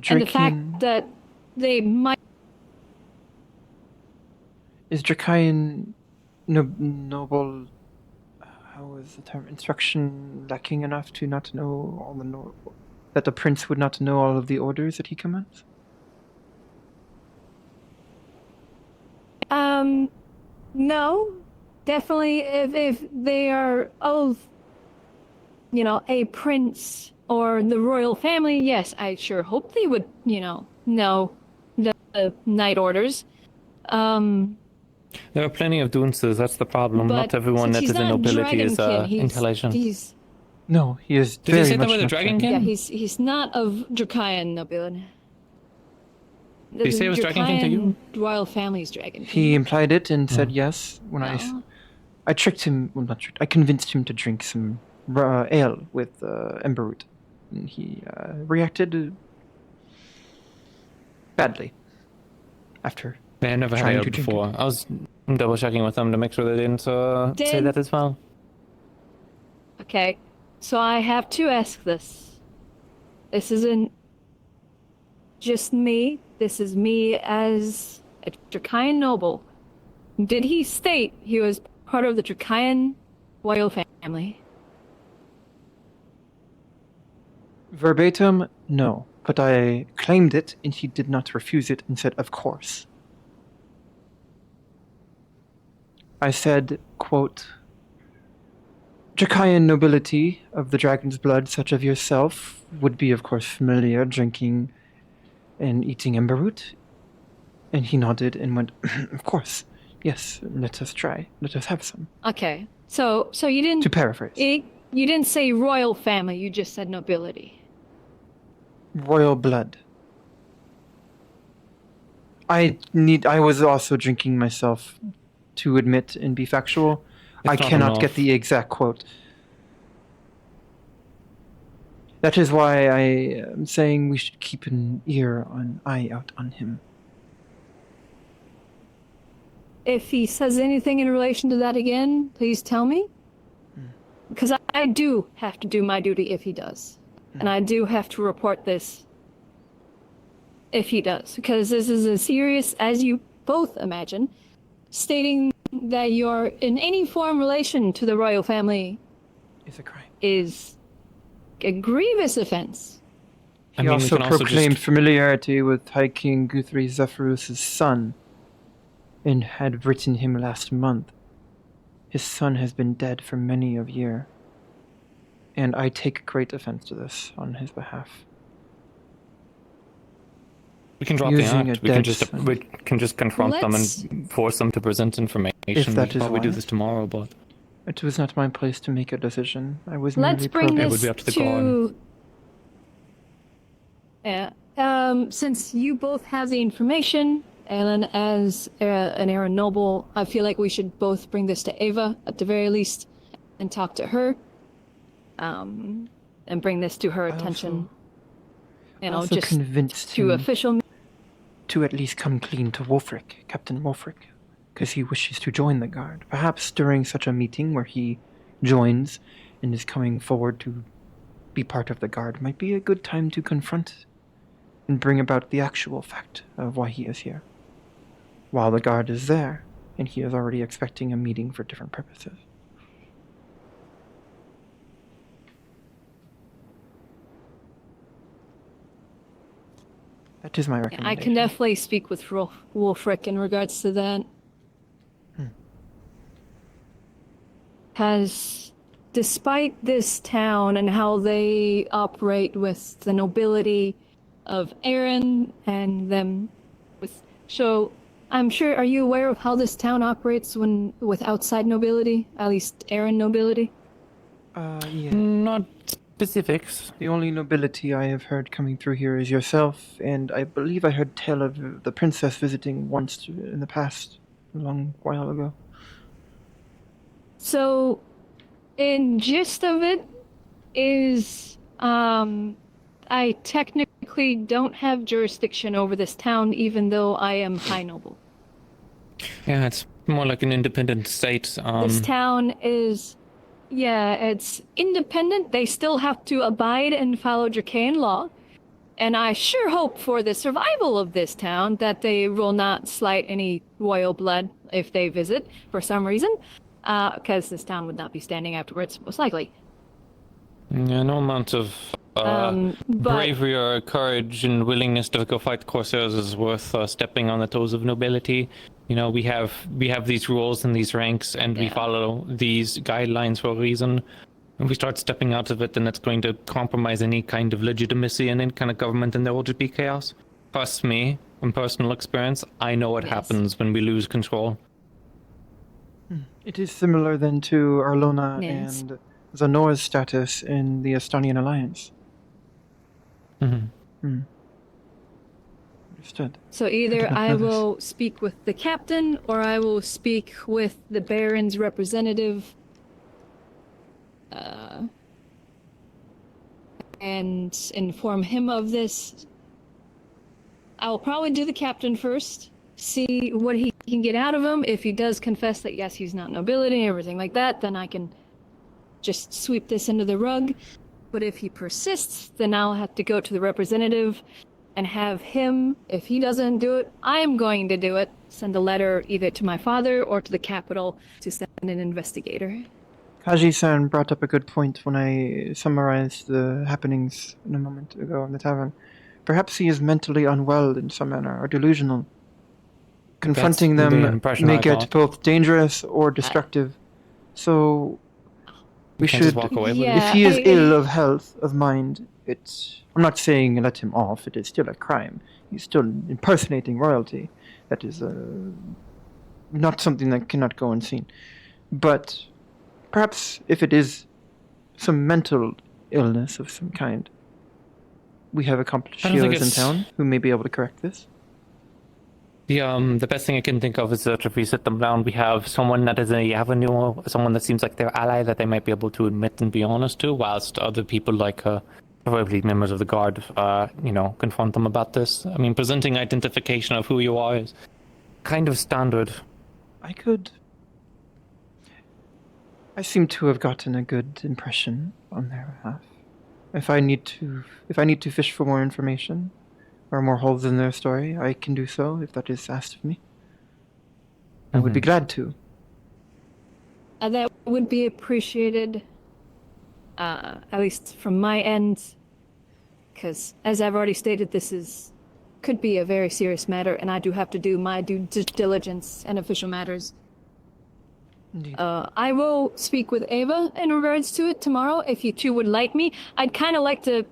the fact that they might... Is Dracayan noble... how is the term? Instruction lacking enough to not know all the... that the prince would not know all of the orders that he commands? No. Definitely if they are of, a prince or the royal family, yes, I sure hope they would, know the knight orders. There are plenty of dunces, that's the problem. But Not everyone since that he's is in not nobility is Dragonkin, intelligent. No, he is Did he very say that much with a not dragonkin? Yeah, he's not of Dracayan nobility. Did he say it was Dragonkin to you? Royal family's Dragonkin. He implied it and said yes when No. I tricked him, well not tricked, I convinced him to drink some ale with ember root. And he reacted badly after I never had trying ale to drink before. I was double checking with them to make sure they didn't say Did- that as well. Okay, so I have to ask this. This isn't just me. This is me as a Dracayan noble. Did he state he was part of the Dracayan royal family? Verbatim, no. But I claimed it, and he did not refuse it and said, of course. I said, quote, Dracayan nobility of the dragon's blood, such as yourself, would be, of course, familiar drinking and eating ember root. And he nodded and went, of course, yes, let us try. Let us have some. Okay, so you didn't... To paraphrase. You didn't say royal family, you just said nobility. Royal blood. I was also drinking myself to admit and be factual. It's I not cannot enough. get the exact quote. That is why I am saying we should keep an eye out on him. If he says anything in relation to that again, please tell me. Because I do have to do my duty if he does. And I do have to report this if he does. Because this is as serious as you both imagine. Stating that you're in any form relation to the royal family is a crime. Is a grievous offense. He also proclaimed familiarity with High King Guthrie Zephyros' son and had written him last month. His son has been dead for many a year, and I take great offense to this on his behalf. We can drop the Using act. a dead We can just confront them Let's- and force them to present information. If that We is probably do wise. this tomorrow, but It was not my place to make a decision. I was Let's merely bring probing. It would this be up to the guard. Yeah. Since you both have the information, Alan, as an Aaron Noble, I feel like we should both bring this to Ava at the very least, and talk to her, and bring this to her attention. You know, also just convinced to him official. to at least come clean to Wolfric, Captain Wolfric, because he wishes to join the guard. Perhaps during such a meeting where he joins and is coming forward to be part of the guard might be a good time to confront and bring about the actual fact of why he is here. While the guard is there, and he is already expecting a meeting for different purposes. That is my recommendation. I can definitely speak with Wolfric in regards to that. Because despite this town and how they operate with the nobility of Aaron and them so I'm sure, are you aware of how this town operates with outside nobility, at least Aaron nobility? Yeah. Not specifics. The only nobility I have heard coming through here is yourself, and I believe I heard tell of the princess visiting once in the past, a long while ago. So, in gist of it is, I technically don't have jurisdiction over this town, even though I am high noble. Yeah, it's more like an independent state. This town is, it's independent. They still have to abide and follow Draconian law. And I sure hope for the survival of this town that they will not slight any royal blood if they visit for some reason. Because this town would not be standing afterwards, most likely. Yeah, no amount of bravery or courage and willingness to go fight Corsairs is worth stepping on the toes of nobility. You know, we have these rules and these ranks, and we follow these guidelines for a reason. If we start stepping out of it, then it's going to compromise any kind of legitimacy and any kind of government, and there will just be chaos. Trust me, from personal experience, I know what happens when we lose control. It is similar then to Arlona Yes. and Zanora's status in the Estonian alliance. Understood. So either I will speak with the captain, or I will speak with the Baron's representative, and inform him of this. I will probably do the captain first, see what he can get out of him. If he does confess that yes, he's not nobility and everything like that, then I can just sweep this under the rug. But if he persists, then I'll have to go to the representative and have him, if he doesn't do it, I am going to do it. Send a letter either to my father or to the capital to send an investigator. Kaji-san brought up a good point when I summarized the happenings a moment ago in the tavern. Perhaps he is mentally unwell in some manner, or delusional. Confronting That's the them impression may I get got. both dangerous or destructive. So we can't just should, walk away with it. if he is Yeah, ill of health, of mind, I'm not saying let him off, it is still a crime. He's still impersonating royalty. That is not something that cannot go unseen. But perhaps if it is some mental illness of some kind, we have accomplished I don't think healers in it's- town who may be able to correct this. The best thing I can think of is that if we sit them down, we have someone that is a avenue, someone that seems like their ally that they might be able to admit and be honest to, whilst other people like probably members of the guard, confront them about this. I mean, presenting identification of who you are is kind of standard. I seem to have gotten a good impression on their behalf. If I need to fish for more information or more holes in their story, I can do so if that is asked of me. I would be glad to. That would be appreciated, at least from my end, because as I've already stated, this could be a very serious matter, and I do have to do my due diligence and official matters. I will speak with Ava in regards to it tomorrow, if you two would like me. I'd kind of like to,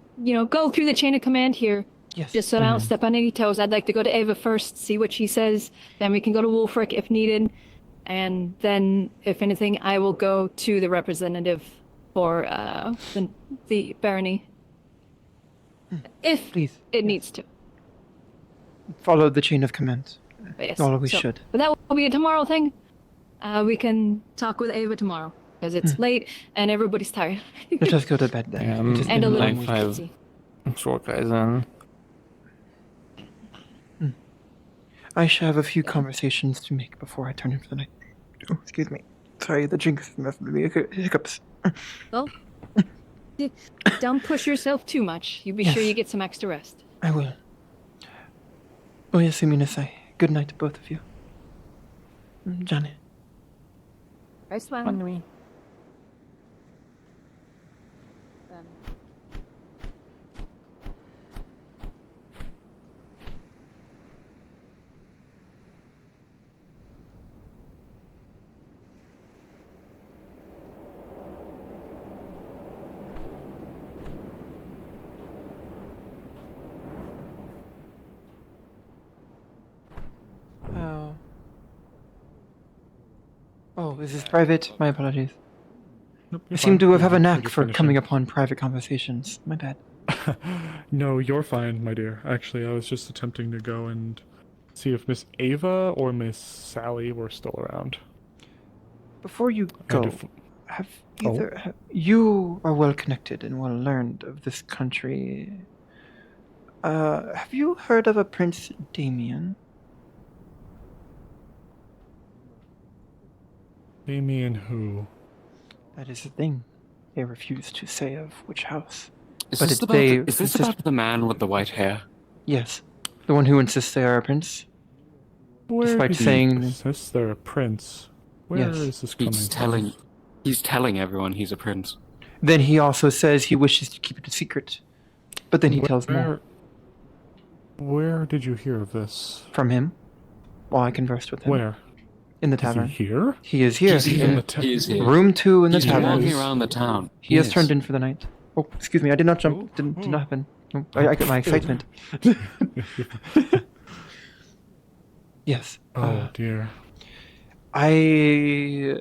go through the chain of command here Yes. Just so I don't step on any toes, I'd like to go to Ava first, see what she says. Then we can go to Wolfric if needed. And then, if anything, I will go to the representative for the barony. If it needs to. Follow the chain of command. But yes, All we so- should. But that will be a tomorrow thing. We can talk with Ava tomorrow. Because it's late and everybody's tired. Let us go to bed then. Yeah, It has And been a long little week. busy. short guys in. I shall have a few conversations to make before I turn in for the night. Oh, excuse me. Sorry, the drinks left me hiccups. Well, don't push yourself too much. You be sure you get some extra rest. I will. Oh, yes, Minasai. Good night to both of you. Johnny. Rest well. Oh. Oh, is this private? My apologies. Nope, I you're seem fine. to have a You're knack just for finishing. coming upon private conversations. My bad. No, you're fine, my dear. Actually, I was just attempting to go and see if Miss Ava or Miss Sally were still around. Before you And go, if- have Oh. either you are well connected and well learned of this country. Have you heard of a Prince Damien? Damien who? That is the thing. They refuse to say of which house. Is But this, it- about, they is this insist- about the man with the white hair? Yes, the one who insists they are a prince. Where Despite is saying he? Says they're a prince. Where is Yes. this coming from? He's telling everyone he's a prince. Then he also says he wishes to keep it a secret. But then he tells more Where did you hear of this? from him while I conversed with him. Where? In the Is he tavern. here? He is here. He's here. in He is here. Room 2 in the He's tavern. walking around the town. He has Yes. turned in for the night. Oh, excuse me. I did not jump. Did not happen. No, I got my excitement. Yes. Oh dear. I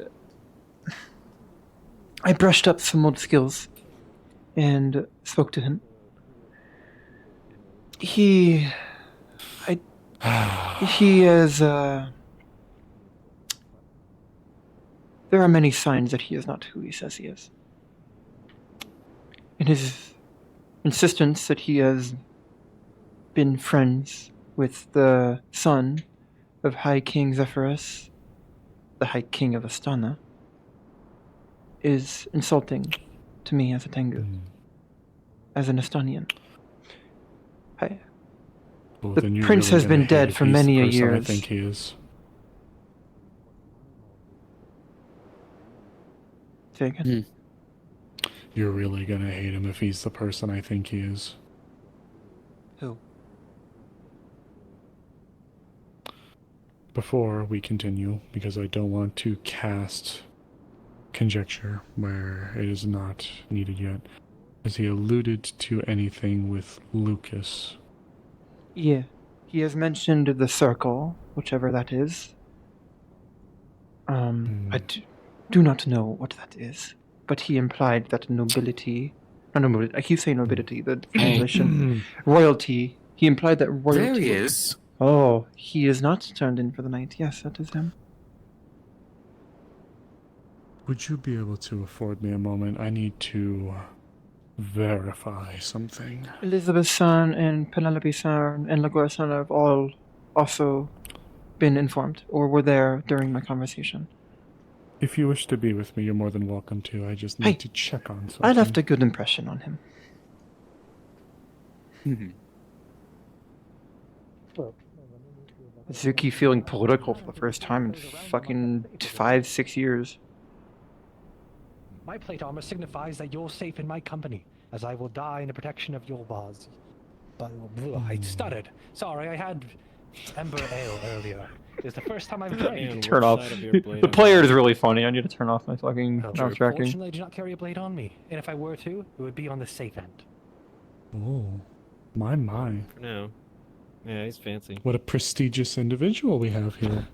brushed up some old skills and spoke to him. He is, there are many signs that he is not who he says he is. In his insistence that he has been friends with the son of High King Zephyrus, the High King of Astana, is insulting to me as a Tengu, as an Estonian. Well, The then you're prince really has been gonna dead hate for if he's the many a person I years. think he is. Say again? You're really gonna hate him if he's the person I think he is. Who? Before we continue, because I don't want to cast conjecture where it is not needed yet, has he alluded to anything with Lucas? Yeah. He has mentioned the circle, whichever that is. I do not know what that is, but he implied that nobility, not nobility, I keep saying nobility, the translation, royalty, he implied that royalty... There he is. Oh, he is not turned in for the night. Yes, that is him. Would you be able to afford me a moment? I need verify something. Elizabeth-san and Penelope-san and Lagora-san have all also been informed, or were there during my conversation. If you wish to be with me, you're more than welcome to. I just need Hey, to check on something. I left a good impression on him. Hazuki feeling political for the first time in fucking 5-6 years. My plate armor signifies that you're safe in my company, as I will die in the protection of your vods. But I stuttered. Sorry, I had Ember Ale earlier. It's the first time I've drank. Turn off. The player is really funny. I need to turn off my fucking mouse tracking. Fortunately, I do not carry a blade on me, and if I were to, it would be on the safe end. Oh. My. No. Yeah, he's fancy. What a prestigious individual we have here.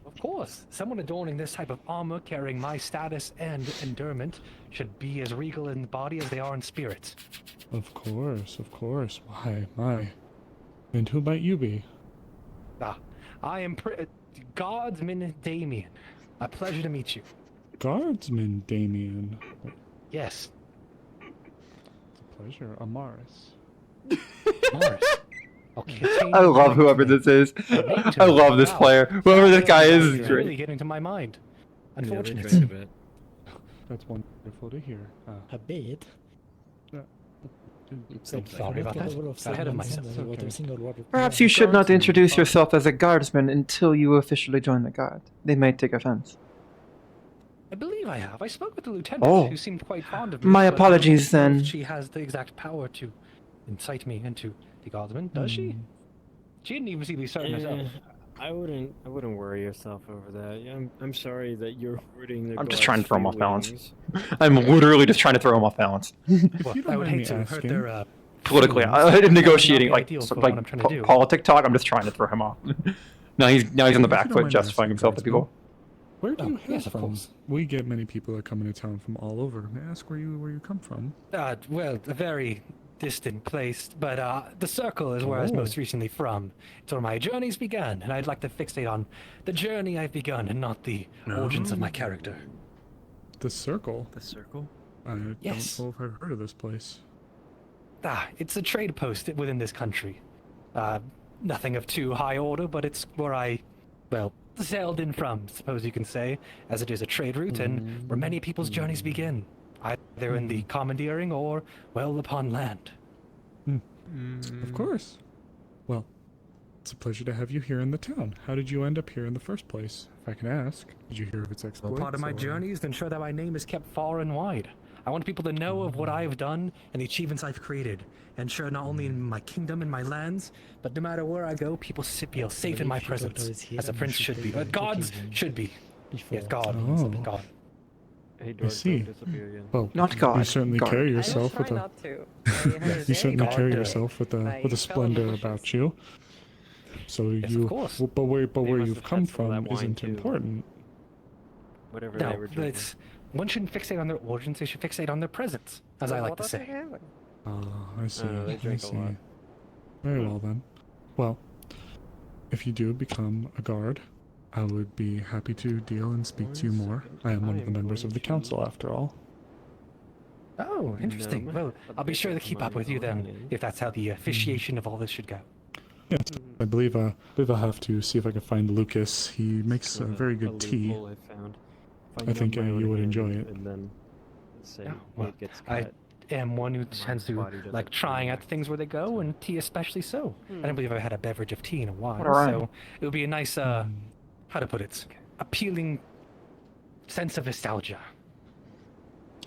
Of course, someone adorning this type of armor, carrying my status and endowment, should be as regal in body as they are in spirit. Of course. Why, my. And who might you be? I am Guardsman Damien. A pleasure to meet you. Guardsman Damien. Yes. It's a pleasure. Amaris. Morris. Okay, I love whoever this is. I love this player. Whoever this guy is It's great. really getting to my mind. Unfortunate. That's wonderful to hear. A bit. I'm sorry about that. Got ahead of myself. Perhaps you should not introduce yourself as a guardsman until you officially join the guard. They might take offense. I believe I have. I spoke with the lieutenant, Oh. who seemed quite fond of me. My but I don't apologies, know if then. She has the exact power to incite me into the guardsman, does she? She didn't even seem to be certain herself. I wouldn't worry yourself over that. I'm sorry that you're hurting the I'm just guard's trying to throw him off balance. feelings. I'm literally just trying to throw him off balance. Well, I would hate to hurt their Politically, feelings. negotiating, Not like, ideal for like what I'm trying to do. politic talk. I'm just trying to throw him off. Now he's on the back If you don't foot, mind justifying asking, himself to people. Where do you hail yes, of from? course. We get many people that come into town from all over. May I ask where you come from? Well, a very distant place, but the Circle is where I was Oh. most recently from. It's where my journeys began, and I'd like to fixate on the journey I've begun and not the origins of my character. The Circle. The Circle? I Yes. don't know if I've heard of this place. It's a trade post within this country. Nothing of too high order, but it's where I, well, sailed in from, suppose you can say, as it is a trade route and where many people's journeys begin, either in the commandeering or, well, upon land. Of course. Well, it's a pleasure to have you here in the town. How did you end up here in the first place? If I can ask, did you hear of its exploits? Well, part of my or- journey is to ensure that my name is kept far and wide. I want people to know of what I have done and the achievements I've created. Ensure not only in my kingdom and my lands, but no matter where I go, people feel safe in my presence, as a prince should be. Gods should be. Yes, God. Oh. God. I see. Well, Not God, you certainly God. carry I will yourself try with a. not to. You certainly God. carry yourself with a splendor about you. So you, course. but where must you've have come touched all that from wine, isn't too. important. Whatever No, they were drinking. it's, one shouldn't fixate on their origins, they should fixate on their presence, as I like to say. Ah, I see. they I drink a see. lot. Very well then. Well, if you do become a guard, I would be happy to deal and speak to you more. I am one of the members of the council, after all. Oh, interesting. Well, I'll be sure to keep up with you then, if that's how the officiation of all this should go. Yes, I believe I'll have to see if I can find Lucas. He makes a very good tea. loophole I found. If I think know my you own would hand enjoy it. And then say well, it gets I cut. am one who tends to like trying out things where they go, and tea especially so. I don't believe I've had a beverage of tea in a while, What a rhyme. so it would be a nice, how to put it, appealing sense of nostalgia.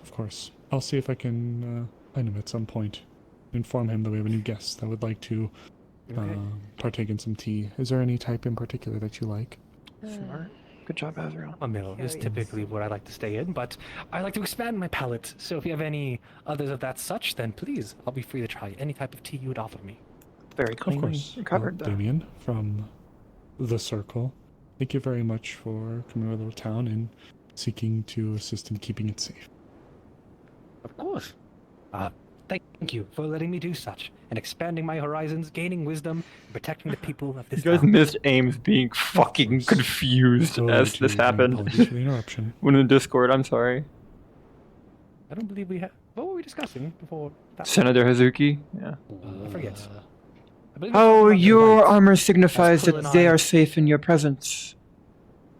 Of course. I'll see if I can find him at some point. Inform him that we have a new guest that would like to partake in some tea. Is there any type in particular that you like? Sure. Good job, Azrael. A mill is typically what I like to stay in, but I like to expand my palate, so if you have any others of that such, then please, I'll be free to try any type of tea you would offer me. Very Of cleanly course. covered, Well, though. Damien from the Circle, thank you very much for coming to our little town and seeking to assist in keeping it safe. Of course. Thank you for letting me do such, and expanding my horizons, gaining wisdom, and protecting the people of this You guys town. missed Ames being fucking confused as this happened. Apologies for the interruption. When in Discord, I'm sorry. I don't believe we had... What were we discussing before that? Senator Hazuki? Yeah. I forget. I believe we Oh, talked about the your knights. armor signifies Quill that and they I- are safe in your presence,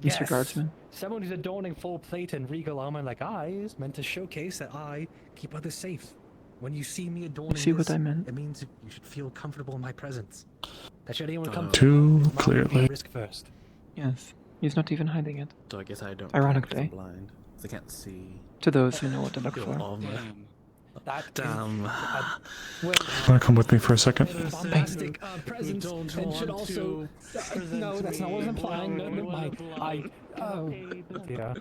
Mr. Yes. Guardsman. Someone who's adorning full plate and regal armor like I is meant to showcase that I keep others safe. When you see me adorning see what this, I meant? it means you should feel comfortable in my presence. That should anyone come Too to, clearly. risk first. Yes. He's not even hiding it. So I guess I don't. Ironically. I'm blind. I can't see. To those who know what to look for. That Damn. Want to come with me for a second? bombastic presence and should also... no, that's not what I'm implying. No, yeah.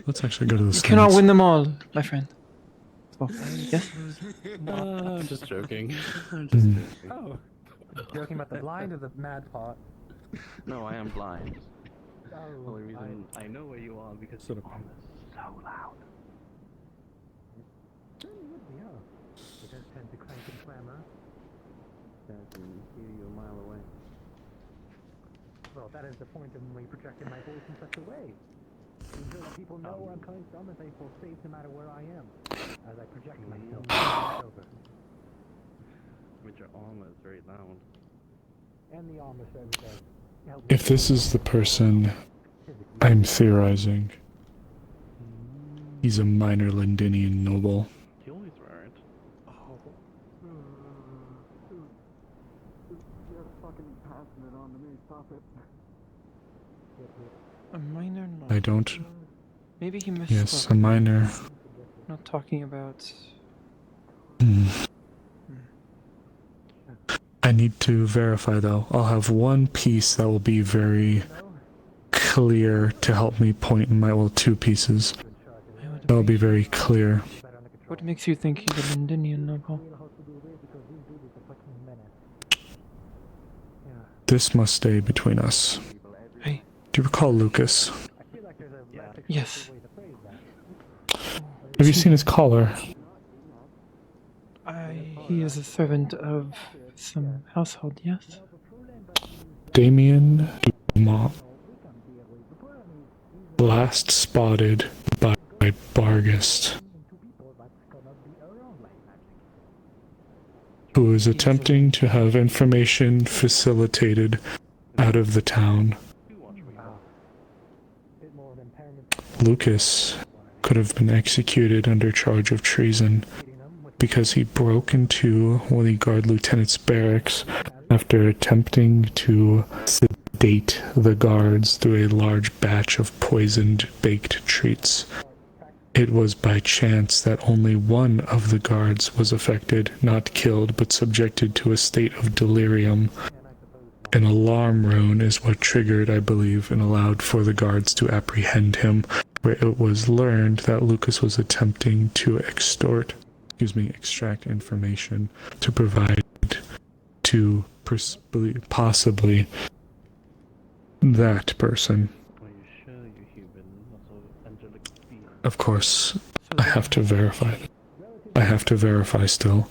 Let's actually go to the You cannot win them all, my friend. spoke. Yes? I'm just joking. Oh. Joking about the blind or the mad part? No, I am blind. Oh, The only reason I know where you are because Sort of. so loud. Certainly would be, huh? It does tend to crank and clamor. I can hear you a mile away. Well, that is the point of me projecting my voice in such a way. To ensure that people know where I'm coming from and they feel safe no matter where I am. As I project myself over. With your armor, it's very loud. And the armor certainly does. Help If this is the person I'm theorizing, he's a minor Londinian noble. You always wear it. You're fucking passing it on to me. Stop it. A minor noble. I don't. Maybe he missed. Yes, a minor. Not talking about. I need to verify though. I'll have one piece that will be very clear to help me point in my, well, two pieces. That will be very clear. What makes you think he's a Londinian noble? This must stay between us. Hey. Do you recall Lucas? Yes. Have you seen his collar? He is a servant of some household, yes? Damien Dumont. Last spotted by Bargist, who is attempting to have information facilitated out of the town. Lucas could have been executed under charge of treason because he broke into one of the guard lieutenant's barracks after attempting to sedate the guards through a large batch of poisoned baked treats. It was by chance that only one of the guards was affected, not killed, but subjected to a state of delirium. An alarm rune is what triggered, I believe, and allowed for the guards to apprehend him, where it was learned that Lucas was attempting to extract information to provide to possibly that person. Of course, I have to verify. I have to verify still.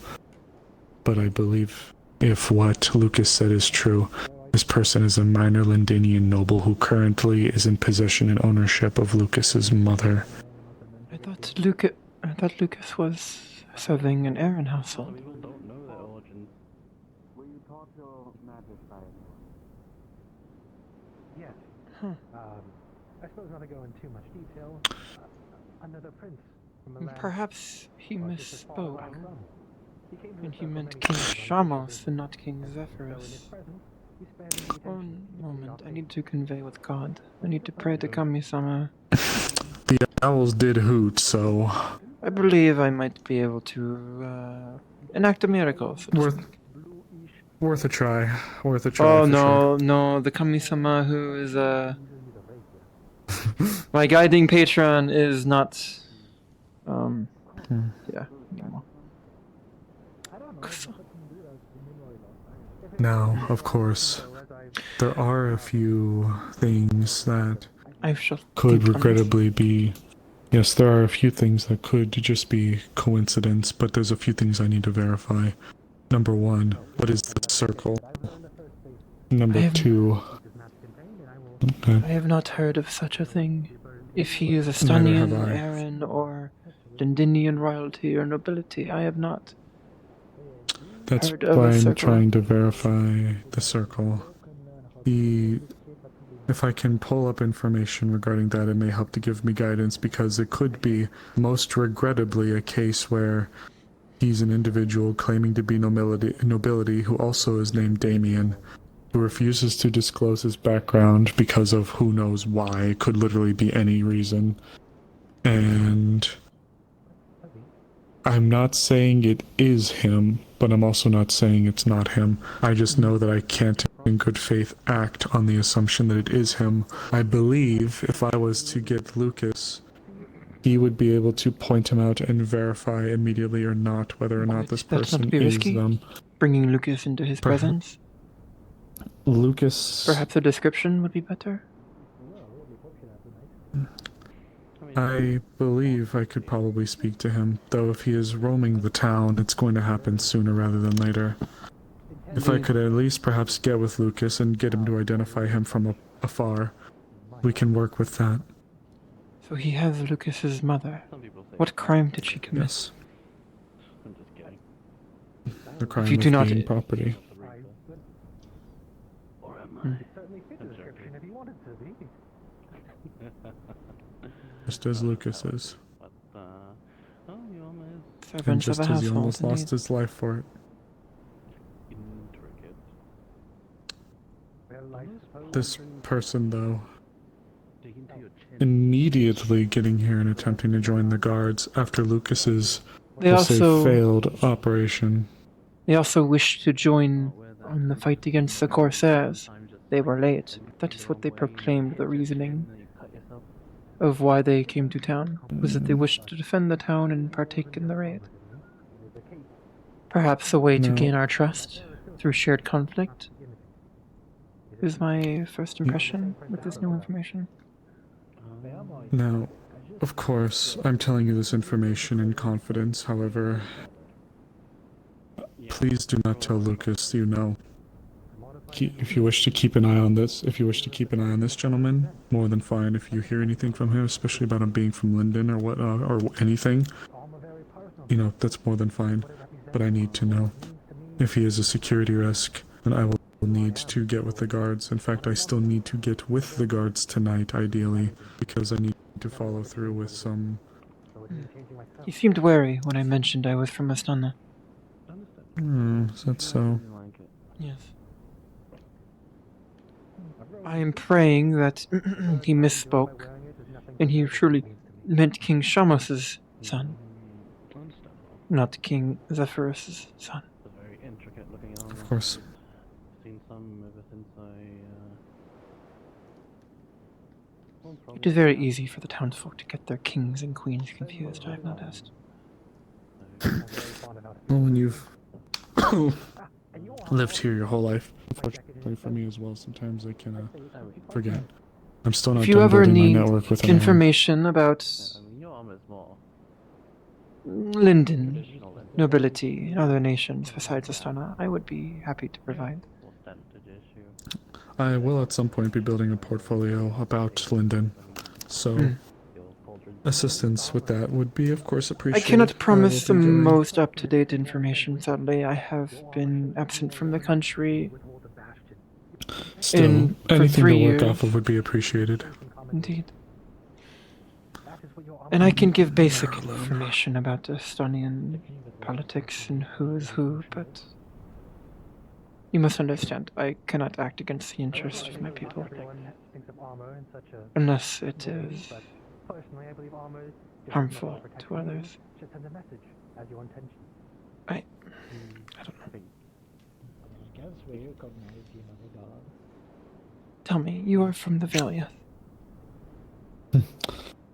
But I believe if what Lucas said is true, this person is a minor Londinian noble who currently is in possession and ownership of Lucas's mother. I thought Lucas was serving an Aaron household. People don't know their origin. Will you talk to your majesty? Yes. I suppose not to go into too much detail. Another prince from the land. Perhaps he misspoke, and he meant King Shamos and not King Zephyrus. One moment, I need to convey with God. I need to pray to Kami-sama. The owls did hoot, so I believe I might be able to enact a miracle. worth a try. Worth a try. Oh for no, sure. no, the Kami-sama who is my guiding patron is not yeah. Now, of course, there are a few things that could regrettably be. Yes, there are a few things that could just be coincidence, but there's a few things I need to verify. Number one, what is the circle? Number two. Okay. I have not heard of such a thing. If he is Estonian, Neither have I. Aaron, or Londinian royalty or nobility, I have not. That's heard of why a I'm circle. trying to verify the circle. If I can pull up information regarding that, it may help to give me guidance, because it could be, most regrettably, a case where he's an individual claiming to be nobility who also is named Damien, who refuses to disclose his background because of who knows why. It could literally be any reason. And I'm not saying it is him, but I'm also not saying it's not him. I just know that I can't in good faith act on the assumption that it is him. I believe if I was to get Lucas he would be able to point him out and verify immediately or not whether or not this That's not person to be is risky. them. Bringing Lucas into his presence. Lucas. Perhaps a description would be better. I believe I could probably speak to him, though if he is roaming the town, it's going to happen sooner rather than later. If I could at least perhaps get with Lucas and get him to identify him from afar, we can work with that. So he has Lucas's mother. What crime did she commit? Yes. The crime If you of do not being property. Just as Lucas is. And Servants of just a as he household, almost lost indeed. his life for it. This person, though, immediately getting here and attempting to join the guards after Lucas's, They we'll say, also- failed operation. They also wished to join on the fight against the Corsairs. They were late. That is what they proclaimed the reasoning of why they came to town, was that they wished to defend the town and partake in the raid. Perhaps a way to No. gain our trust through shared conflict is my first impression with this new information. Now, of course, I'm telling you this information in confidence, however, please do not tell Lucas you know. If you wish to keep an eye on this, gentleman, more than fine. If you hear anything from him, especially about him being from Linden or what, or anything, that's more than fine. But I need to know. If he is a security risk, then I will need to get with the guards. In fact, I still need to get with the guards tonight, ideally, because I need to follow through with some... He seemed wary when I mentioned I was from Astana. Is that so? Yes. I am praying that he misspoke, and he truly meant King Shamos's son, not King Zephyrus's son. Of course. It is very easy for the townsfolk to get their kings and queens confused, I have noticed. Well, when you've lived here your whole life, unfortunately for me as well, sometimes I can forget. I'm still not If you done ever building my need network with anyone. information about Linden, nobility, and other nations besides Astana, I would be happy to provide. I will at some point be building a portfolio about Linden, so assistance with that would be, of course, I appreciated. cannot promise the will be doing- most up-to-date information, sadly. I have been absent from the country Still, for anything 3 to work years. off of would be appreciated. Indeed. And I can give basic information about Estonian politics and who is who, but you must understand, I cannot act against the interest of my people. Unless it is harmful to others. I don't know. Tell me, you are from the Valia.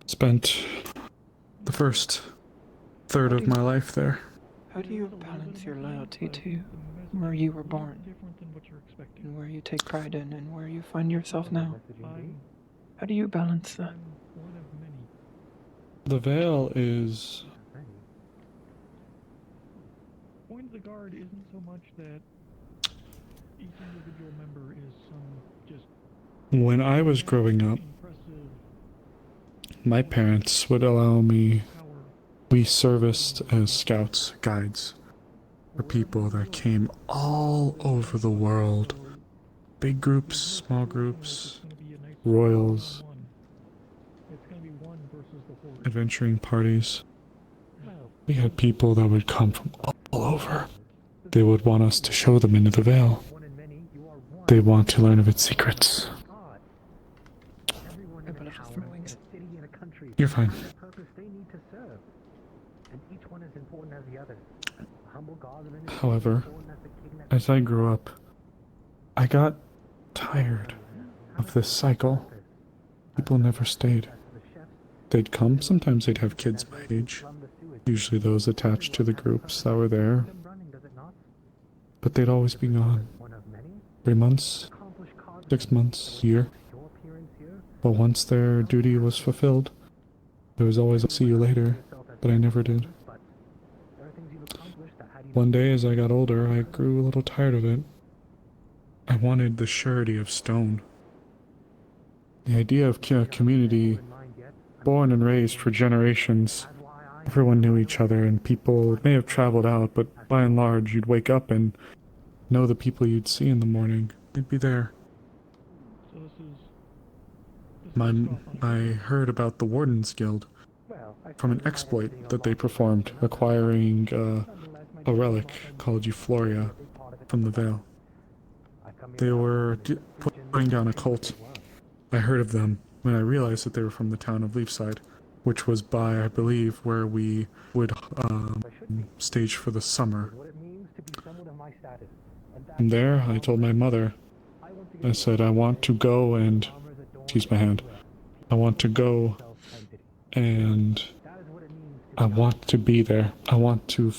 Spent the first third of my life there. How do you balance your loyalty to where you were born, and where you take pride in, and where you find yourself now? How do you balance that? The Vale is... Point of the guard isn't so much that each individual member is some just When I was growing up, my parents would allow me... We serviced as scouts, guides, for people that came all over the world. Big groups, small groups, royals, adventuring parties. We had people that would come from all over. They would want us to show them into the Vale. They want to learn of its secrets. You're fine. However, as I grew up, I got tired of this cycle. People never stayed. they'd come. Sometimes they'd have kids my age. Usually those attached to the groups that were there. But they'd always be gone. 3 months, 6 months, a year. But once their duty was fulfilled, there was always a see you later, but I never did. One day as I got older, I grew a little tired of it. I wanted the surety of stone. The idea of a community born and raised for generations. Everyone knew each other, and people may have traveled out, but by and large, you'd wake up and know the people you'd see in the morning. They'd be there. I heard about the Wardens Guild from an exploit that they performed, acquiring a relic called Euphoria from the Vale. They were putting down a cult. I heard of them when I realized that they were from the town of Leafside, which was by, I believe, where we would stage for the summer. From there, I told my mother, I said, I want to go and... Excuse my hand. I want to go and I want to be there. I want to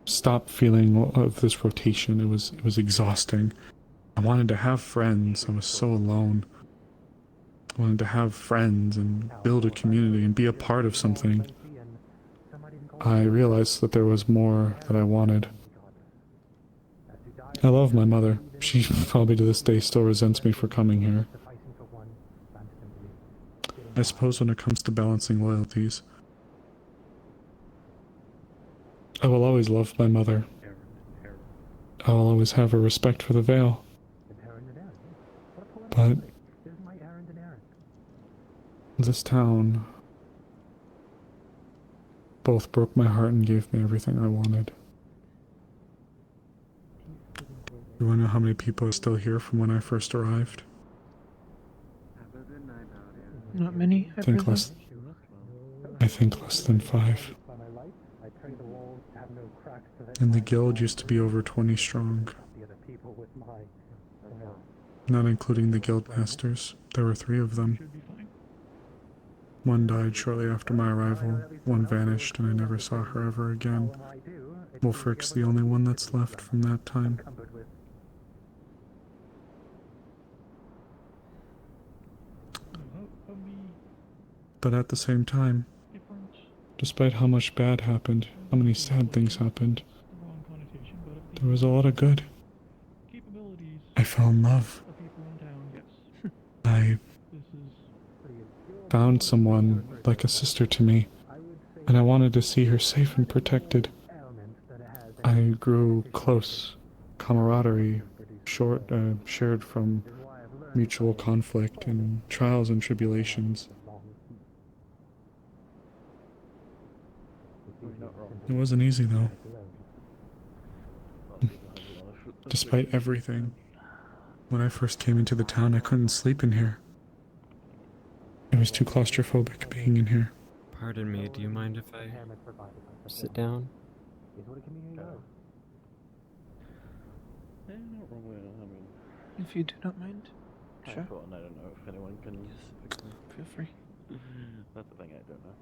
stop feeling of this rotation. It was exhausting. I wanted to have friends. I was so alone. I wanted to have friends and build a community and be a part of something. I realized that there was more that I wanted. I love my mother. She probably to this day still resents me for coming here. I suppose when it comes to balancing loyalties, I will always love my mother. I will always have a respect for the Vale. But this town both broke my heart and gave me everything I wanted. You wanna know how many people are still here from when I first arrived? Not many, I think less than 5. And the guild used to be over 20 strong. Not including the guild masters. There were 3 of them. One died shortly after my arrival, one vanished, and I never saw her ever again. Wolfric's the only one that's left from that time. But at the same time, despite how much bad happened, how many sad things happened, there was a lot of good. I fell in love. I found someone like a sister to me, and I wanted to see her safe and protected. I grew close, camaraderie, shared from mutual conflict and trials and tribulations. It wasn't easy, though. Despite everything, when I first came into the town, I couldn't sleep in here. I was too claustrophobic being in here. Pardon me, do you mind if I sit down? If you do not mind. Sure. I don't know if anyone can Feel free. That's the thing I don't know.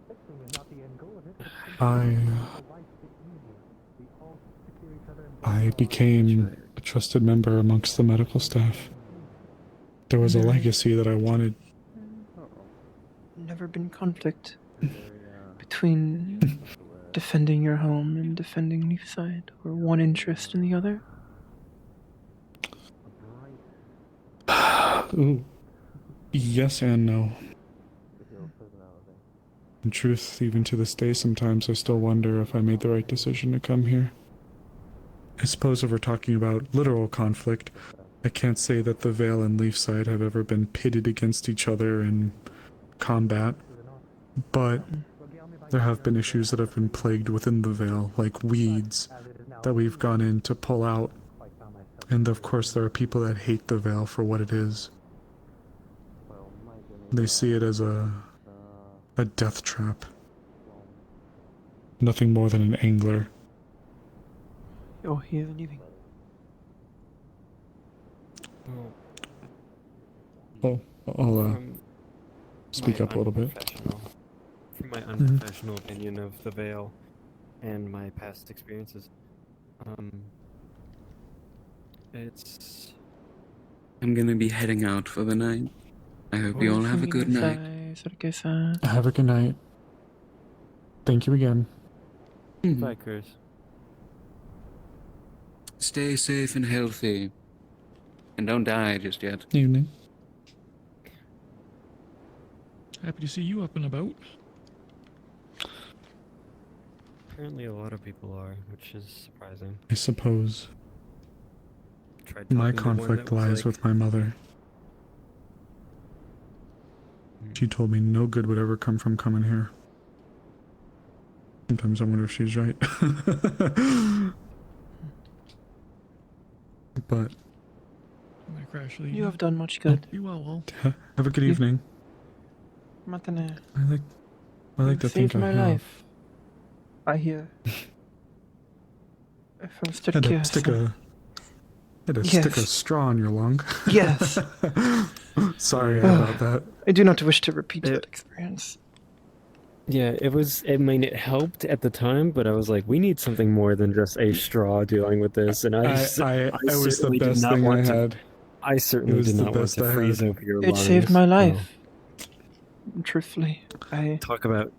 I became a trusted member amongst the medical staff. There was a legacy that I wanted. Never been conflict between defending your home and defending Leafside, or one interest in the other? Ooh. Yes and no. In truth, even to this day, sometimes I still wonder if I made the right decision to come here. I suppose if we're talking about literal conflict, I can't say that the Vale and Leafside have ever been pitted against each other in combat, but there have been issues that have been plagued within the Vale, like weeds, that we've gone in to pull out. And of course there are people that hate the Vale for what it is. They see it as a death trap. Nothing more than an angler. Oh, you're leaving. Oh, I'll speak up a little bit. my unprofessional opinion of the Veil and my past experiences. It's... I'm gonna be heading out for the night. I hope you all have a good night. Have a good night. Thank you again. Bye, Chris. Stay safe and healthy. And don't die just yet. Evening. Happy to see you up and about. Apparently a lot of people are, which is surprising. I suppose. Tried My talking to one conflict that was lies like- with my mother. She told me no good would ever come from coming here. Sometimes I wonder if she's right. But I'm gonna crash the You have done much good. You well. have a good evening. Matane. I like to think Saved I my have. life. I hear. From Had to stick a straw in your lung. Yes. Sorry about that. I do not wish to repeat that experience. Yeah, it was. I mean, it helped at the time, but I was like, we need something more than just a straw dealing with this. And I was the certainly did best not thing I want to. had. I certainly was did the not want best to I freeze had. over your It lungs. saved my so- life. Truthfully, I Talk about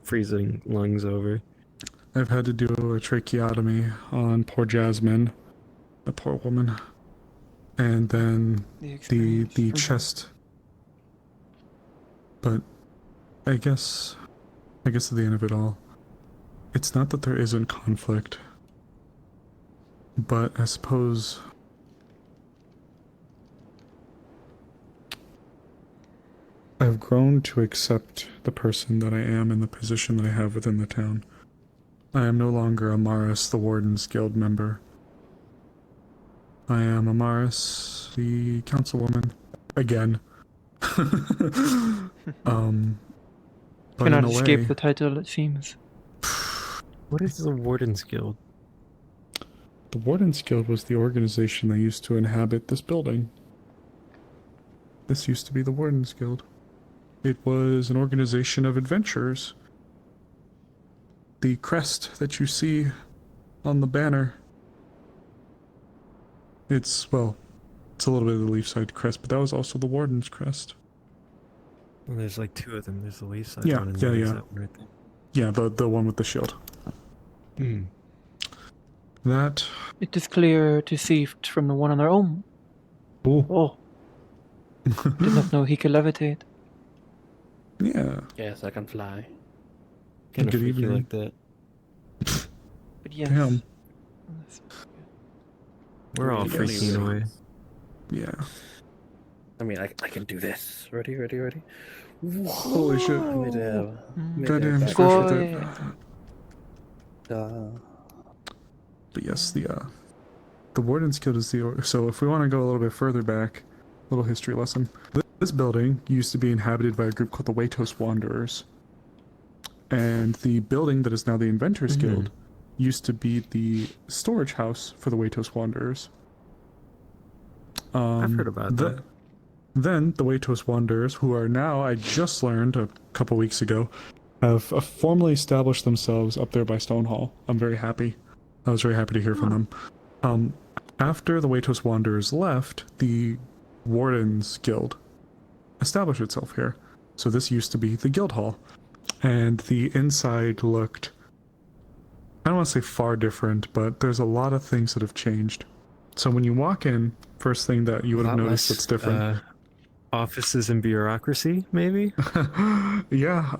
freezing lungs over. I've had to do a tracheotomy on poor Jasmine, a poor woman, and then the chest. But I guess at the end of it all, it's not that there isn't conflict, but I suppose I've grown to accept the person that I am and the position that I have within the town. I am no longer Amaris, the Wardens Guild member. I am Amaris, the councilwoman. Again. But cannot in a escape way, the title, it seems. What is the Wardens Guild? the Wardens Guild was the organization that used to inhabit this building. This used to be the Wardens Guild. It was an organization of adventurers. The crest that you see on the banner, it's a little bit of the Leafside crest, but that was also the Warden's crest. Well, there's like two of them. There's the Leafside Yeah, one and yeah, there's yeah. that one right there. Yeah, the one with the shield. Hmm. That... It is clear to see from the one on their own. Oh. Did not know he could levitate. Yeah. Yes, I can fly. Kind of Good freaky evening. like that. But yes. Damn. We're all Yes. freaky in a way. Yeah. I mean, I can do this. Ready? Holy shit. Goddamn, back. squish with it. But yes, the Warden's Guild is so if we want to go a little bit further back, little history lesson. This building used to be inhabited by a group called the Waitos Wanderers. And the building that is now the Inventors Guild used to be the storage house for the Waitos Wanderers. I've heard about that. Then the Waitos Wanderers, who are now, I just learned a couple weeks ago, have formally established themselves up there by Stonehall. I'm very happy. I was very happy to hear from them. After the Waitos Wanderers left, the Wardens Guild established itself here. So this used to be the guild hall. And the inside looked, I don't want to say far different, but there's a lot of things that have changed. So when you walk in, first thing that you would have noticed that's different. Offices and bureaucracy, maybe? Yeah,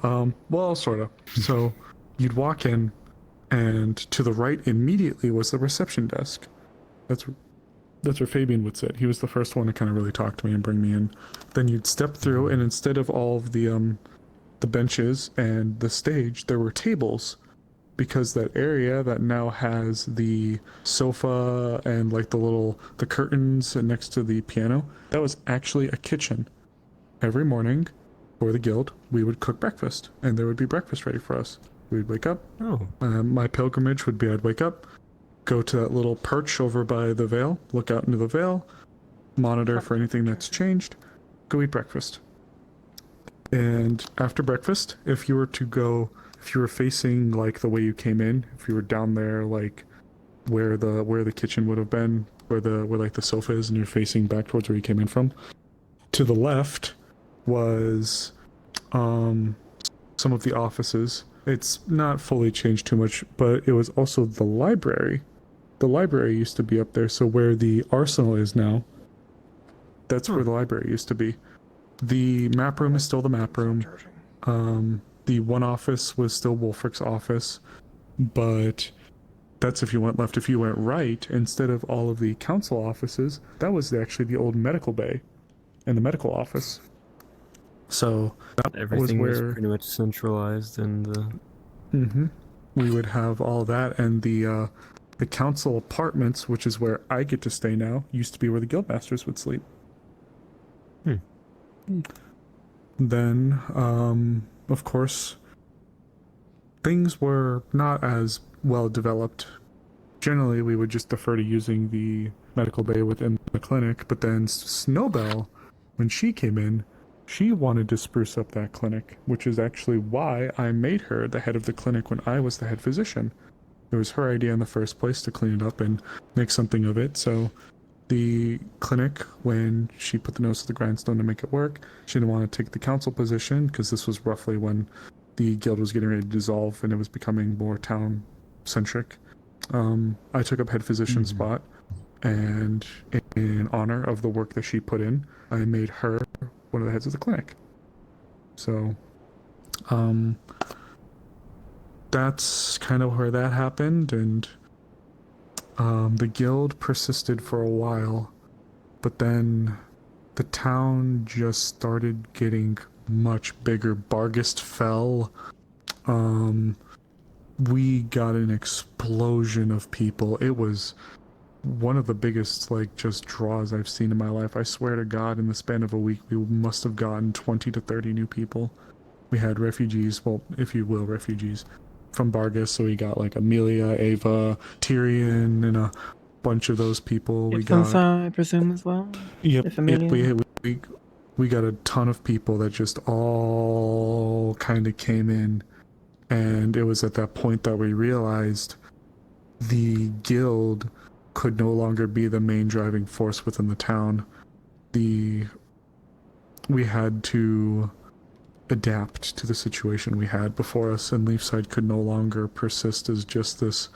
well, sort of. So you'd walk in, and to the right immediately was the reception desk. That's where Fabian would sit. He was the first one to kind of really talk to me and bring me in. Then you'd step through, and instead of all of the benches and the stage, there were tables, because that area that now has the sofa and like the curtains next to the piano, that was actually a kitchen. Every morning for the guild, we would cook breakfast, and there would be breakfast ready for us. We'd wake up. My pilgrimage would be I'd wake up, go to that little perch over by the Vale, look out into the Vale, monitor for anything that's changed, go eat breakfast. And after breakfast, if you were facing like the way you came in, if you were down there like where the kitchen would have been, where like the sofa is, and you're facing back towards where you came in from, to the left was some of the offices. It's not fully changed too much, but it was also the library. The library used to be up there, so where the arsenal is now, that's where the library used to be. The map room is still the map room. The one office was still Wolfric's office, but that's if you went left. If you went right, instead of all of the council offices, that was actually the old medical bay and the medical office. So that Everything was was where pretty much centralized in the. we would have all that, and the council apartments, which is where I get to stay now, used to be where the guildmasters would sleep. Then, of course, things were not as well developed. Generally, we would just defer to using the medical bay within the clinic, but then Snowbell, when she came in, she wanted to spruce up that clinic, which is actually why I made her the head of the clinic when I was the head physician. It was her idea in the first place to clean it up and make something of it, so the clinic, when she put the nose to the grindstone to make it work, she didn't want to take the council position, because this was roughly when the guild was getting ready to dissolve and it was becoming more town-centric. I took up head physician spot, and in honor of the work that she put in, I made her one of the heads of the clinic. So, that's kind of where that happened, and the guild persisted for a while, but then the town just started getting much bigger. Bargast fell. We got an explosion of people. It was one of the biggest, like, just draws I've seen in my life. I swear to God, in the span of a week, we must have gotten 20 to 30 new people. We had refugees, well, if you will, refugees from Bargast, so we got like Amelia, Ava, Tyrion, and a bunch of those people. We got, I presume, as well? yep, If Amelia? we got a ton of people that just all kind of came in, and it was at that point that we realized the guild could no longer be the main driving force within the town. We had to adapt to the situation we had before us, and Leafside could no longer persist as just this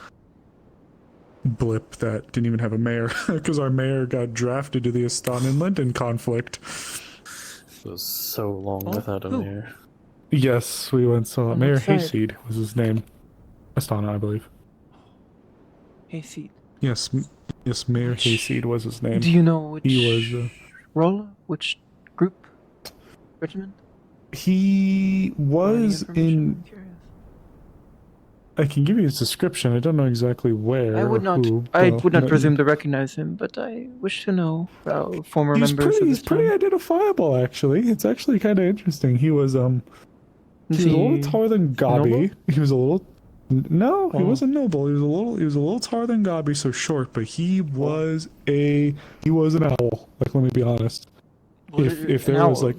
blip that didn't even have a mayor, because our mayor got drafted to the Aston and Linden conflict. It was so long without a mayor. Yes, we went saw Mayor Leafside. Hayseed was his name. Astana, I believe. Hayseed. Yes, Mayor Hayseed was his name. Do you know which He was role? Which group? Regiment? He was in. I can give you his description. I don't know exactly where. I would not. Who, I well, would not no, presume to recognize him, but I wish to know about former He's members of he's this pretty town. identifiable, actually. It's actually kind of interesting. He was he was a little taller than Gabi. noble? He was a little. No, he Oh. wasn't noble. He was a little taller than Gabi, so short. But he was an owl. Like, let me be honest. If there was like,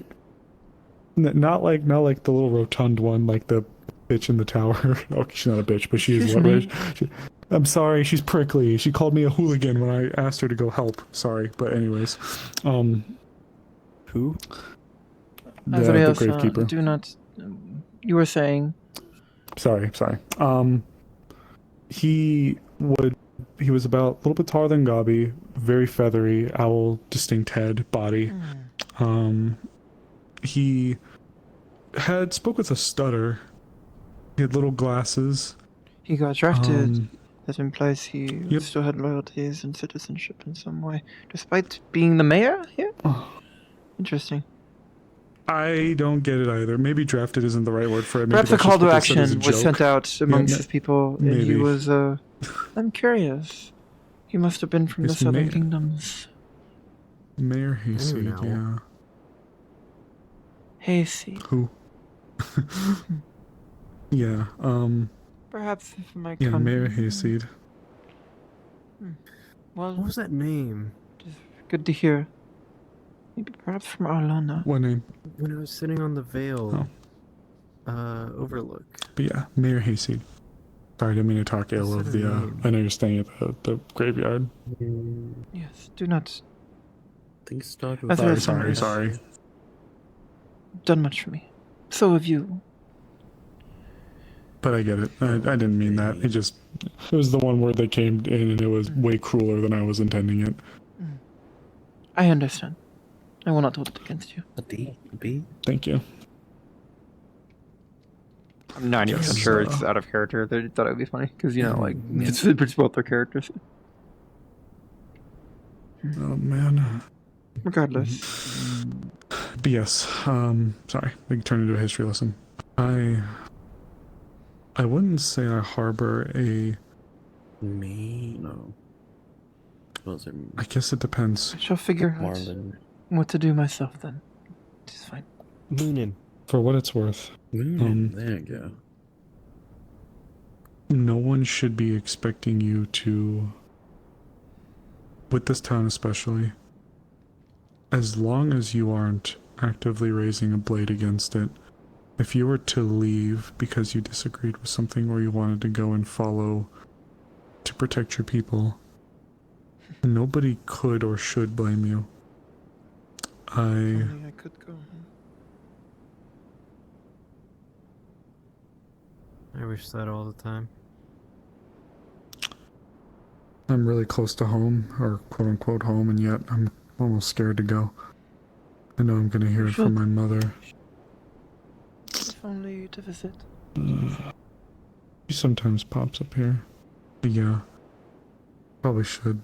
not like the little rotund one, like the bitch in the tower. Okay, she's not a bitch, but she is Excuse what? I'm sorry, she's prickly. She called me a hooligan when I asked her to go help. Sorry, but anyways, Who? the Azrael, gravekeeper. do not. You were saying. Sorry. He was about a little bit taller than Gabi, very feathery, owl, distinct head, body. He spoke with a stutter. He had little glasses. He got drafted. That implies he Yep. still had loyalties and citizenship in some way, despite being the mayor here. Interesting. I don't get it either. Maybe drafted isn't the right word for it. Maybe Perhaps a that's call just to what they said as action a was joke. sent out amongst Yeah, his people, and he maybe. was. I'm curious. He must have been from the It's Southern Mayor. Kingdoms. Mayor Hayseed, know. yeah. Hayseed. Who? Yeah, Perhaps if my yeah, Mayor Hayseed. Well, What was that name? good to hear. Maybe perhaps from Arlana. What name? When I was sitting on the Vale, overlook. But yeah, Mayor Hayseed. Sorry, I didn't mean to talk ill of the, I know you're staying at the graveyard. Yes, do not. Think start Sorry. Done much for me. So have you. But I get it. I didn't mean that. It was the one word that came in and it was way crueler than I was intending it. I understand. I will not hold it against you. A D? Thank you. I'm 90% sure it's out of character. They thought it would be funny because, you know, like, it's both their characters. Oh, man. Regardless. But yes, sorry. We can turn into a history lesson. I wouldn't say I harbor a... Me? No. Was it I guess it depends. I shall figure out what to do myself then. It's fine. Moonin. For what it's worth. There you go. No one should be expecting you to, with this town especially, as long as you aren't actively raising a blade against it, if you were to leave because you disagreed with something or you wanted to go and follow to protect your people, nobody could or should blame you. I could go. I wish that all the time. I'm really close to home, or quote-unquote home, and yet I'm almost scared to go. I know I'm gonna hear it from my mother. If only to visit. She sometimes pops up here. But yeah. Probably should.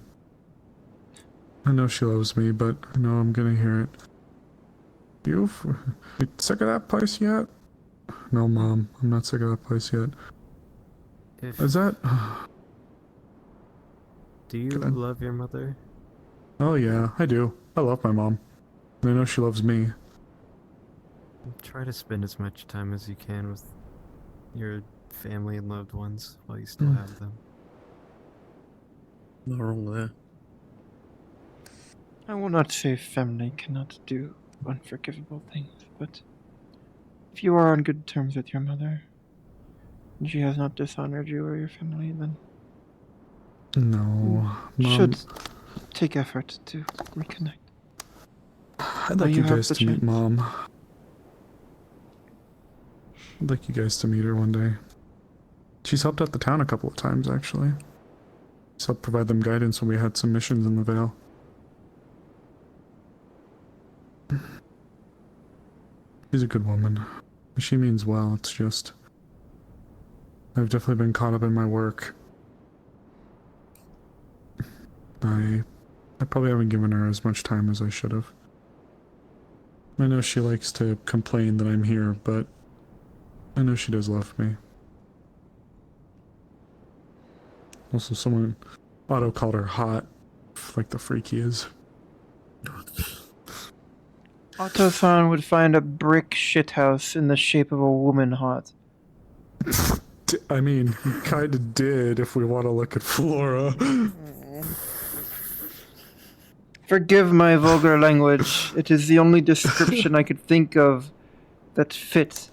I know she loves me, but I know I'm gonna hear it. You sick of that place yet? No, Mom. I'm not sick of that place yet. Is that... Do you love your mother? Oh yeah, I do. I love my mom. And I know she loves me. Try to spend as much time as you can with your family and loved ones while you still have them. No wrong there. I will not say family cannot do unforgivable things, but if you are on good terms with your mother, and she has not dishonored you or your family, then No, Mom. should take effort to reconnect. I'd like you guys to meet Mom. I'd like you guys to meet her one day. She's helped out the town a couple of times, actually. She's helped provide them guidance when we had some missions in the Vale. She's a good woman. She means well, it's just... I've definitely been caught up in my work. I probably haven't given her as much time as I should have. I know she likes to complain that I'm here, but I know she does love me. Also, someone Otto called her hot, like the freak he is. Otto-san would find a brick shithouse in the shape of a woman hot. I mean, he kinda did if we want to look at Flora. Forgive my vulgar language. It is the only description I could think of that fits.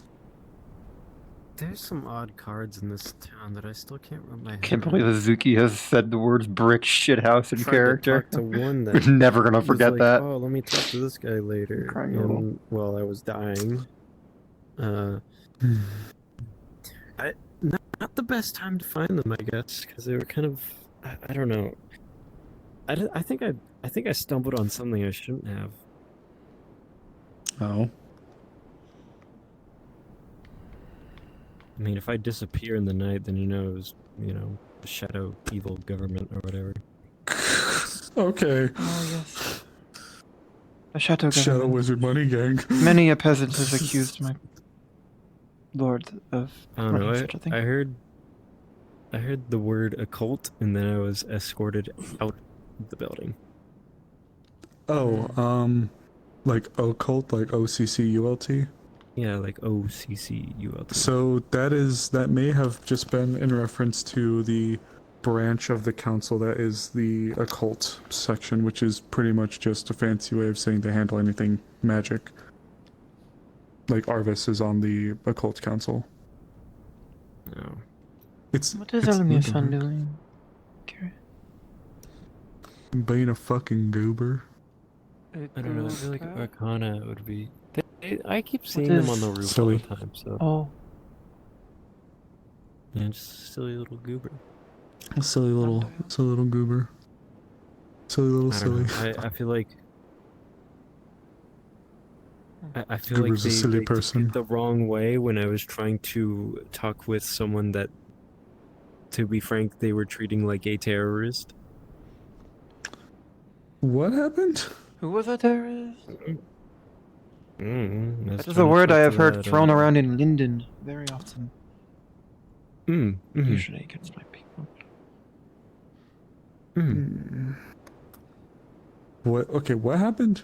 There's some odd cards in this town that I still can't wrap my head Can't believe Hazuki has said the words brick shithouse in character. To one that We're never gonna was forget like, that. Oh, let me talk to this guy later. Crying a little. And while I was dying, not the best time to find them, I guess, because they were kind of, I don't know. I think I stumbled on something I shouldn't have. Oh. I mean, if I disappear in the night, then it was, the shadow evil government or whatever. Okay. Oh, yes. The Shadow Shadow Government. Wizard Money Gang. Many a peasant has accused my lord of I don't know. running such a thing. I heard the word occult, and then I was escorted out of the building. Oh, like occult, like OCCULT? Yeah, like OCCULT. So that may have just been in reference to the branch of the council that is the occult section, which is pretty much just a fancy way of saying they handle anything magic. Like Arvis is on the occult council. No. What is Elmir-san doing? Being a fucking goober. I don't know. I feel like Arcana would be. I keep seeing them on the roof all the time. So. Oh. Yeah, just a silly little goober. A silly little goober. Silly little I don't silly. know. I feel like. I feel Goober's like a silly they person. took it the wrong way when I was trying to talk with someone that, to be frank, they were treating like a terrorist. What happened? Who was a terrorist? That is trying a to word I talk have to heard that, thrown around in Linden very often. Mm-hmm. Usually against my people. What? Okay, what happened?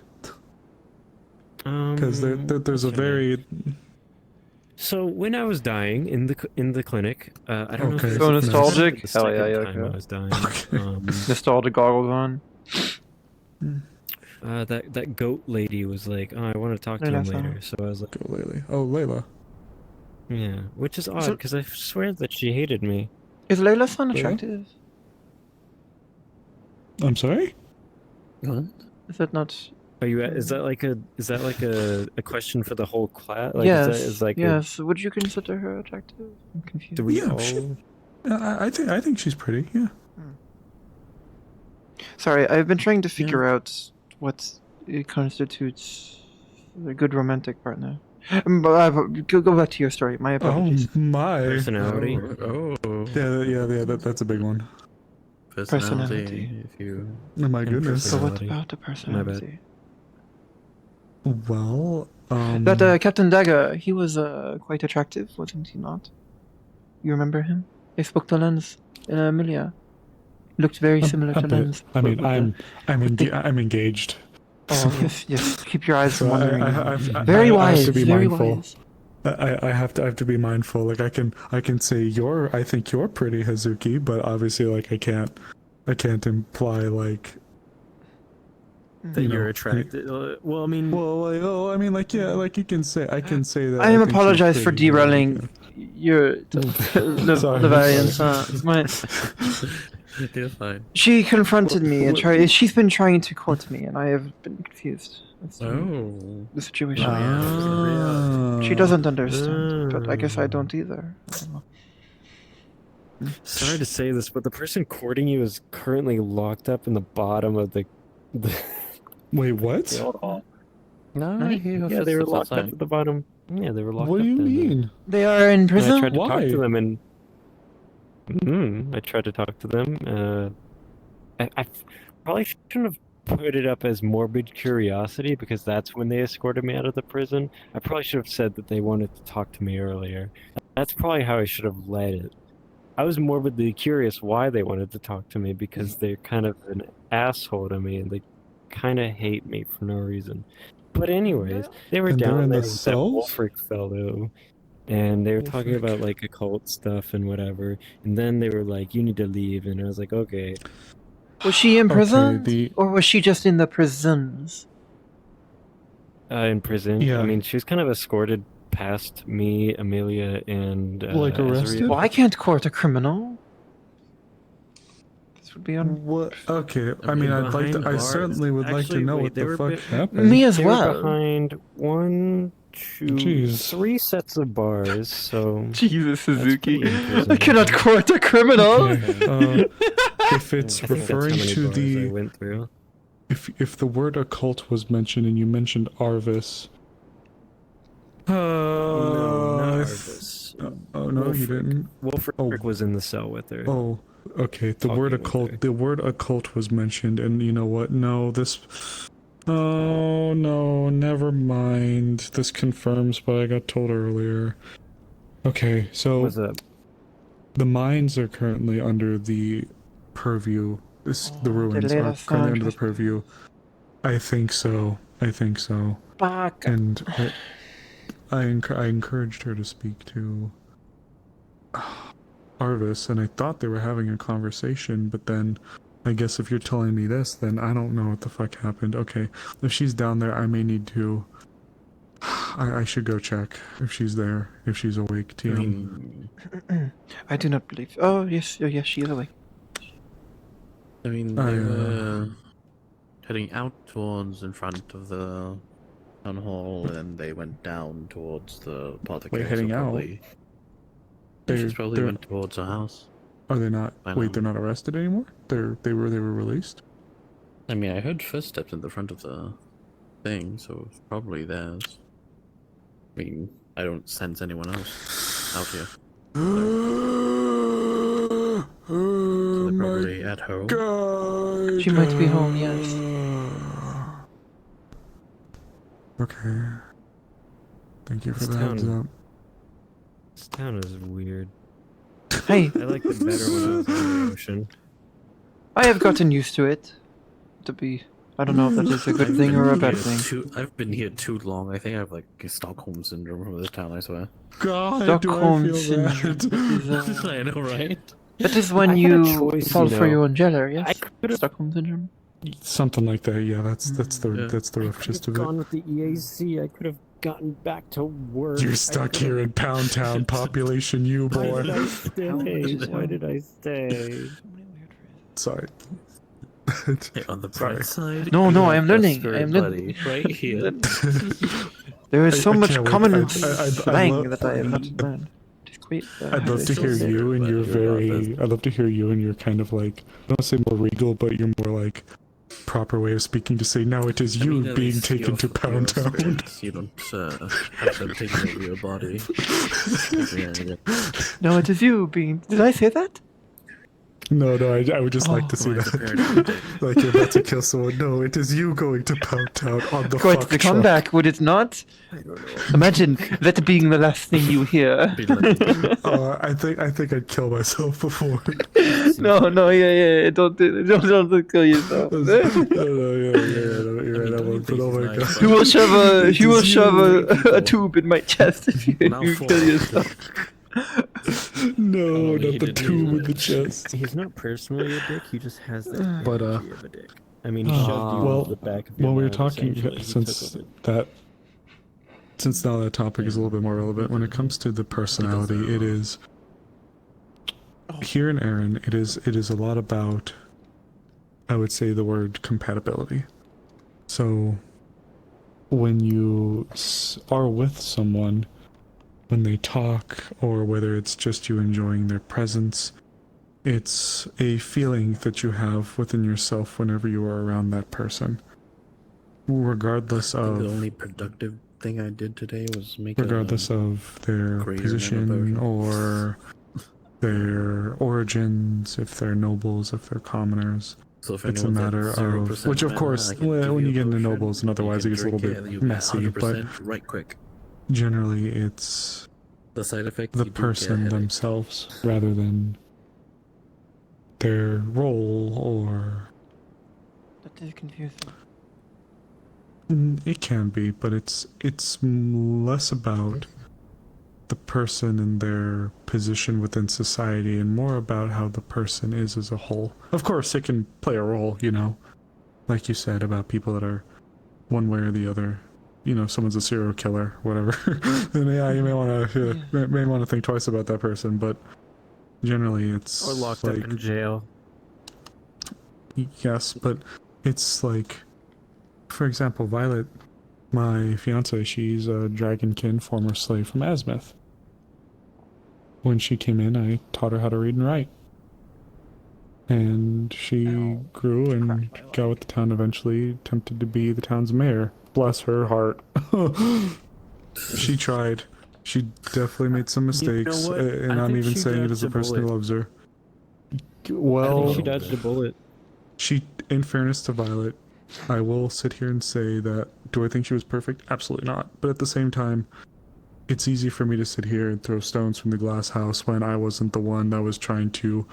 Because there's a very. So when I was dying in the clinic, I don't know if Okay. it So was nostalgic? the Hell yeah, second yeah, time okay. I was dying. Nostalgic goggles on. That goat lady was like, "Oh, I want to talk to him Layla-san. later." So I was like, "Goat lady." Oh, Layla. Yeah, which is odd because I swear that she hated me. Is Layla-san Layla? attractive? I'm sorry? What? Is that not? Are you? Is that like a question for the whole class? Like, Yes. Is like yes. Would you consider her attractive? I'm confused. Do we Yeah, all? I think she's pretty. Yeah. Sorry, I've been trying to figure out what constitutes a good romantic partner. Go back to your story. My apologies. Oh my. Personality. Yeah. That's a big one. Personality. If you. Oh my goodness. So what about the personality? Well, That Captain Dagger, he was quite attractive, wasn't he not? You remember him? He spoke to Lens in Amelia. Looked very similar to Lens. I mean, I'm engaged. Oh yes. Keep your eyes So wandering. I Very have wise. to be Very mindful. wise. I have to be mindful. Like I can say I think you're pretty, Hazuki, but obviously like I can't imply like That you're attracted. Well, I mean. I mean, like like you can say. I can say that. I am think she's apologize for pretty, derailing your the variance. You're fine. She confronted me and she's been trying to court me, and I have been confused. That's the situation. She doesn't understand, but I guess I don't either. I don't know. Sorry to say this, but the person courting you is currently locked up in the bottom of the. Wait, what? No, yeah, they were locked up at the bottom. Yeah, they were locked up. What do you mean? They are in I prison? tried to Why? talk to them, and I tried to talk to them. I probably shouldn't have put it up as morbid curiosity because that's when they escorted me out of the prison. I probably should have said that they wanted to talk to me earlier. That's probably how I should have led it. I was morbidly curious why they wanted to talk to me because they're kind of an asshole to me and they kind of hate me for no reason. But anyways, they were And they're down in there the with that cells? Wolfric fellow, and they were talking about like occult stuff and whatever. And then they were like, "You need to leave," and I was like, "Okay." Was she in prison, the- or was she just in the prisons? In prison. Yeah. I mean, she was kind of escorted past me, Amelia, and Like arrested? Azria. Well, I can't court a criminal. This would be on. What? Okay. I mean, I'd like to. Behind I bars. certainly would like to Actually, know wait, what they the were fuck be- happened. Me as They were well. behind 1, 2, Jeez. 3 sets of bars, so... Jesus, Suzuki. pretty impressive. I cannot court a criminal. Okay, if it's I think that's how referring many to bars I the, went through. if the word occult was mentioned and you mentioned Arvis. No, not Arvis. Oh no, you didn't. Wolfric was in the cell with her. Oh, okay. The word Talking with occult. her. The word occult was mentioned, and you know what? No, this. Oh no, never mind. This confirms what I got told earlier. Okay, so What's up? the mines are currently under the purview. The ruins are currently under the purview. I think so. Fuck. And I encouraged her to speak to Arvis, and I thought they were having a conversation, but then I guess if you're telling me this, then I don't know what the fuck happened. Okay, if she's down there, I may need to... I should go check if she's there, if she's awake, TM. I do not believe... Oh, yes, she is awake. I mean, they were heading out towards in front of the town hall, and then they went down towards the part of the Wait, council, heading out? probably. She probably went towards her house. Are they not? I Wait, know. they're not arrested anymore? They were released? I mean, I heard footsteps in the front of the thing, so it's probably theirs. I mean, I don't sense anyone else out here. So they're probably at home. She might be home, yes. Okay. Thank you for This the heads town- up. This town is weird. Hey! I liked it better when I was on the ocean. I have gotten used to it. To be... I don't know if that is a good thing or a bad thing. I've been here too long. I think I have like Stockholm syndrome from this town, I swear. God, Stockholm do I feel syndrome is, I know, right? That is when I had a you choice, fall you for know. your own jailer, yes? Stockholm syndrome. Something like that, yeah, that's the rough gist of it. Gone with the EAC, I could have gotten back to work. You're stuck here in Pound Town, population you, boy. Why did I stay? Why did I stay? Sorry. Hey, on the bright side, No, you I have am learning. Buster I am Buddy learning. right here. There is so I much can't wait. common I'd slang love- that I have not learned. It's great. I'd love to hear you and your very... I'd love to hear you and your kind of like... I don't say more regal, but your more like... proper way of speaking to say, now it is I you mean, at being least taken to your Pound Town. experience, you don't have them taking over your body. No, it is you being... Did I say that? No, I would just like to see that. Like you're about to kill someone. No, it is you going to Pound Town on the Quite fuck the truck. comeback, would it not? Imagine that being the last thing you hear. I think I'd kill myself before. No, yeah, don't kill yourself. You're right, I won't, but oh my god. He will shove a tube in my chest if you kill yourself. No, not the tube in the chest. He's not personally a dick, he just has that But, energy of a dick. I mean, he shoved you well, in the back of your when we were mouth, talking, essentially, he since took over. that, since now that topic is a little bit more relevant, when it comes to the personality, it is, here in Aaron, it is a lot about, I would say the word compatibility. So, when you are with someone, when they talk, or whether it's just you enjoying their presence, it's a feeling that you have within yourself whenever you are around that person. Regardless I think the of... only productive thing I did today was make regardless of their greater position nanopotion. or their origins, if they're nobles, if they're commoners. So if It's a anyone's at matter of... 0% Which of mana, course, I can give when you you a get into potion, nobles and otherwise it you gets a can little drink bit it, you get messy, but 100% right quick. generally it's The side effect, the you do get a person headache. themselves rather than their role or... That is confusing. It can be, but it's less about the person and their position within society and more about how the person is as a whole. Of course, it can play a role, you know, like you said about people that are one way or the other. You know, someone's a serial killer, whatever. Then yeah, you may want to think twice about that person, but generally it's Or locked like, up in jail. Yes, but it's like, for example, Violet, my fiance, she's a dragonkin former slave from Azimuth. When she came in, I taught her how to read and write. And she grew and got with the town eventually, attempted to be the town's mayor. Bless her heart. She tried. She definitely made some mistakes, what? and I I'm think even she saying it as a dodged a person who bullet. loves her. I Well, think she dodged a bullet. she, in fairness to Violet, I will sit here and say that, do I think she was perfect? Absolutely not. But at the same time, it's easy for me to sit here and throw stones from the glass house when I wasn't the one that was trying to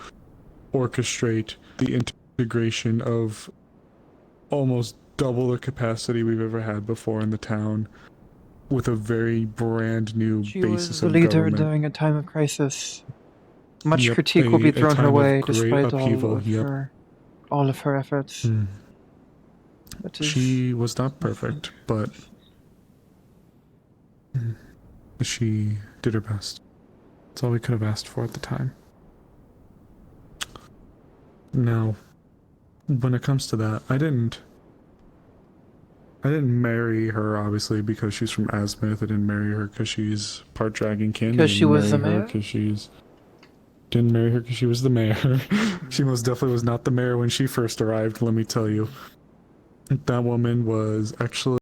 orchestrate the integration of almost double the capacity we've ever had before in the town with a very brand new She basis was the of leader government. during a time of crisis. Much Yep, critique will be a thrown her time of way great despite upheaval, yep. all of her efforts. It is- She was not perfect, but she did her best. That's all we could have asked for at the time. Now, when it comes to that, I didn't marry her, obviously, because she's from Azimuth. I didn't marry her because she's part Dragon Kin. Because she was the mayor? Didn't marry her because she was the mayor. She most definitely was not the mayor when she first arrived, let me tell you. That woman was actually